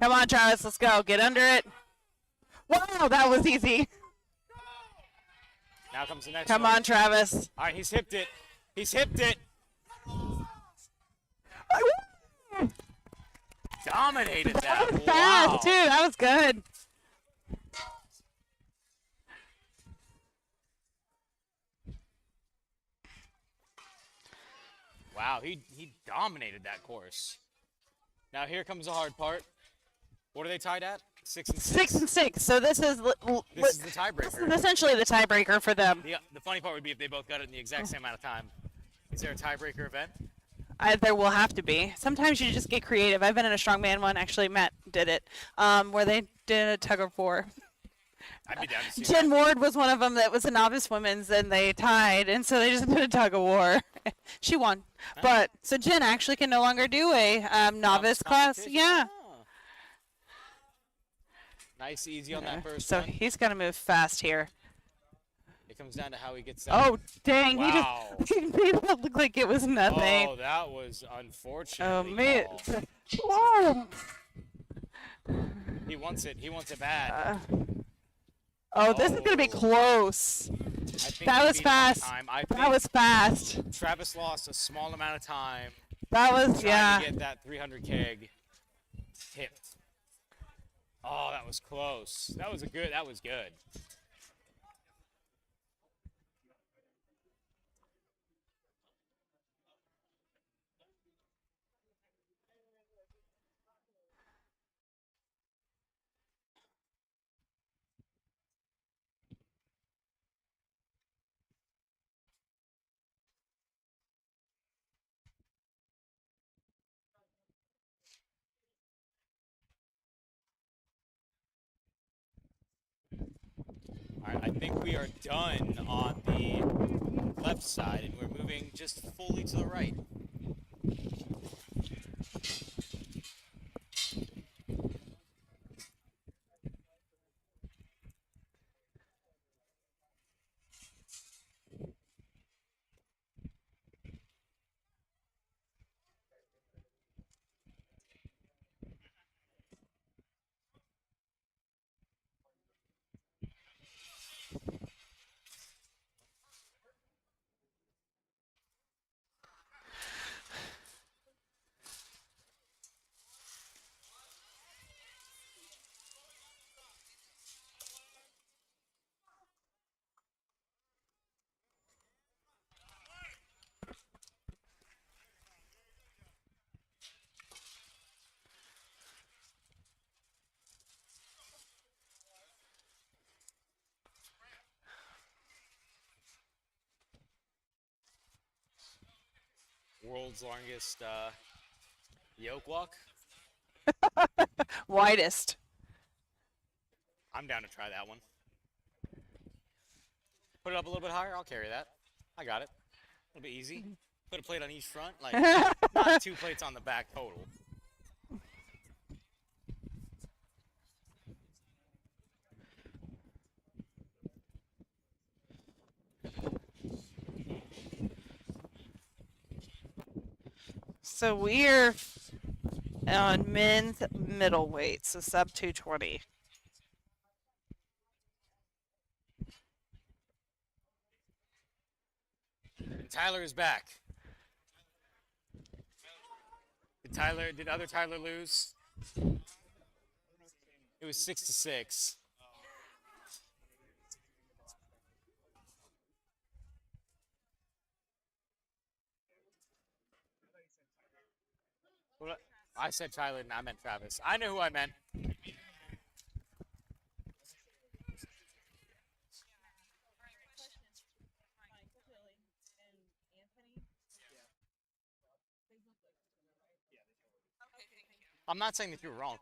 Come on, Travis, let's go. Get under it. Wow, that was easy. Now comes the next Come one. on, Travis. All right, he's hipped it. He's hipped it. Dominated that. That was fast, Wow. too. That was good. Wow, he dominated that course. Now here comes the hard part. What are they tied at? 6 and 6. 6 and 6. So this is This is the this tiebreaker. is essentially the tiebreaker for them. The funny part would be if they both got it in the exact same amount of time. Is there a tiebreaker event? There will have to be. Sometimes you just get creative. I've been in a strongman one. Actually, Matt did it, where they did a tug of war. I'd be down to see Jen that. Ward was one of them that was a novice women's, and they tied, and so they just did a tug of war. She won, but so Jen actually can no longer do a novice class. competition. Yeah. Oh. Nice, easy on that first So one. he's gonna move fast here. It comes down to how he gets that. Oh dang! Wow. He just made it look like it was nothing. Oh, that was unfortunate. Oh man! Whoa. He wants it. He wants it bad. Oh, this is gonna be Oh. close. I think That he was beat him on fast. time. I That think was fast. Travis lost a small amount of time That was trying to get that 300 keg tipped. Oh, that was close. That was good. All right, I think we are done on the left side, and we're moving just fully to the right. World's longest yoke walk. Widest. I'm down to try that one. Put it up a little bit higher. I'll carry that. I got it. A little bit easy. Put a plate on each front. Like, not 2 plates on the back total. So we're on men's middleweight, so sub 220. And Tyler is back. Did other Tyler lose? It was 6-6. What? I said Tyler and I meant Travis. I know who I meant. I'm not saying that you were wrong.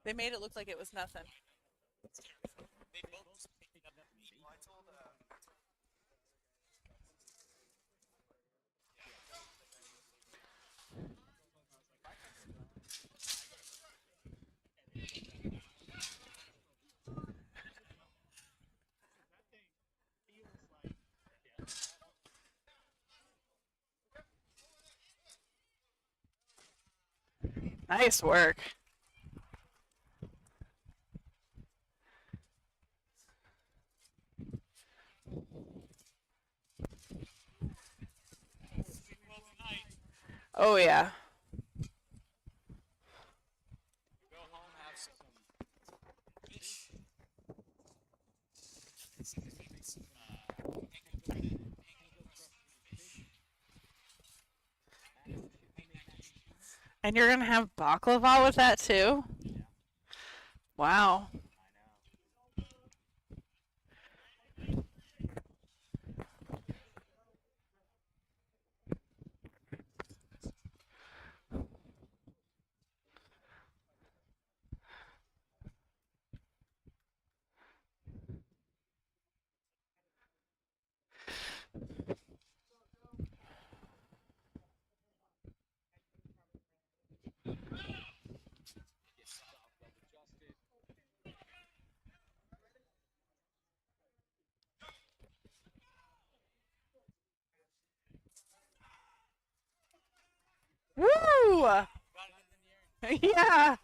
They made it look like it was nothing. Nice work. Oh yeah. Go home, have some fish. And you're gonna have baklava with that too? Wow. Woo! Yeah.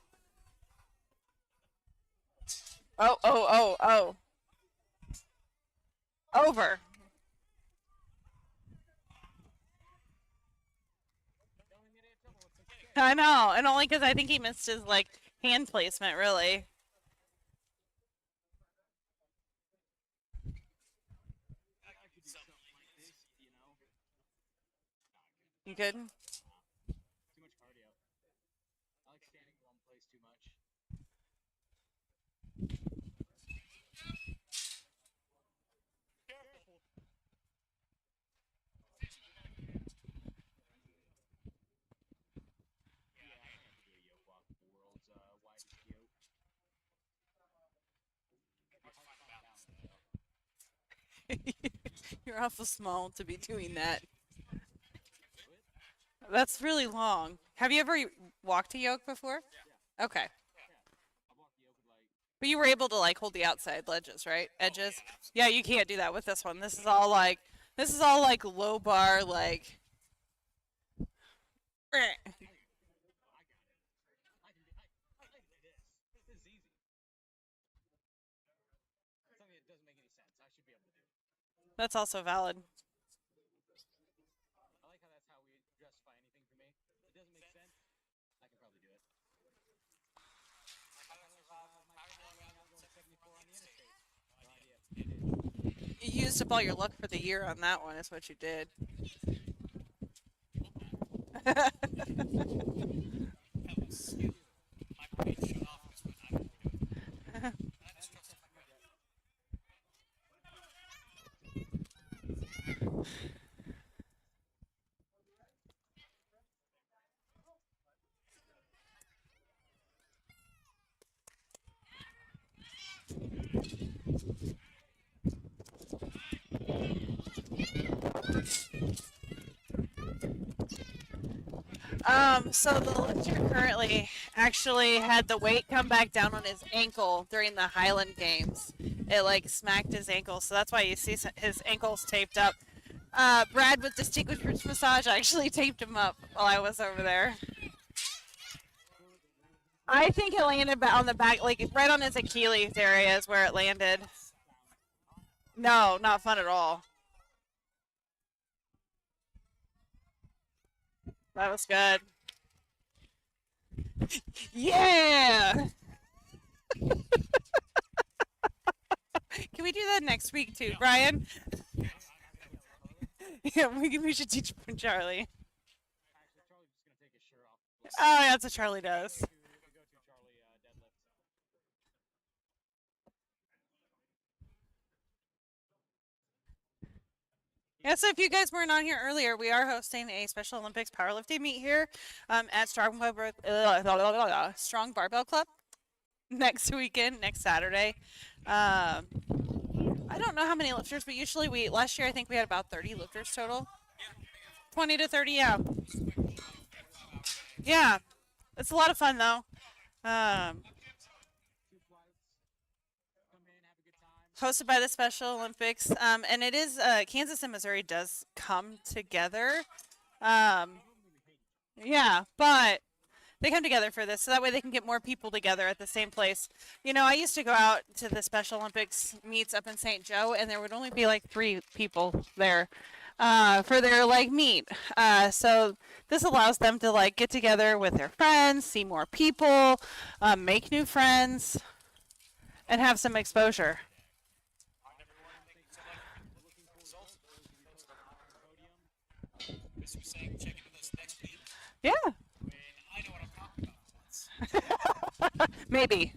Oh. Over. I know, and only because I think he missed his like hand placement, really. You good? Too much cardio. I like standing in one place too much. Yeah, I have to do a yoke walk. The world's widest yoke. You're awful small to be doing that. That's really long. Have you ever walked a yoke before? Yeah. Okay. But you were able to like hold the outside ledges, right? Edges. Yeah, you can't do that with this one. This is all like low bar like. That's also valid. I like how that's how we justify anything for me. It doesn't make sense. I can probably do it. You used up all your luck for the year on that one, is what you did. So the lifter currently actually had the weight come back down on his ankle during the Highland Games. It like smacked his ankle, so that's why you see his ankles taped up. Brad with Distinguished Roots Massage actually taped him up while I was over there. I think it landed on the back, like right on his Achilles area is where it landed. No, not fun at all. That was good. Yeah! Can we do that next week too, Brian? Yeah, we should teach Charlie. Oh, yeah, that's what Charlie does. Yeah, so if you guys weren't on here earlier, we are hosting a Special Olympics powerlifting meet here at Strong Barbell Club next weekend, next Saturday. I don't know how many lifters, but usually last year I think we had about 30 lifters total. 20 to 30, yeah. Yeah, it's a lot of fun though. Hosted by the Special Olympics, and it is Kansas and Missouri does come together. Yeah, but they come together for this, so that way they can get more people together at the same place. You know, I used to go out to the Special Olympics meets up in St. Joe, and there would only be like 3 people there for their like meet. So this allows them to like get together with their friends, see more people, make new friends, and have some exposure. Yeah. Maybe.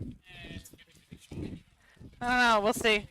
I don't know. We'll see.